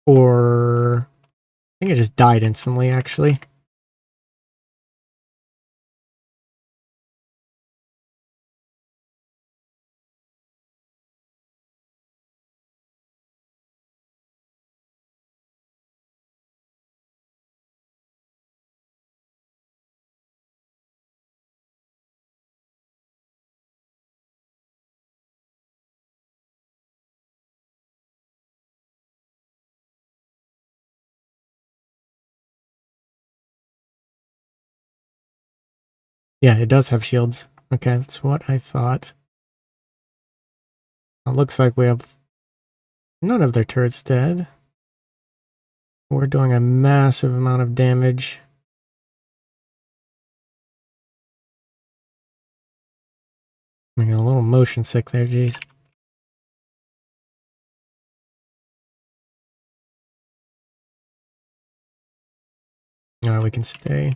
Or I think it just died instantly, actually. Yeah, it does have shields. Okay, that's what I thought. It looks like we have none of their turrets dead. We're doing a massive amount of damage. I'm getting a little motion sick there, geez. Alright, we can stay.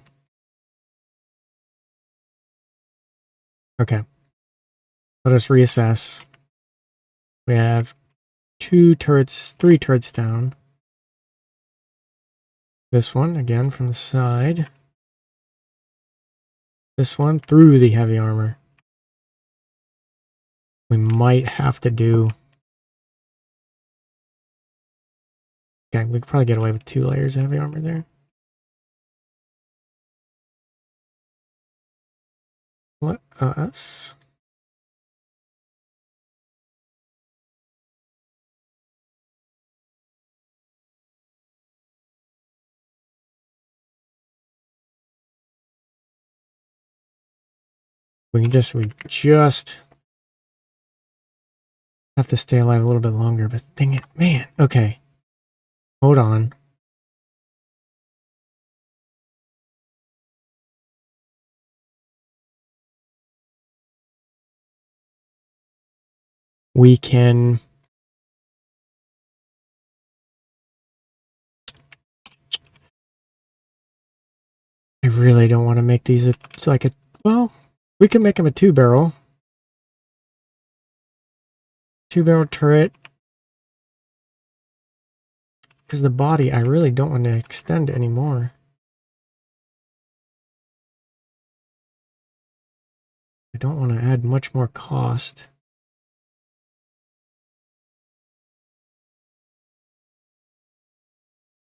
Okay. Let us reassess. We have 3 turrets down. This one, again, from the side. This one through the heavy armor. We might have to do... Okay, we could probably get away with 2 layers of heavy armor there. Let us... We just have to stay alive a little bit longer, but dang it, man. Okay. Hold on. We can... I really don't want to make these like a... Well, we can make them a 2-barrel. 2-barrel turret. Because the body, I really don't want to extend anymore. I don't want to add much more cost.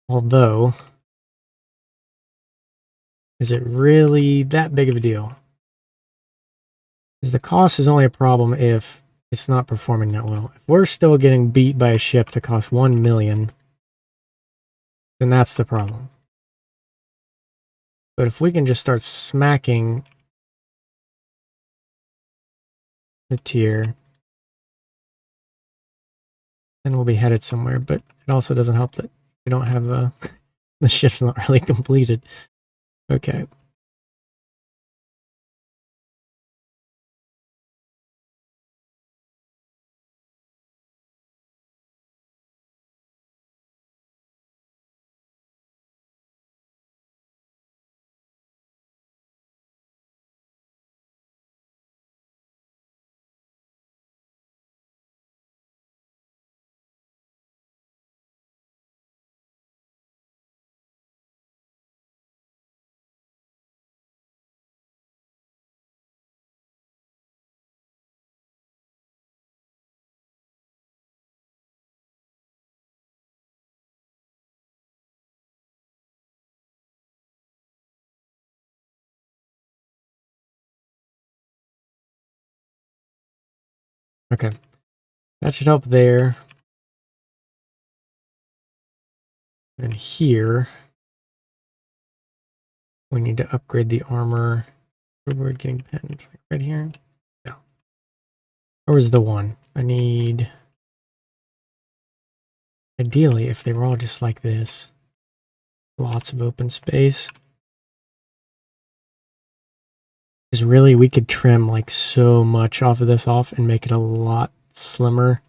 Although, is it really that big of a deal? Because the cost is only a problem if it's not performing that well. If we're still getting beat by a ship that costs 1 million, then that's the problem. But if we can just start smacking the tier, then we'll be headed somewhere. But it also doesn't help that We don't have a... The ship's not really completed. Okay. Okay. That should help there. And here, we need to upgrade the armor. Where we're getting pinned, right here. No. Where was the one? I need... Ideally, if they were all just like this. Lots of open space. Because really, we could trim like so much off of this off and make it a lot slimmer.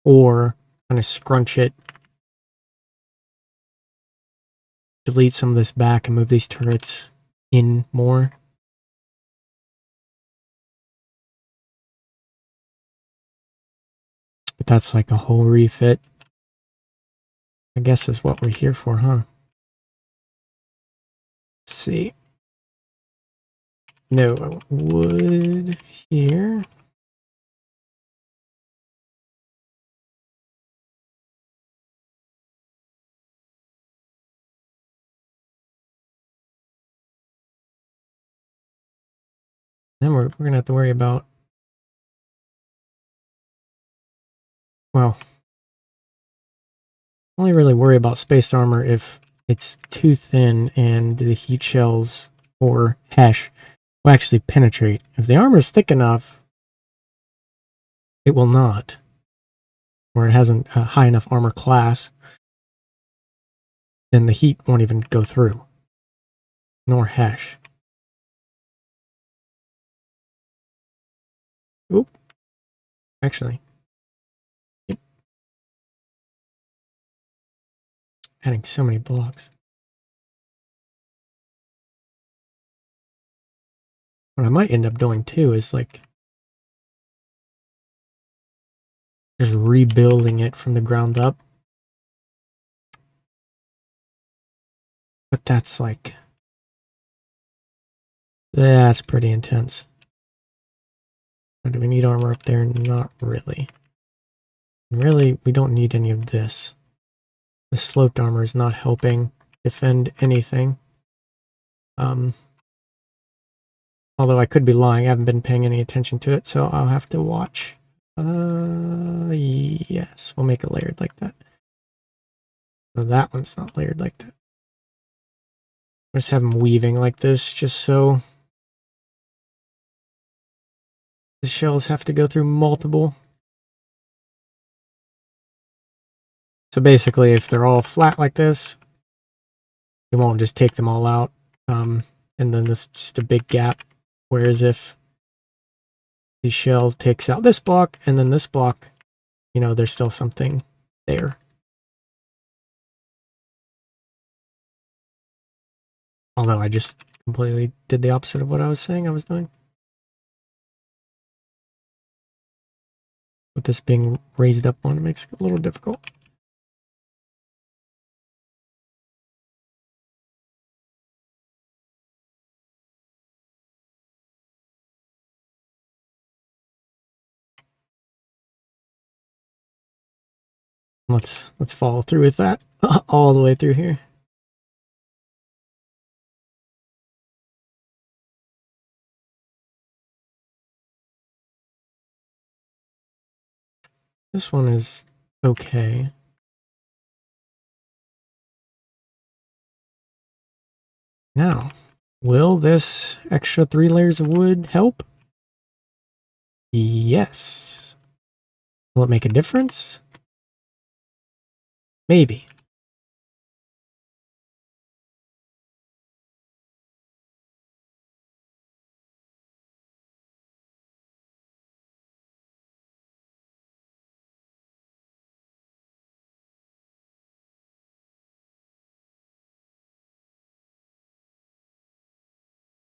Or kind of scrunch it. Delete some of this back and move these turrets in more. But that's like a whole refit. I guess is what we're here for, huh? Let's see. No, I want wood here. Then we're going to have to worry about... Well, only really worry about space armor if it's too thin and the heat shells or hash will actually penetrate. If the armor is thick enough, it will not. Or it hasn't a high enough armor class, then the heat won't even go through. Nor hash. Oop. Actually. Yep. Adding so many blocks. What I might end up doing too is like just rebuilding it from the ground up. But that's like... That's pretty intense. Do we need armor up there? Not really. Really, we don't need any of this. The sloped armor is not helping defend anything. Although I could be lying, I haven't been paying any attention to it, so I'll have to watch. Yes, we'll make it layered like that. So that one's not layered like that. Just have them weaving like this, just so the shells have to go through multiple. So basically, if they're all flat like this, it won't just take them all out. And then there's just a big gap. Whereas if the shell takes out this block and then this block, you know, there's still something there. Although I just completely did the opposite of what I was saying I was doing. With this being raised up one, it makes it a little difficult. Let's follow through with that all the way through here. This one is okay. Now, will this extra 3 layers of wood help? Yes. Will it make a difference? Maybe.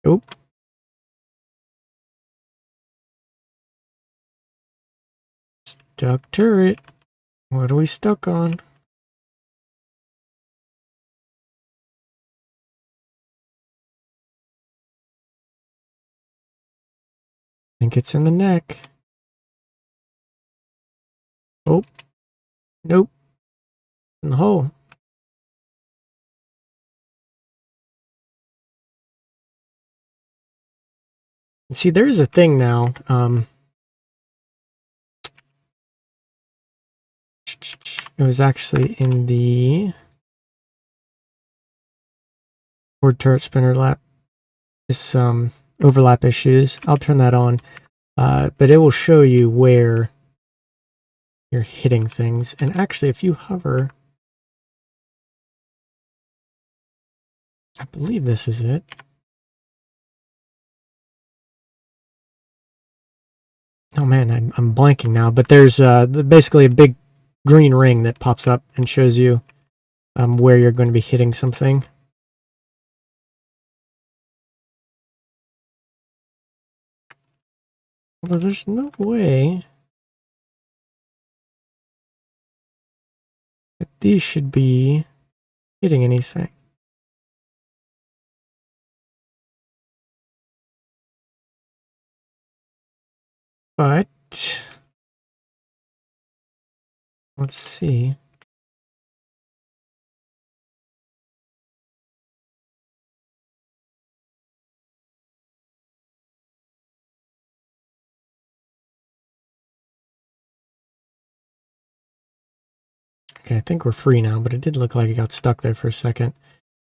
Oh. Stuck turret. What are we stuck on? I think it's in the neck. Oh. Nope. In the hole. See, there is a thing now. It was actually in the forward turret spinner lap. This overlap issues. I'll turn that on. But it will show you where you're hitting things. And actually, if you hover, I believe this is it. Oh man, I'm blanking now. But there's basically a big green ring that pops up and shows you where you're going to be hitting something. Although there's no way that these should be hitting anything. But let's see. Okay, I think we're free now, but it did look like it got stuck there for a second.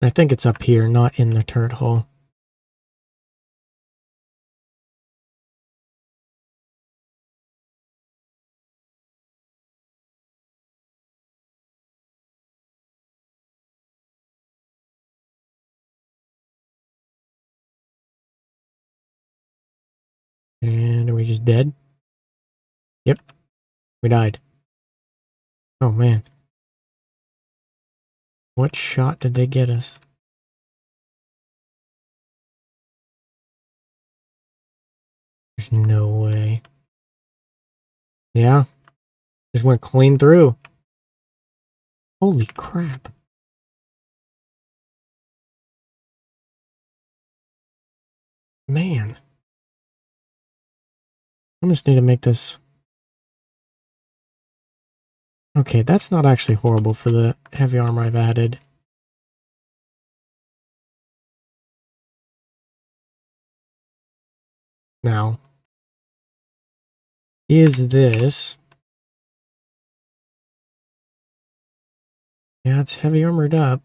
And I think it's up here, not in the turret hole. And are we just dead? Yep, we died. Oh man. What shot did they get us? There's no way. Yeah, just went clean through. Holy crap. Man. I just need to make this... Okay, that's not actually horrible for the heavy armor I've added. Now, is this... Yeah, it's heavy armored up.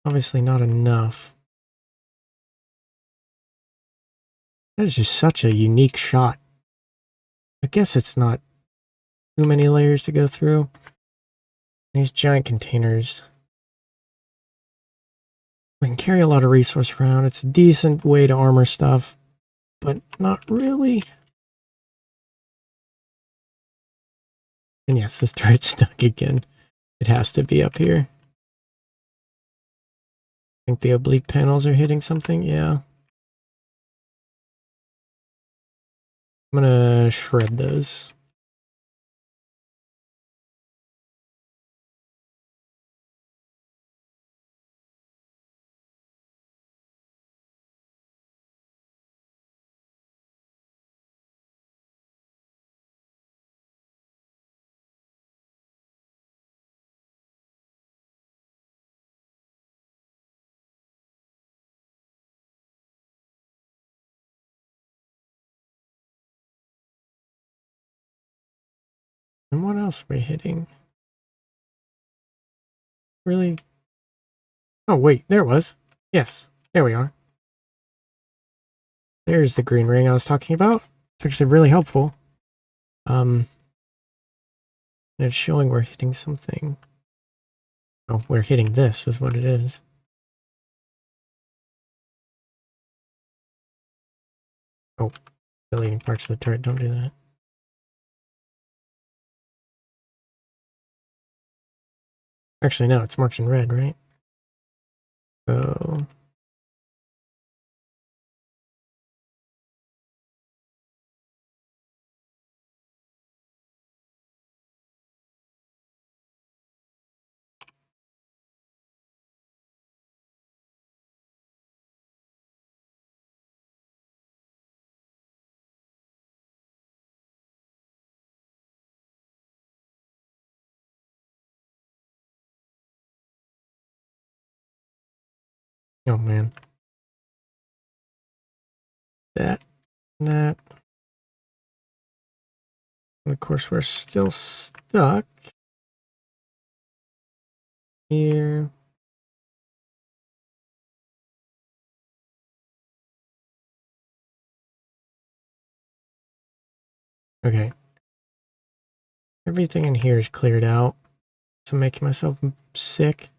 Obviously not enough. That is just such a unique shot. I guess it's not too many layers to go through. These giant containers. We can carry a lot of resource around. It's a decent way to armor stuff, but not really. And yes, this turret's stuck again. It has to be up here. I think the oblique panels are hitting something. Yeah. I'm gonna shred those. And what else are we hitting? Really? Oh, wait, there it was. Yes. There we are. There's the green ring I was talking about. It's actually really helpful. And it's showing we're hitting something. Oh, we're hitting this is what it is. Oh, deleting parts of the turret. Don't do that. Actually, no, it's marked in red, right? So... oh, man. That. And of course, we're still stuck here. Okay. Everything in here is cleared out. So I'm making myself sick.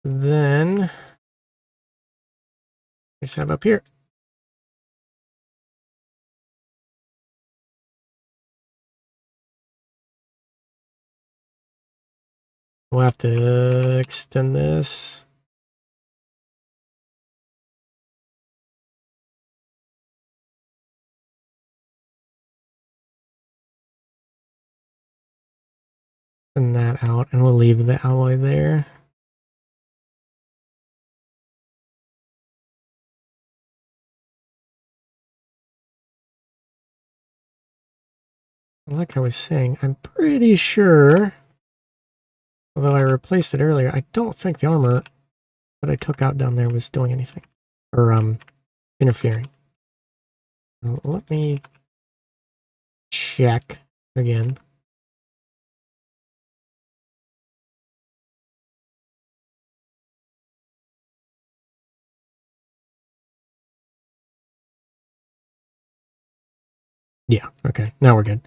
Then, just have up here. We'll have to extend this. Send that out, and we'll leave the alloy there. Like I was saying, I'm pretty sure, although I replaced it earlier, I don't think the armor that I took out down there was doing anything. Or, interfering. Let me check again. Yeah, okay, now we're good.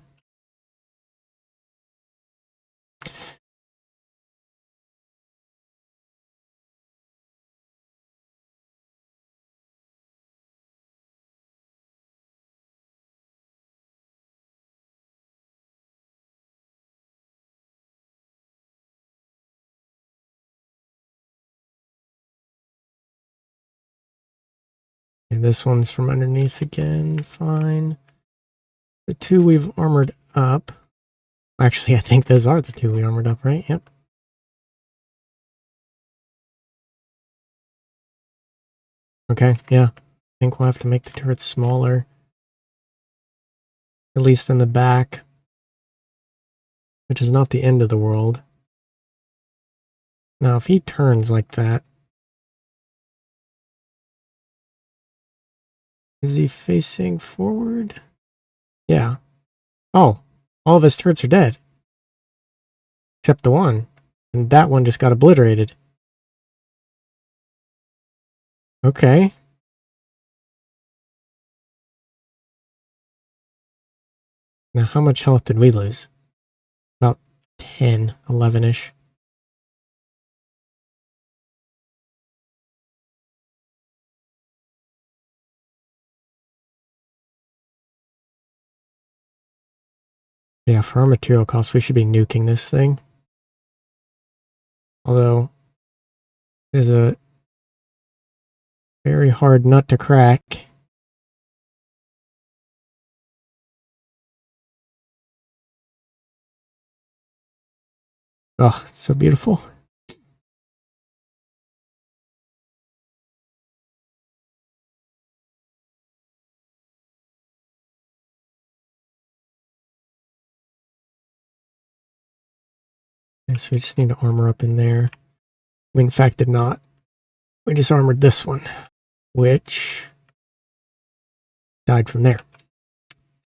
And this one's from underneath again, fine. The two we've armored up. Actually, I think those are the two we armored up, right? Yep. Okay, yeah. I think we'll have to make the turrets smaller. At least in the back. Which is not the end of the world. Now, if he turns like that... Is he facing forward? Yeah. Oh, all of his turrets are dead. Except the one. And that one just got obliterated. Okay. Now, how much health did we lose? About 10, 11-ish. Yeah, for our material costs, we should be nuking this thing. Although, it is a very hard nut to crack. Oh, so beautiful. And so we just need to armor up in there. We in fact did not. We just armored this one, which died from there.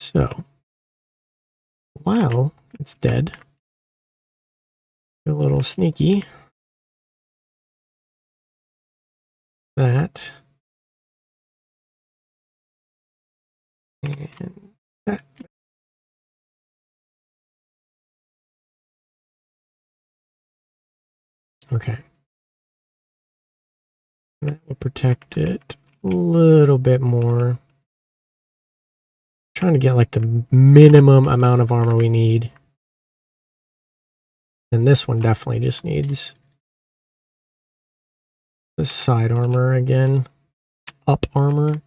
So, while it's dead, a little sneaky. that. And that. Okay. That will protect it a little bit more. Trying to get like the minimum amount of armor we need. And this one definitely just needs the side armor again. Up armor.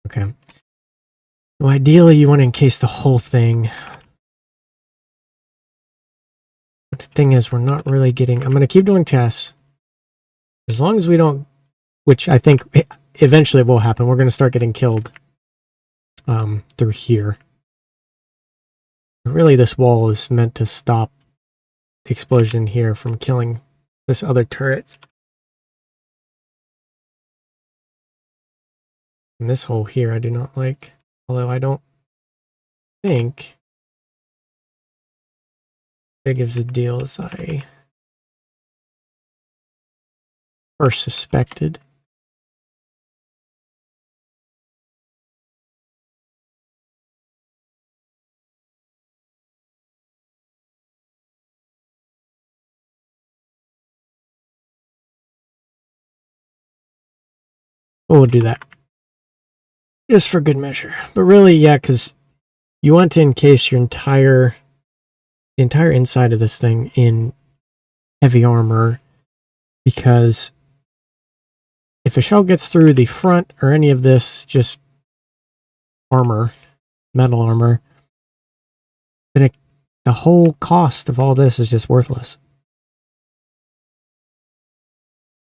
Okay. Well, ideally, you want to encase the whole thing. But the thing is, we're not really getting... I'm going to keep doing tests. As long as we don't... Which I think eventually will happen. We're going to start getting killed through here. But really, this wall is meant to stop the explosion here from killing this other turret. And this hole here I do not like. Although I don't think big of a deal as I first suspected. But we'll do that. Just for good measure. But really, yeah, because you want to encase your the entire inside of this thing in heavy armor, because if a shell gets through the front or any of this just armor, metal armor, then the whole cost of all this is just worthless.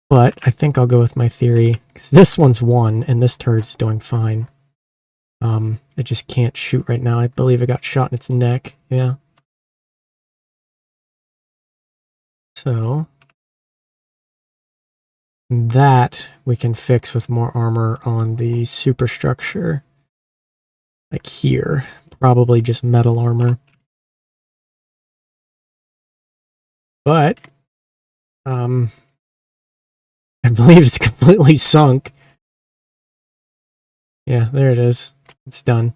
But I think I'll go with my theory, because this one's 1 and this turret's doing fine. It just can't shoot right now. I believe it got shot in its neck. Yeah. So that we can fix with more armor on the superstructure. Like here. Probably just metal armor. But I believe it's completely sunk. Yeah, there it is. It's done.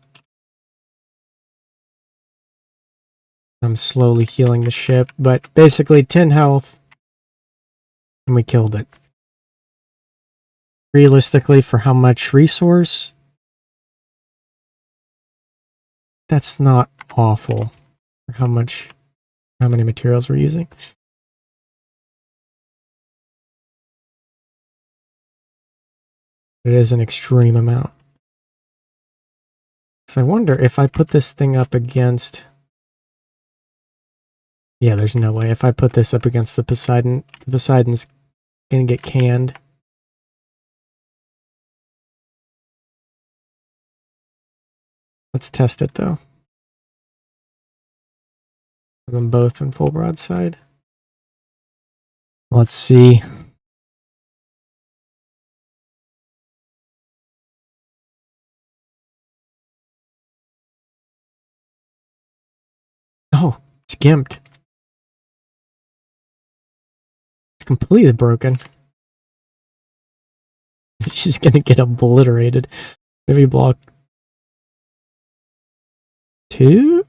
I'm slowly healing the ship, but basically 10 health, and we killed it. Realistically, for how much resource, that's not awful. For how many materials we're using. It is an extreme amount. So I wonder if I put this thing up against... Yeah, there's no way. If I put this up against the Poseidon's gonna get canned. Let's test it, though. Put them both in full broadside. Let's see. Oh, it's gimped. It's completely broken. She's gonna get obliterated. Maybe block 2?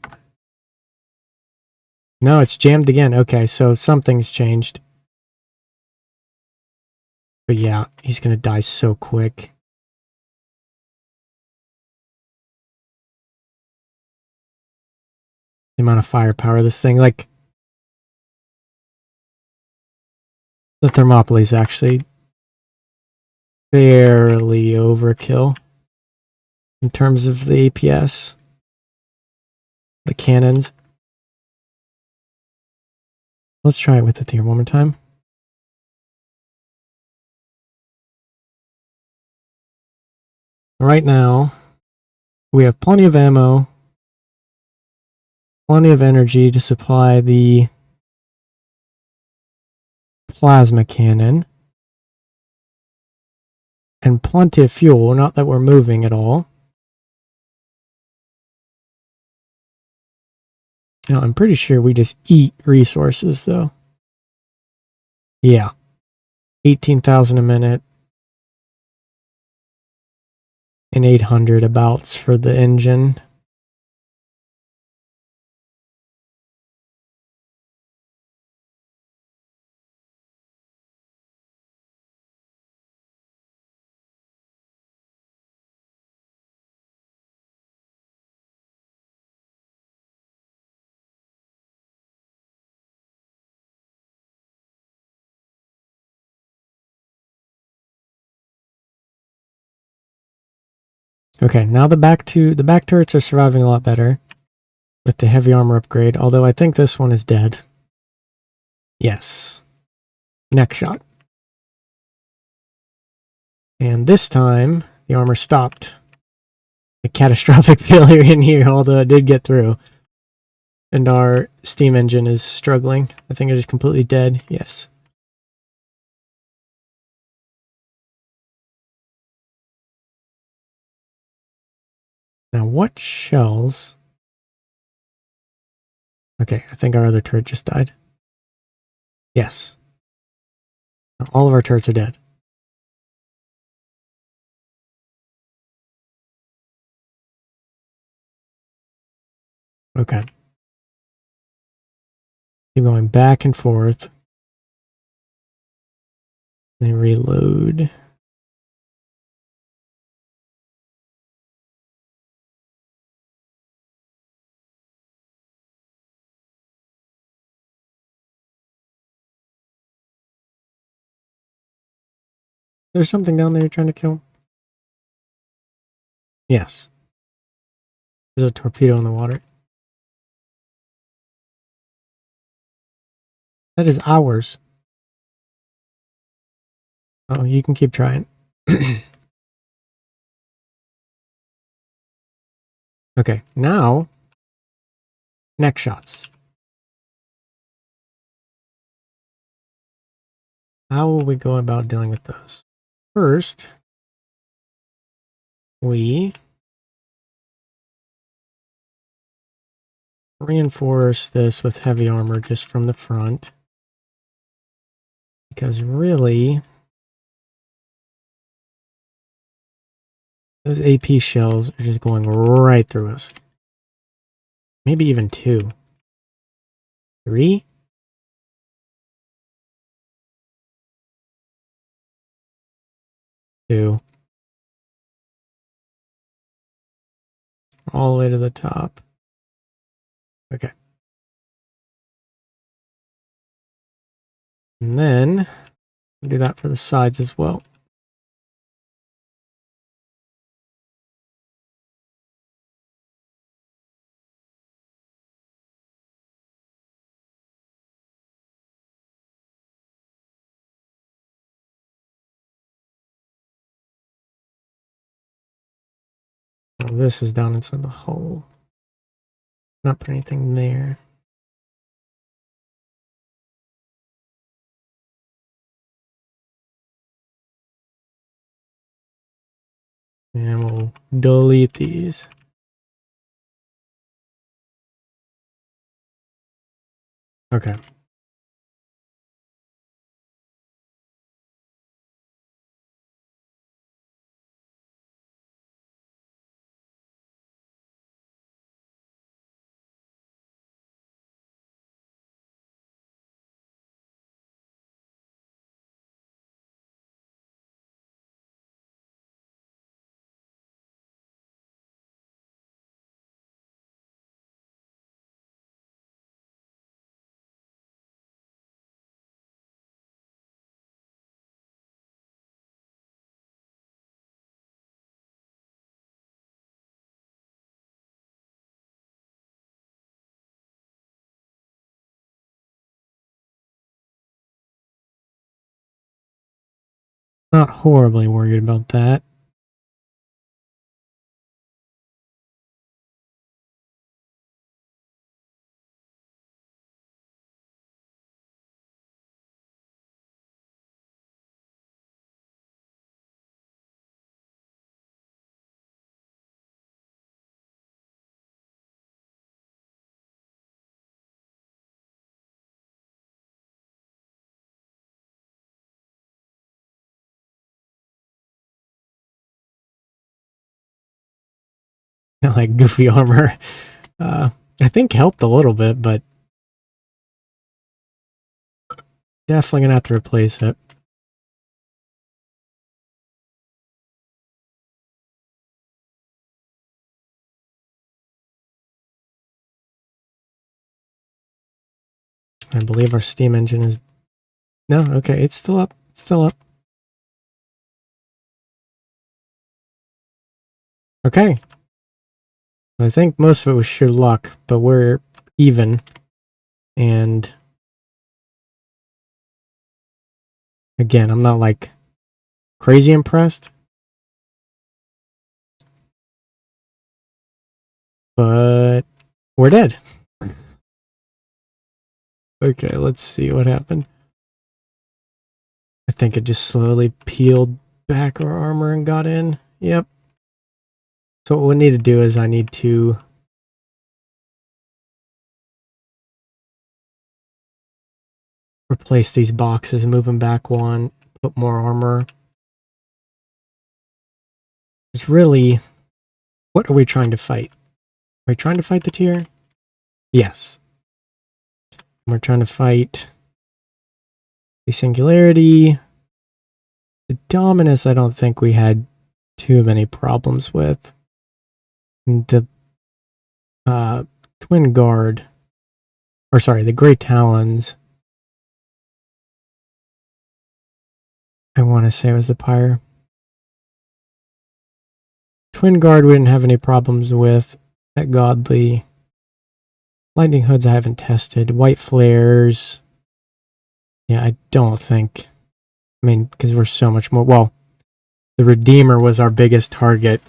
No, it's jammed again. Okay, so something's changed. But yeah, he's gonna die so quick. The amount of firepower of this thing, like... The Thermopylae is actually barely overkill in terms of the APS. The cannons. Let's try it with it here one more time. Right now, we have plenty of ammo, plenty of energy to supply the plasma cannon, and plenty of fuel, not that we're moving at all. Now, I'm pretty sure we just eat resources, though. Yeah. 18,000 a minute. And 800 abouts for the engine. Okay, now the back turrets are surviving a lot better with the heavy armor upgrade, although I think this one is dead. Yes. Neck shot. And this time, the armor stopped. A catastrophic failure in here, although it did get through. And our steam engine is struggling. I think it is completely dead. Yes. Now, what shells? Okay, I think our other turret just died. Yes. All of our turrets are dead. Okay. Keep going back and forth. Then reload. There's something down there you're trying to kill? Yes. There's a torpedo in the water. That is ours. Oh, you can keep trying. Okay, now, neck shots. How will we go about dealing with those? First, we reinforce this with heavy armor just from the front. Because really, those AP shells are just going right through us. Maybe even 2. 3? 2. All the way to the top. Okay. And then, do that for the sides as well. Oh, this is down inside the hole. Not put anything there. And we'll delete these. Okay. Not horribly worried about that. like goofy armor. I think helped a little bit, but definitely gonna have to replace it. I believe our steam engine is... No, okay, it's still up. It's still up. Okay. I think most of it was sheer luck, but we're even. And again, I'm not like crazy impressed, but we're dead. Okay, let's see what happened. I think it just slowly peeled back our armor and got in. Yep. So what we need to do is I need to replace these boxes, move them back one, put more armor. It's really... What are we trying to fight? Are we trying to fight the tier? Yes. We're trying to fight the singularity. The dominus, I don't think we had too many problems with. And the twin guard, or sorry, the Great Talons, I want to say it was the Pyre. Twin guard we didn't have any problems with. At Godly. Lightning hoods I haven't tested. White flares. Yeah, I don't think. I mean, because we're so much more... Well, the Redeemer was our biggest target.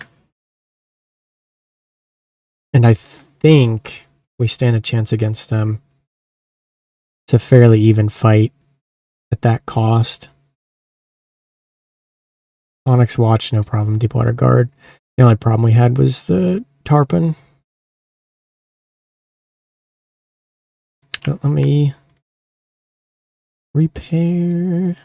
And I think we stand a chance against them. It's a fairly even fight at that cost. Onyx Watch, no problem. Deepwater Guard. The only problem we had was the Tarpon. But let me repair.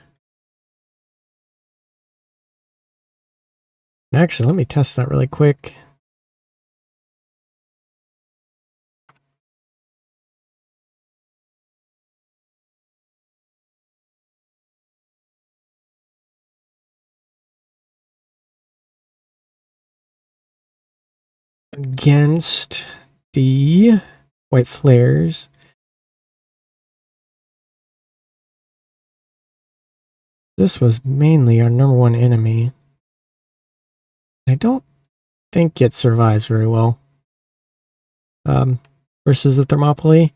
Actually, let me test that really quick. Against the White Flares. This was mainly our number one enemy. I don't think it survives very well. Versus the Thermopylae.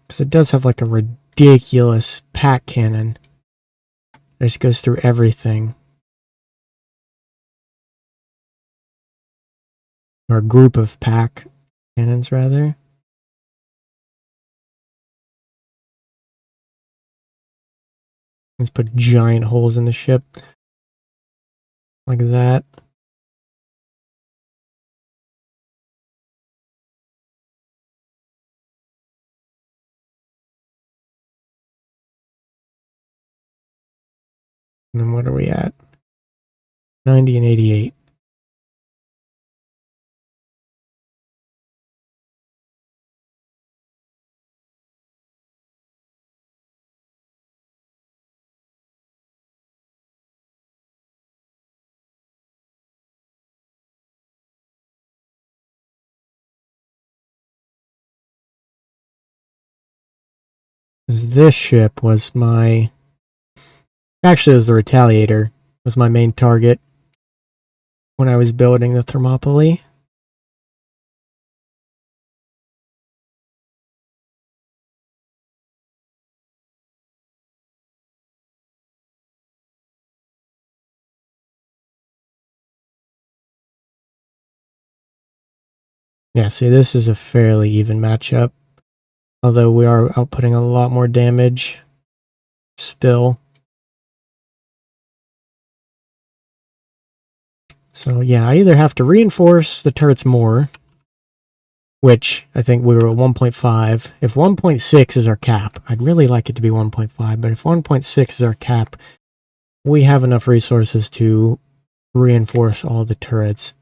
Because it does have like a ridiculous pack cannon. It just goes through everything. Or a group of pack cannons, rather. Let's put giant holes in the ship. Like that. And then what are we at? 90 and 88. This ship was my... Actually, it was the Retaliator. Was my main target when I was building the Thermopylae. Yeah, see, this is a fairly even matchup. Although we are outputting a lot more damage still. So yeah, I either have to reinforce the turrets more which I think we were at 1.5. If 1.6 is our cap, I'd really like it to be 1.5, but if 1.6 is our cap, we have enough resources to reinforce all the turrets.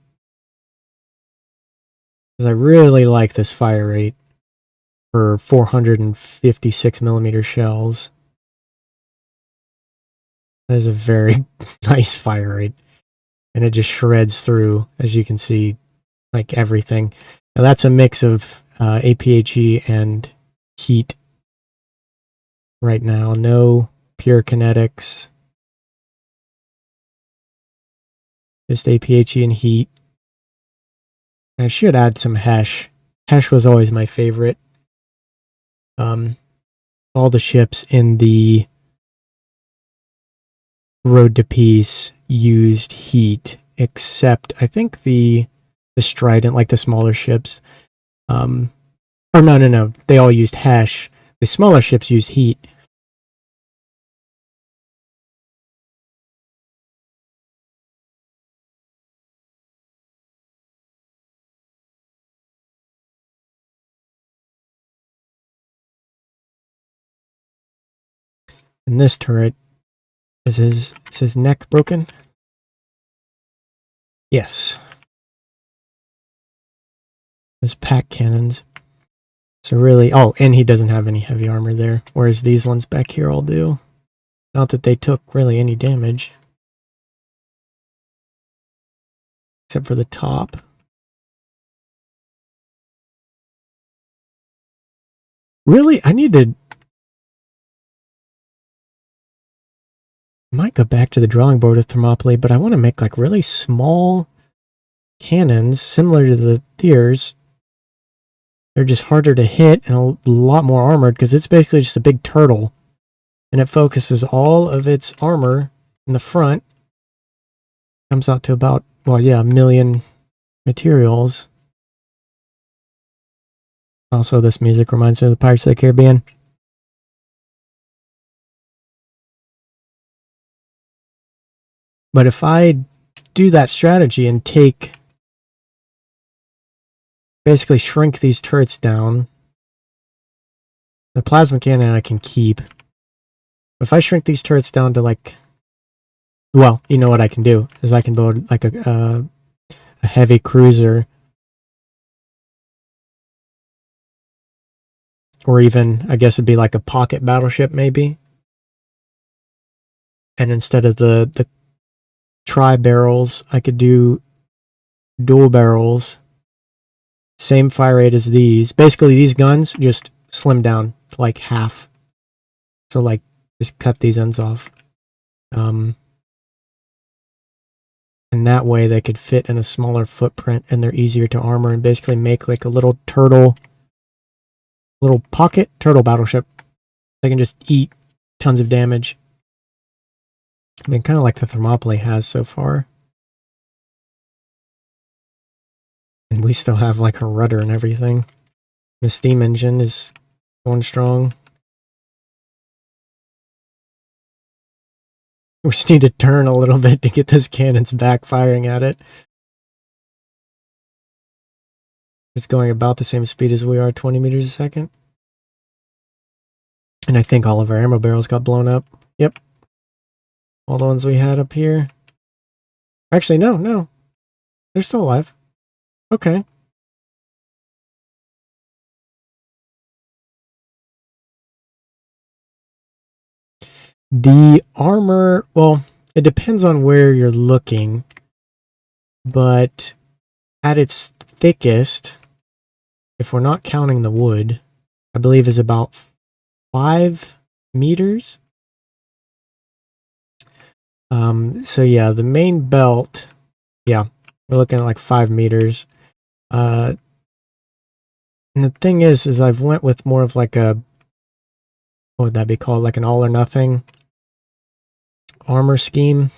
Because I really like this fire rate for 456 millimeter shells. That is a very nice fire rate. And it just shreds through, as you can see, like everything. Now that's a mix of APHE and heat right now. No pure kinetics. Just APHE and heat. I should add some Hesh. Hesh was always my favorite. All the ships in the Road to Peace used heat, except I think the Strident, like the smaller ships. Or no. They all used Hesh. The smaller ships used heat. And this turret, is his neck broken? Yes. His pack cannons. So really, oh, and he doesn't have any heavy armor there, whereas these ones back here all do. Not that they took really any damage. Except for the top. Really, I might go back to the drawing board of Thermopylae, but I want to make like really small cannons, similar to the Theirs. They're just harder to hit and a lot more armored because it's basically just a big turtle. And it focuses all of its armor in the front. Comes out to about, well, yeah, 1 million materials. Also, this music reminds me of the Pirates of the Caribbean. But if I do that strategy and basically shrink these turrets down, the plasma cannon I can keep. If I shrink these turrets down to like, well, you know what I can do is I can build like a heavy cruiser, or even I guess it'd be like a pocket battleship maybe. And instead of the tri-barrels, I could do dual barrels. Same fire rate as these. Basically, these guns just slim down to like half. So like, just cut these ends off. And that way they could fit in a smaller footprint and they're easier to armor and basically make like a little pocket turtle battleship. They can just eat tons of damage. I mean, kind of like the Thermopylae has so far. And we still have like a rudder and everything. The steam engine is going strong. We just need to turn a little bit to get those cannons back firing at it. It's going about the same speed as we are, 20 meters a second. And I think all of our ammo barrels got blown up. Yep. All the ones we had up here. Actually, no. They're still alive. Okay. The armor, well, it depends on where you're looking, but at its thickest, if we're not counting the wood, I believe is about 5 meters. So yeah, the main belt, yeah, we're looking at like 5 meters. And the thing is I've went with more of like a, what would that be called? Like an all or nothing armor scheme.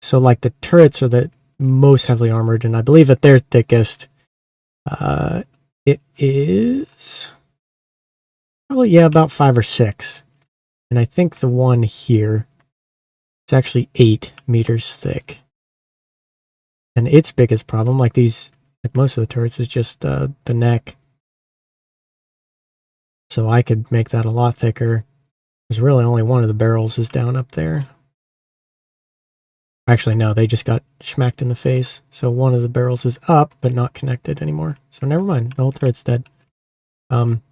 So like the turrets are the most heavily armored, and I believe at their thickest, it is probably, yeah, about 5 or 6. And I think the one here is actually 8 meters thick. And its biggest problem, like most of the turrets, is just the neck. So I could make that a lot thicker. Because really only one of the barrels is down up there. Actually, no, they just got smacked in the face. So one of the barrels is up, but not connected anymore. So never mind, the whole turret's dead.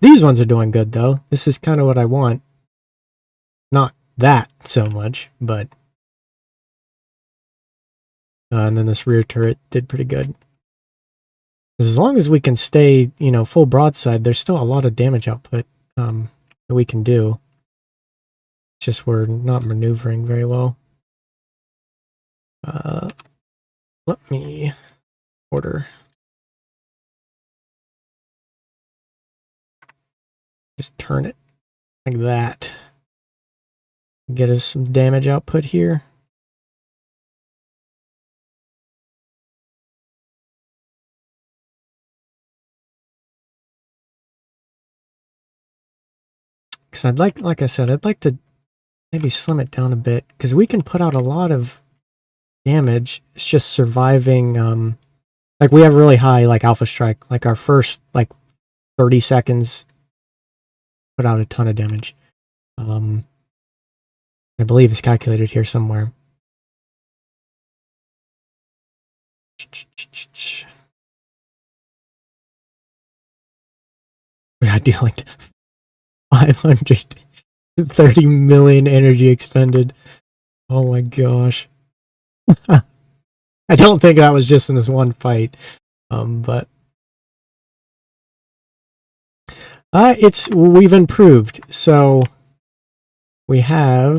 These ones are doing good, though. This is kind of what I want. Not that so much, but... and then this rear turret did pretty good. As long as we can stay, you know, full broadside, there's still a lot of damage output that we can do. It's just we're not maneuvering very well. Let me order. Just turn it like that. Get us some damage output here. Because I'd like I said, I'd like to maybe slim it down a bit, because we can put out a lot of damage. It's just surviving, like we have really high like alpha strike, like our first like 30 seconds put out a ton of damage. I believe it's calculated here somewhere. We are dealing 530 million energy expended. Oh my gosh. I don't think that was just in this one fight. But we've improved. So we're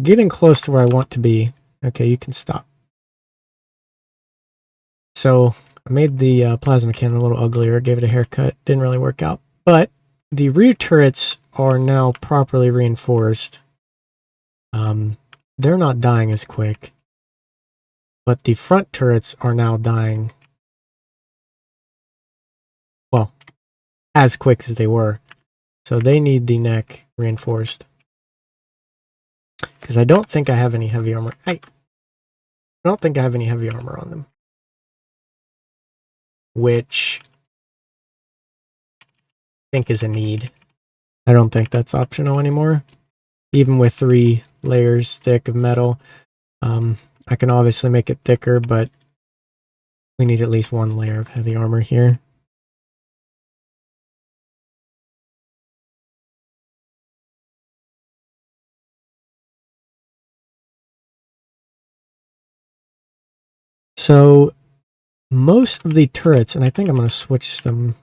getting close to where I want to be. Okay, you can stop. So I made the plasma cannon a little uglier, gave it a haircut, didn't really work out. But the rear turrets are now properly reinforced. They're not dying as quick, but the front turrets are now dying, well, as quick as they were. So they need the neck reinforced. Because I don't think I have any heavy armor. I don't think I have any heavy armor on them. Which I think is a need. I don't think that's optional anymore. Even with 3 layers thick of metal, I can obviously make it thicker, but we need at least 1 layer of heavy armor here. So most of the turrets, and I think I'm going to switch them.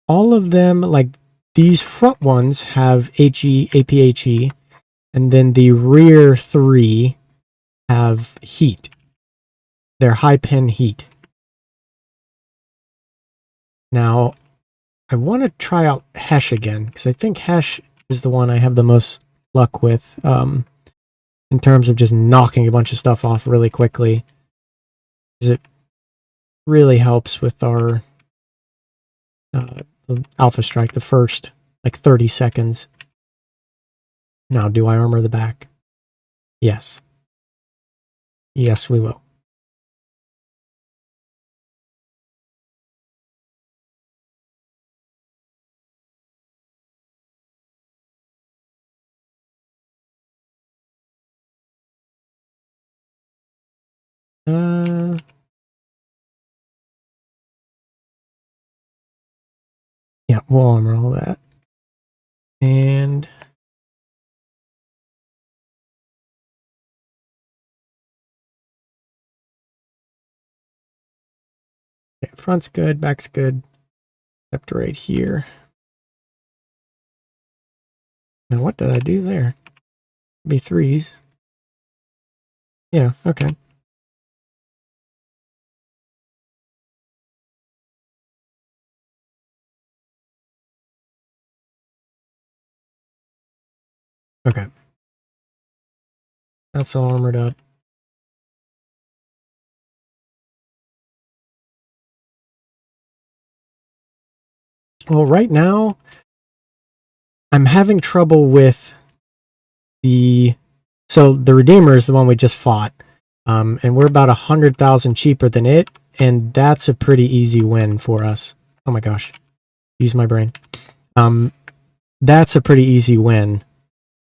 All of them, like these front ones, have HE, APHE, and then the rear 3 have heat. They're high pin heat. Now, I want to try out Hesh again, because I think Hesh is the one I have the most luck with, in terms of just knocking a bunch of stuff off really quickly. Because it really helps with our alpha strike, the first like 30 seconds. Now, do I armor the back? Yes. Yes, we will. Yeah, we'll armor all that. And okay, front's good, back's good, except right here. Now, what did I do there? Be 3s. Yeah, okay. Okay. That's all armored up. Well, right now, I'm having trouble with so the Redeemer is the one we just fought, and we're about 100,000 cheaper than it, and that's a pretty easy win for us. Oh my gosh. Use my brain. That's a pretty easy win.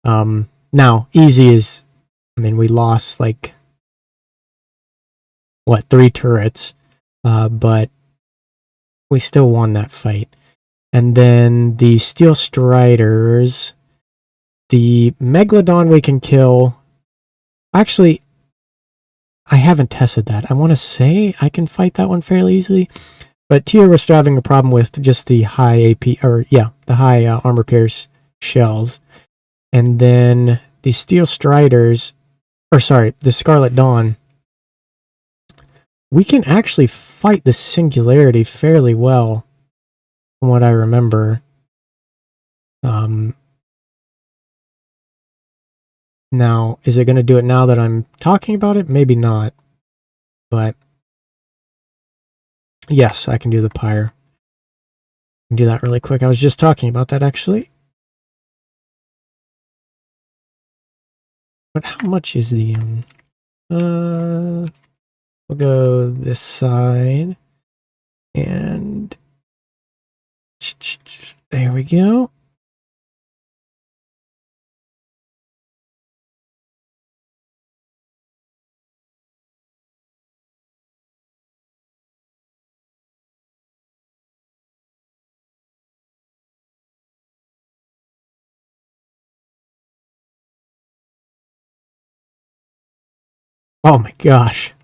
Now, easy is, I mean, we lost like, what, 3 turrets, but we still won that fight. And then the Steel Striders, the Megalodon we can kill. Actually, I haven't tested that. I want to say I can fight that one fairly easily. But here we're still having a problem with just the high AP, or yeah, the high armor pierce shells. And then the Steel Striders, or sorry, the Scarlet Dawn. We can actually fight the Singularity fairly well, from what I remember. Now, is it going to do it now that I'm talking about it? Maybe not. But yes, I can do the pyre. I can do that really quick. I was just talking about that actually. But how much is the we'll go this side. And there we go. Oh my gosh.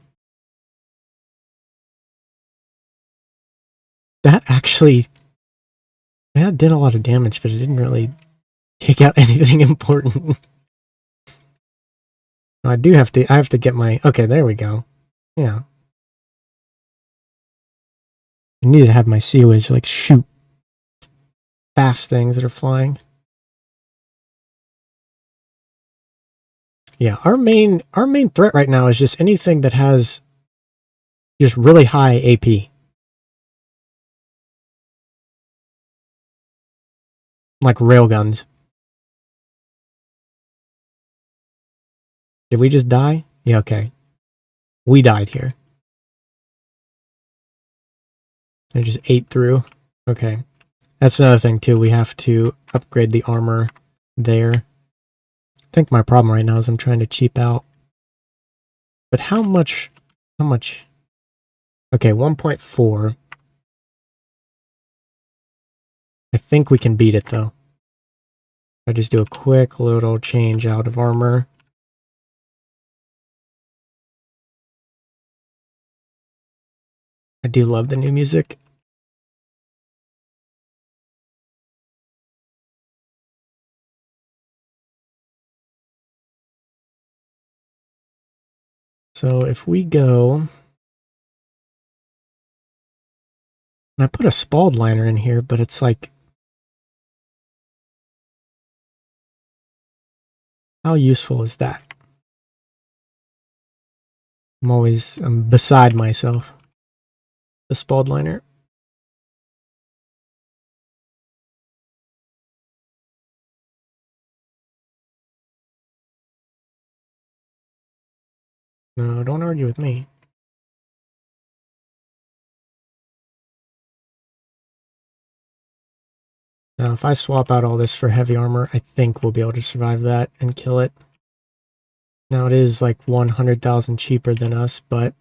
That actually, that did a lot of damage, but it didn't really take out anything important. I have to get my, okay, there we go. Yeah. I need to have my Sea Witch, like, shoot fast things that are flying. Yeah, our main threat right now is just anything that has just really high AP. Like railguns. Did we just die? Yeah, okay. We died here. I just ate through. Okay. That's another thing too. We have to upgrade the armor there. I think my problem right now is I'm trying to cheap out. But how much? Okay, 1.4. I think we can beat it though. I just do a quick little change out of armor. I do love the new music. So if we go, and I put a Spald liner in here, but it's like, how useful is that? I'm beside myself. The Spald liner. No, don't argue with me. Now, if I swap out all this for heavy armor, I think we'll be able to survive that and kill it. Now, it is like 100,000 cheaper than us, but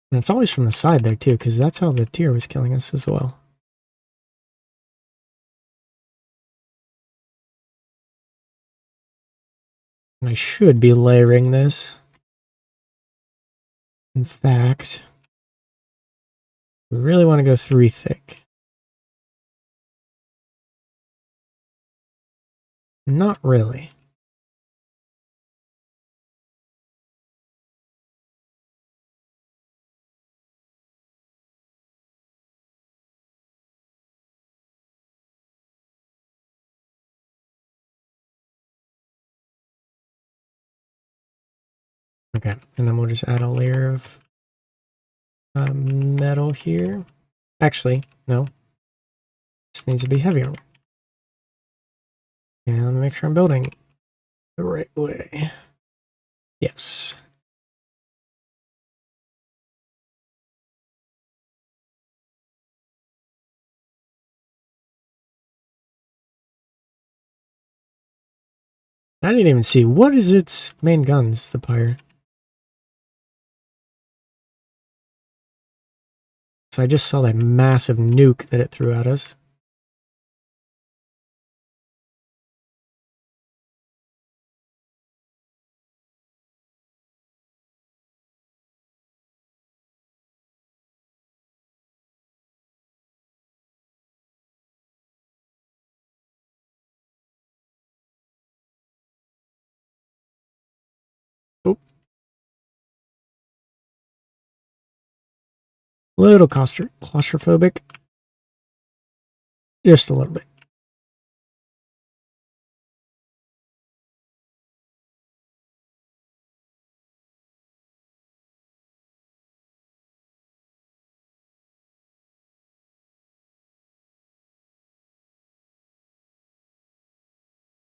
and it's always from the side there too, because that's how the tier was killing us as well. And I should be layering this. In fact, we really want to go 3 thick. Not really. Okay, and then we'll just add a layer of metal here. Actually, no. This needs to be heavier. And let me make sure I'm building the right way. Yes. I didn't even see. What is its main guns, the Pyre? So I just saw that massive nuke that it threw at us. Oh. A little claustrophobic. Just a little bit.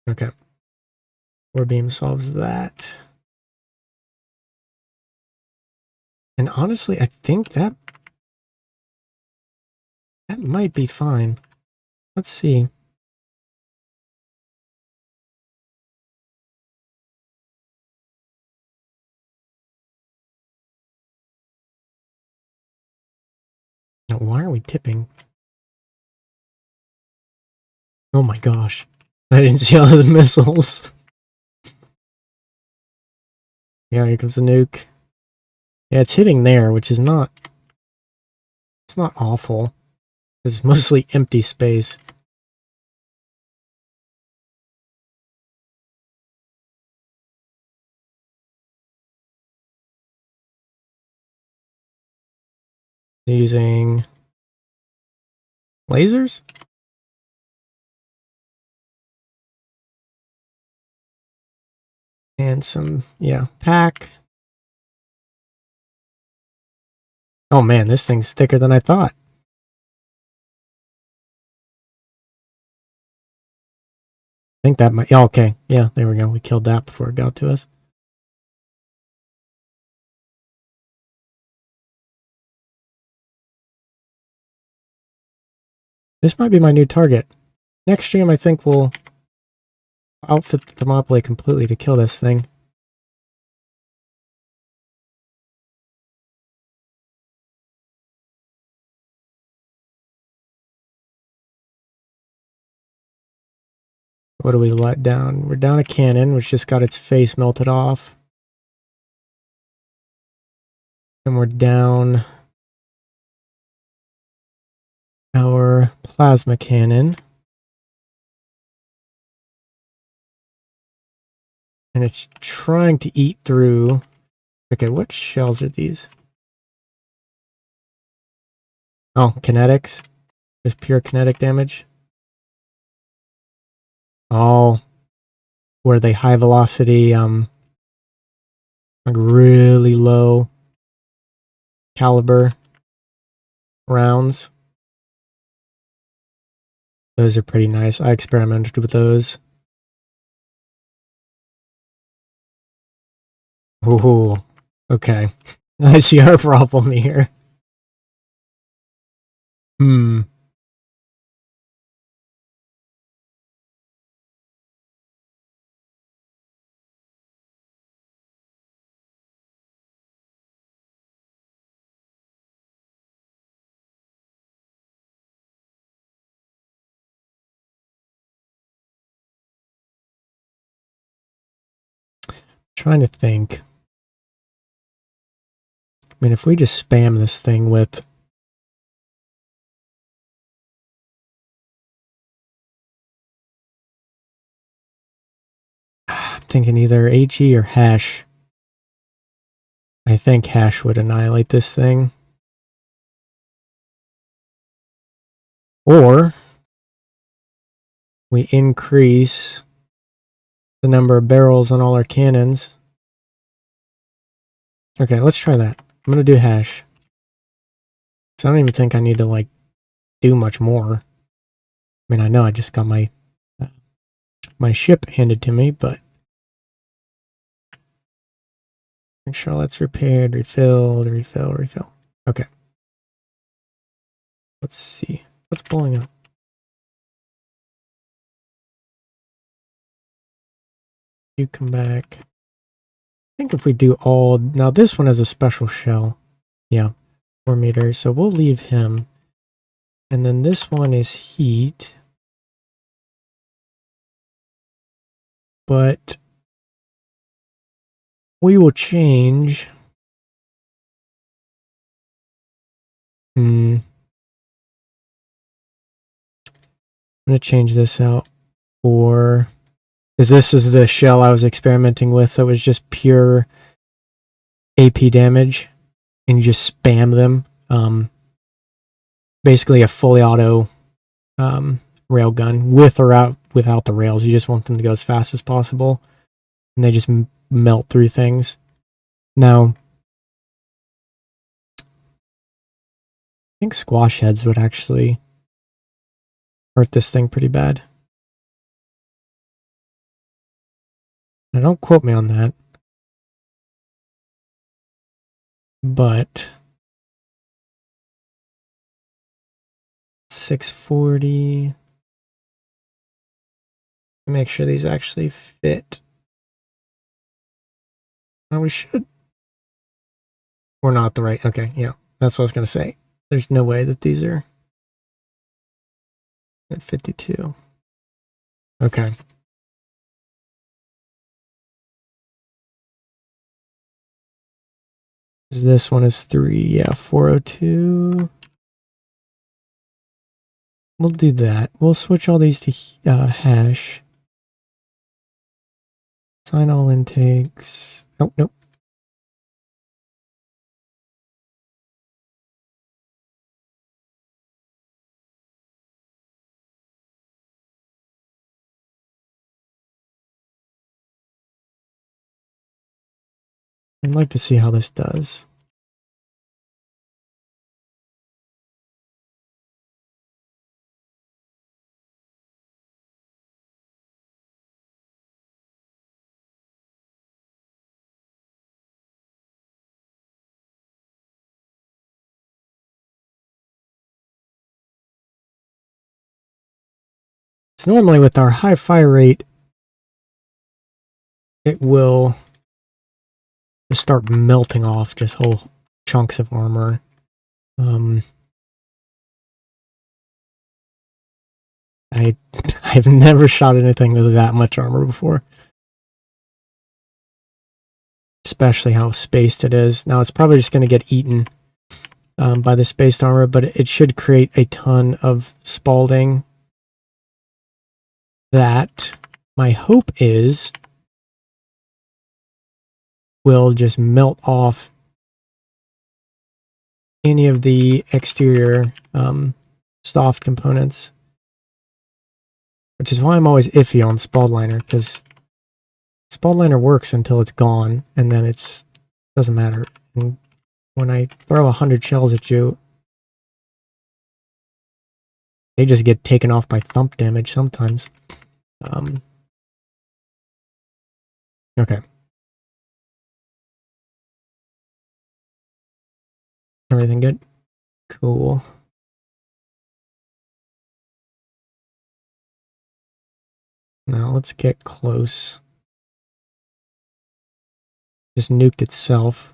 Okay. 4 beam solves that. And honestly, I think that might be fine. Let's see. Now, why are we tipping? Oh my gosh. I didn't see all those missiles. Yeah, here comes the nuke. Yeah, it's hitting there, which is not... It's not awful. It's mostly empty space. Using... lasers? And some, yeah, pack. Oh man, this thing's thicker than I thought. I think that might, yeah, okay. Yeah, there we go. We killed that before it got to us. This might be my new target. Next stream, I think we'll outfit the Thermopylae completely to kill this thing. What do we let down? We're down a cannon, which just got its face melted off. And we're down our plasma cannon. And it's trying to eat through... Okay, what shells are these? Oh, kinetics. Just pure kinetic damage. Oh, where they high velocity, like really low caliber rounds. Those are pretty nice. I experimented with those. Ooh, okay. I see our problem here. Trying to think. I mean, if we just spam this thing with... I'm thinking either HE or hash. I think hash would annihilate this thing. Or we increase the number of barrels on all our cannons. Okay, let's try that. I'm gonna do hash. So I don't even think I need to like do much more. I mean, I know I just got my my ship handed to me, but make sure that's repaired, refilled, refill. Okay. Let's see. What's blowing up? You come back. I think if we do all... Now this one has a special shell. Yeah. 4 meters. So we'll leave him. And then this one is heat. But we will change... I'm going to change this out for... Because this is the shell I was experimenting with that was just pure AP damage. And you just spam them. Basically a fully auto railgun with or out without the rails. You just want them to go as fast as possible. And they just melt through things. Now, I think squash heads would actually hurt this thing pretty bad. Now, don't quote me on that. But 640. Make sure these actually fit. Well, we should. We're not the right. Okay, yeah. That's what I was going to say. There's no way that these are at 52. Okay. This one is 3. Yeah, 402. We'll do that. We'll switch all these to hash. Sign all intakes. Oh, nope. I'd like to see how this does. So normally with our high fire rate, it will just start melting off just whole chunks of armor. I've never shot anything with that much armor before. Especially how spaced it is. Now it's probably just going to get eaten by the spaced armor, but it should create a ton of spalding. That, my hope is, will just melt off any of the exterior soft components. Which is why I'm always iffy on Spald Liner, because Spald Liner works until it's gone, and then it doesn't matter. And when I throw 100 shells at you, they just get taken off by thump damage sometimes. Okay. Everything good? Cool. Now let's get close. Just nuked itself.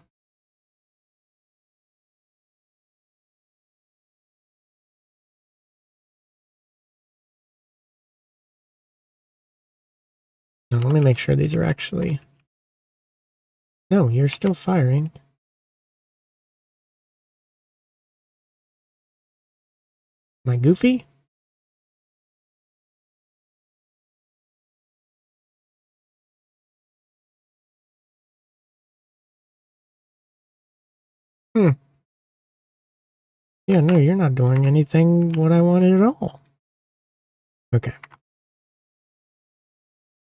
Now let me make sure these are actually... No, you're still firing. Am I goofy? Yeah, no, you're not doing anything what I wanted at all. Okay.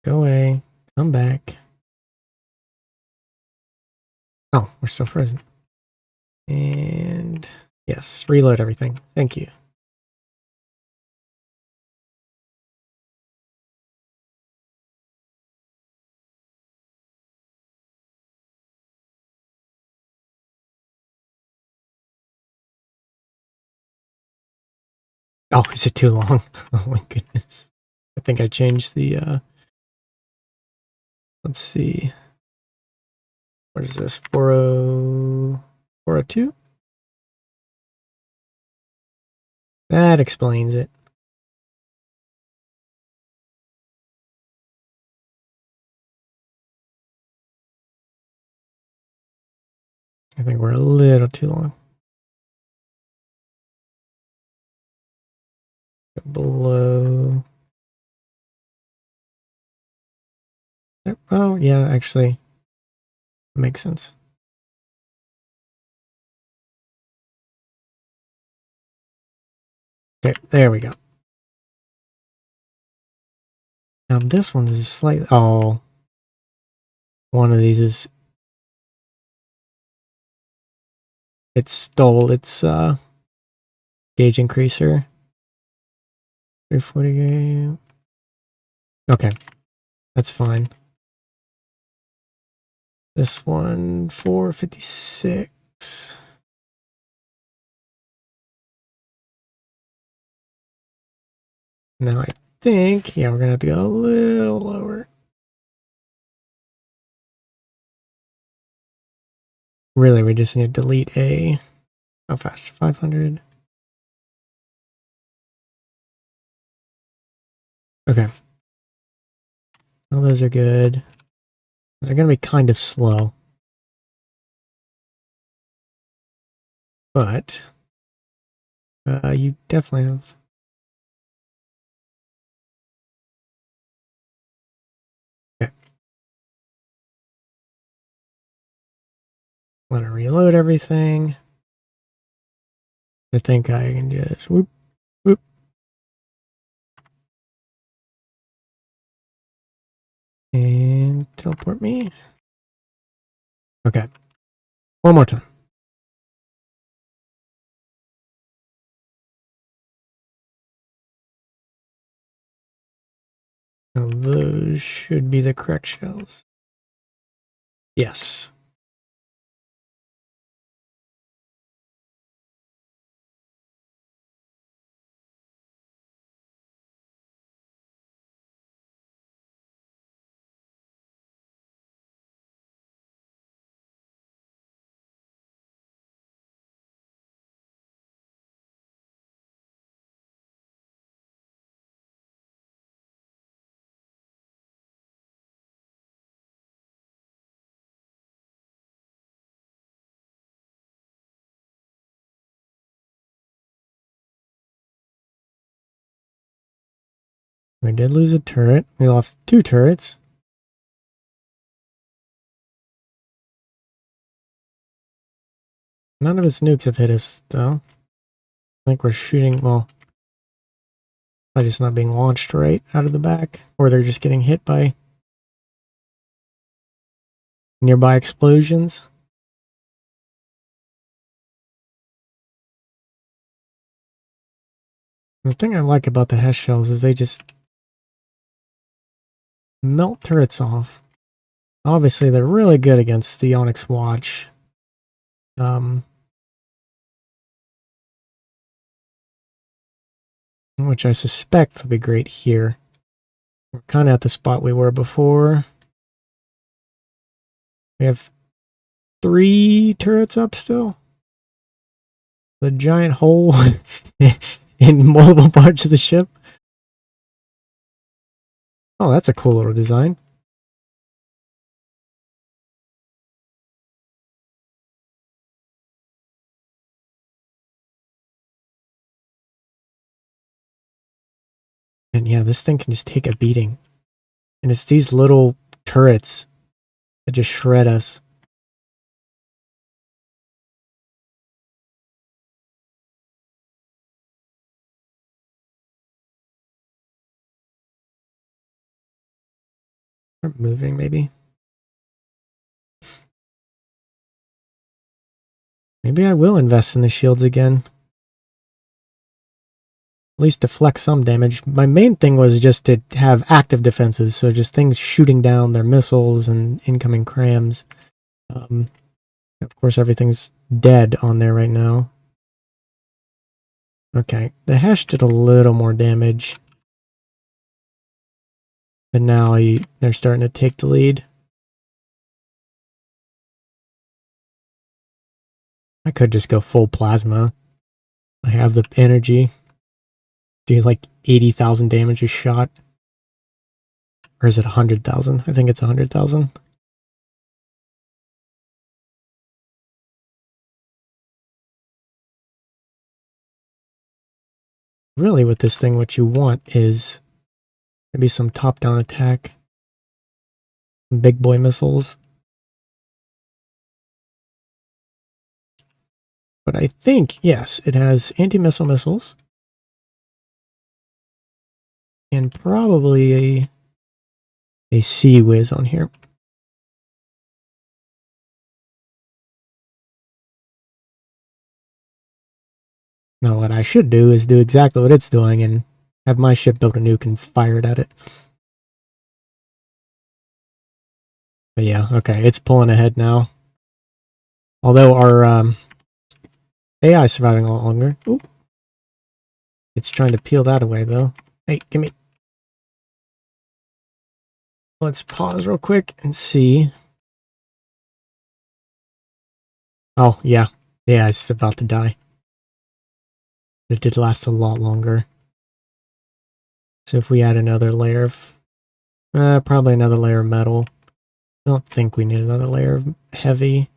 Go away. Come back. Oh, we're still frozen. And yes, reload everything. Thank you. Oh, is it too long? Oh my goodness. I think I changed the let's see. What is this? 402? That explains it. I think we're a little too long. Below. Oh, yeah, actually, makes sense. Okay, there we go. Now this one is slightly. Oh, one of these is. It stole its gauge increaser. 340. Okay, that's fine. This one, 456. Now I think, yeah, we're gonna have to go a little lower. Really, we just need to delete a. How fast? 500. Okay. Well, those are good. They're gonna be kind of slow. But you definitely have. Okay. Want to reload everything. I think I can just whoop, whoop. And teleport me. Okay. One more time. Now those should be the correct shells. Yes. We did lose a turret. We lost 2 turrets. None of his nukes have hit us, though. I think we're shooting, well, by just not being launched right out of the back. Or they're just getting hit by nearby explosions. The thing I like about the Hess shells is they just melt turrets off. Obviously, they're really good against the Onyx Watch. Which I suspect will be great here. We're kind of at the spot we were before. We have 3 turrets up still. The giant hole in multiple parts of the ship. Oh, that's a cool little design. And yeah, this thing can just take a beating. And it's these little turrets that just shred us. Start moving, maybe. Maybe I will invest in the shields again. At least deflect some damage. My main thing was just to have active defenses, so just things shooting down their missiles and incoming crams. Of course, everything's dead on there right now. Okay, the Hesh did a little more damage. But now they're starting to take the lead. I could just go full plasma. I have the energy. Do like 80,000 damage a shot. Or is it 100,000? I think it's 100,000. Really, with this thing, what you want is maybe some top-down attack. Big boy missiles. But I think, yes, it has anti-missile missiles. And probably a Sea Whiz on here. Now what I should do is do exactly what it's doing and have my ship build a nuke and fire it at it. But yeah, okay, it's pulling ahead now. Although our AI is surviving a lot longer. Ooh. It's trying to peel that away though. Hey, gimme. Let's pause real quick and see. Oh, yeah. Yeah, it's about to die. It did last a lot longer. So if we add another layer of... probably another layer of metal. I don't think we need another layer of heavy.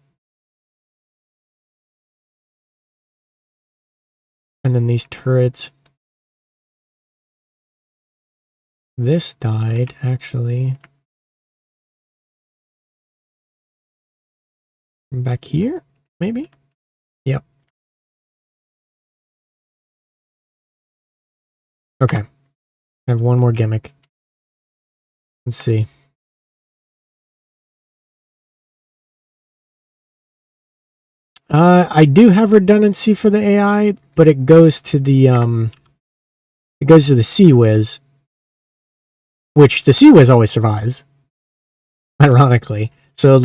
And then these turrets. This died, actually. Back here? Maybe? Yep. Okay. I have one more gimmick. Let's see. I do have redundancy for the AI, but it goes to the Sea Whiz, which the Sea Whiz always survives, ironically. So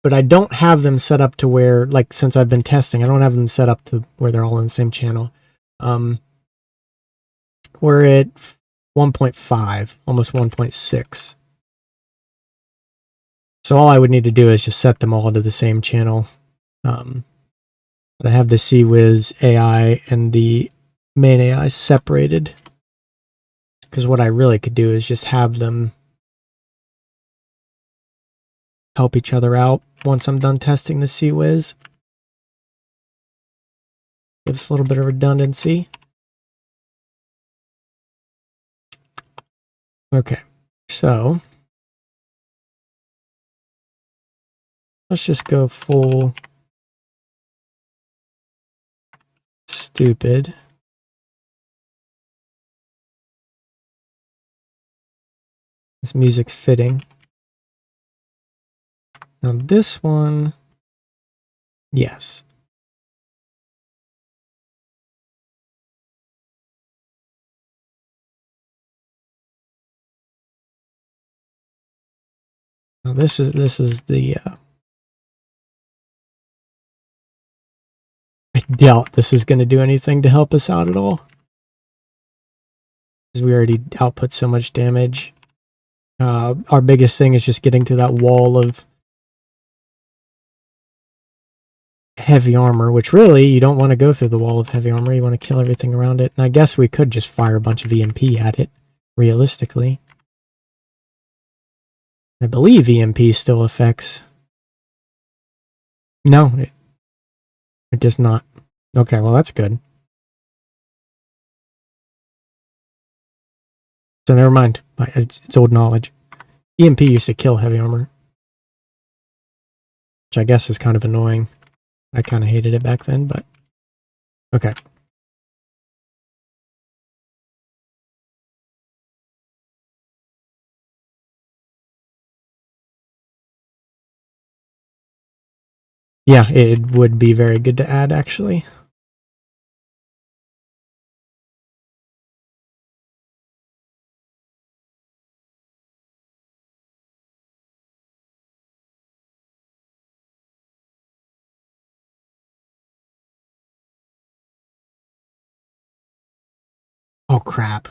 but I don't have them set up to where, like, since I've been testing, I don't have them set up to where they're all on the same channel. We're at 1.5, almost 1.6. So all I would need to do is just set them all to the same channel. But I have the Sea Whiz AI and the main AI separated. Because what I really could do is just have them help each other out once I'm done testing the Sea Whiz. Gives a little bit of redundancy. Okay, so let's just go full stupid. This music's fitting. Now this one, yes. Now this is the I doubt this is going to do anything to help us out at all. Because we already output so much damage. Our biggest thing is just getting to that wall of heavy armor, which really, you don't want to go through the wall of heavy armor. You want to kill everything around it. And I guess we could just fire a bunch of EMP at it, realistically. I believe EMP still affects... No, it does not. Okay, well that's good. So never mind. It's old knowledge. EMP used to kill heavy armor. Which I guess is kind of annoying. I kind of hated it back then, but... Okay. Yeah, it would be very good to add, actually. Oh, crap.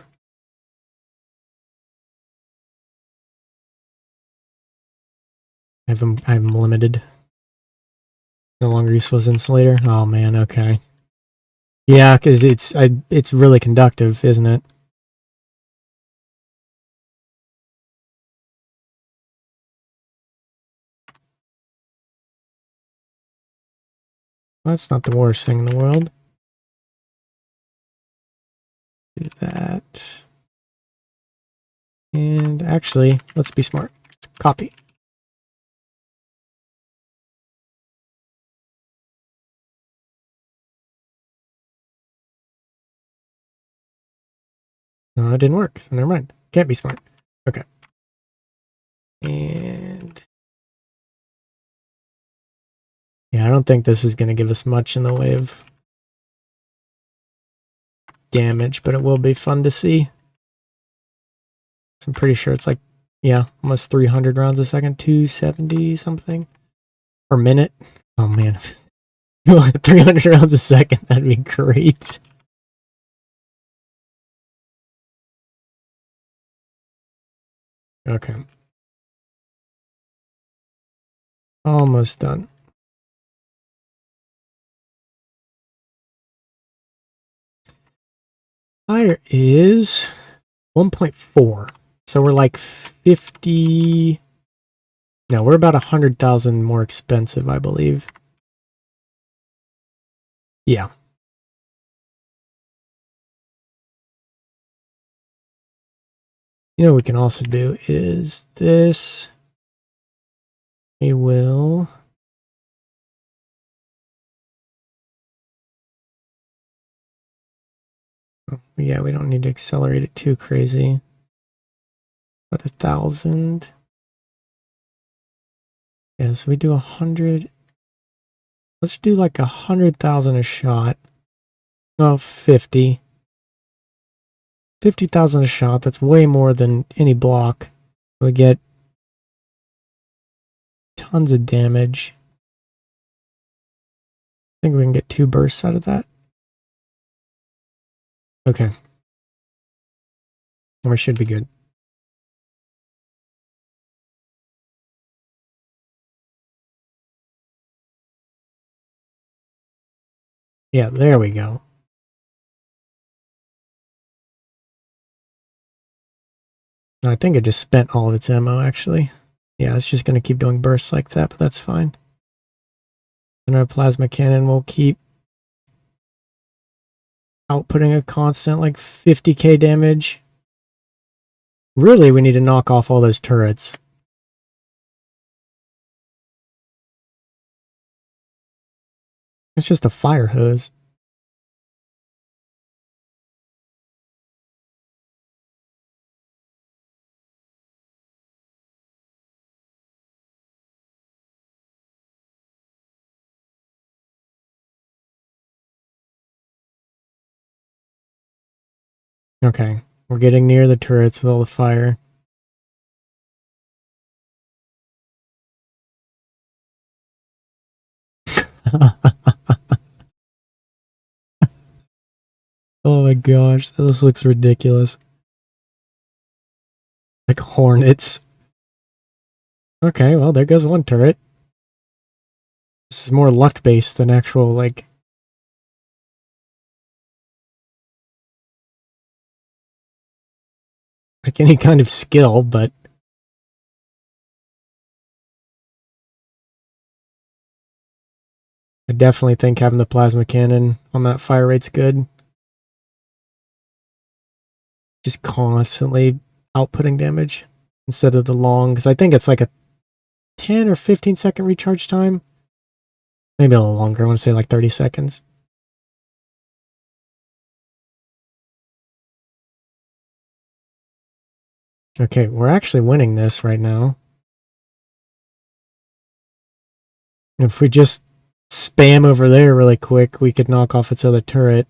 I'm limited. No longer useless insulator. Oh, man, okay. Yeah, because it's really conductive, isn't it? Well, that's not the worst thing in the world. Do that. And actually, let's be smart. Copy. No, that didn't work, so never mind. Can't be smart. Okay. And yeah, I don't think this is going to give us much in the way of damage, but it will be fun to see. So I'm pretty sure it's like, yeah, almost 300 rounds a second, 270 something per minute. Oh man, 300 rounds a second, that'd be great. Okay. Almost done. Fire is 1.4. So we're like 50. No, we're about 100,000 more expensive, I believe. Yeah. You know what we can also do is this. We will. Oh, yeah, we don't need to accelerate it too crazy. About 1,000. Yeah, so we do 100. Let's do like 100,000 a shot. No, 50. 50,000 a shot. That's way more than any block. We get tons of damage. I think we can get 2 bursts out of that. Okay. We should be good. Yeah, there we go. I think it just spent all of its ammo, actually. Yeah, it's just going to keep doing bursts like that, but that's fine. And our plasma cannon will keep outputting a constant, like, 50k damage. Really, we need to knock off all those turrets. It's just a fire hose. Okay, we're getting near the turrets with all the fire. Oh my gosh, this looks ridiculous. Like hornets. Okay, well, there goes one turret. This is more luck-based than actual, like... like any kind of skill, but... I definitely think having the plasma cannon on that fire rate's good. Just constantly outputting damage instead of the long, because I think it's like a 10 or 15 second recharge time. Maybe a little longer. I want to say like 30 seconds. Okay, we're actually winning this right now. If we just spam over there really quick, we could knock off its other turret.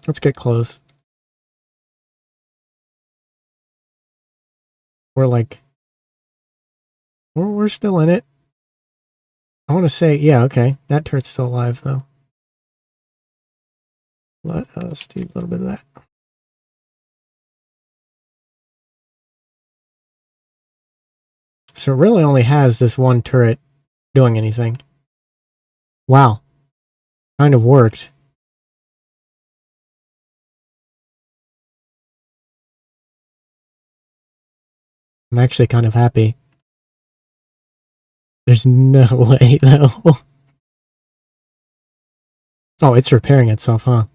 Let's get close. We're like... We're still in it. I want to say, yeah, okay. That turret's still alive, though. Let us do a little bit of that. So it really only has this one turret doing anything. Wow. Kind of worked. I'm actually kind of happy. There's no way, though. Oh, it's repairing itself, huh?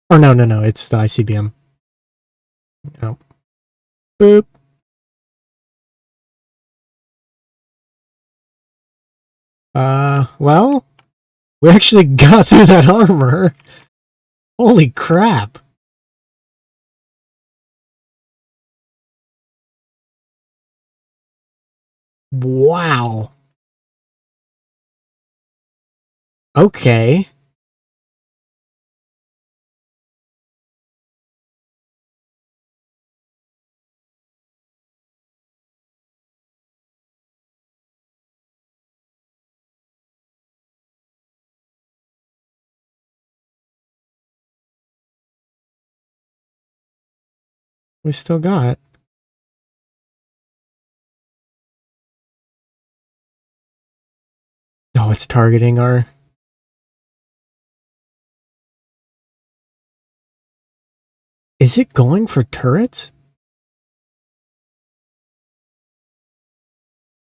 Or no, it's the ICBM. Oh. Boop. Well, we actually got through that armor. Holy crap. Wow. Okay. We still got... Oh, it's targeting our... Is it going for turrets?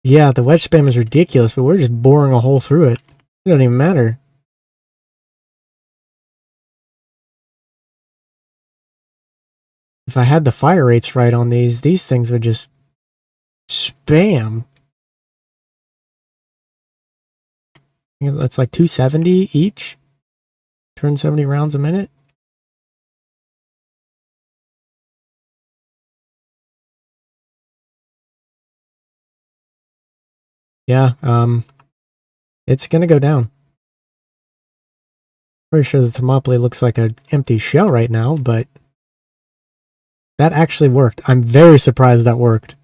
Yeah, the wedge spam is ridiculous, but we're just boring a hole through it. It doesn't even matter. If I had the fire rates right on these things would just spam. That's like 270 each. Turn 70 rounds a minute. Yeah, it's gonna go down. Pretty sure the Thermopylae looks like an empty shell right now, but that actually worked. I'm very surprised that worked.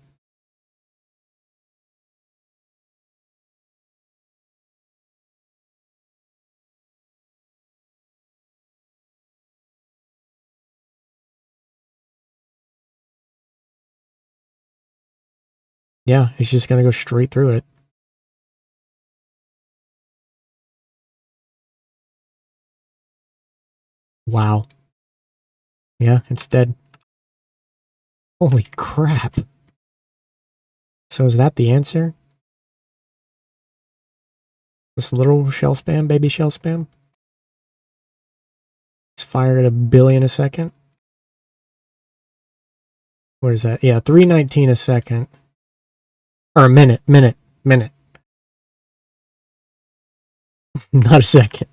Yeah, it's just gonna go straight through it. Wow. Yeah, it's dead. Holy crap. So is that the answer? This little shell spam, baby shell spam? It's fired at 1 billion a second. What is that? Yeah, 319 a second. Or a minute. Not a second.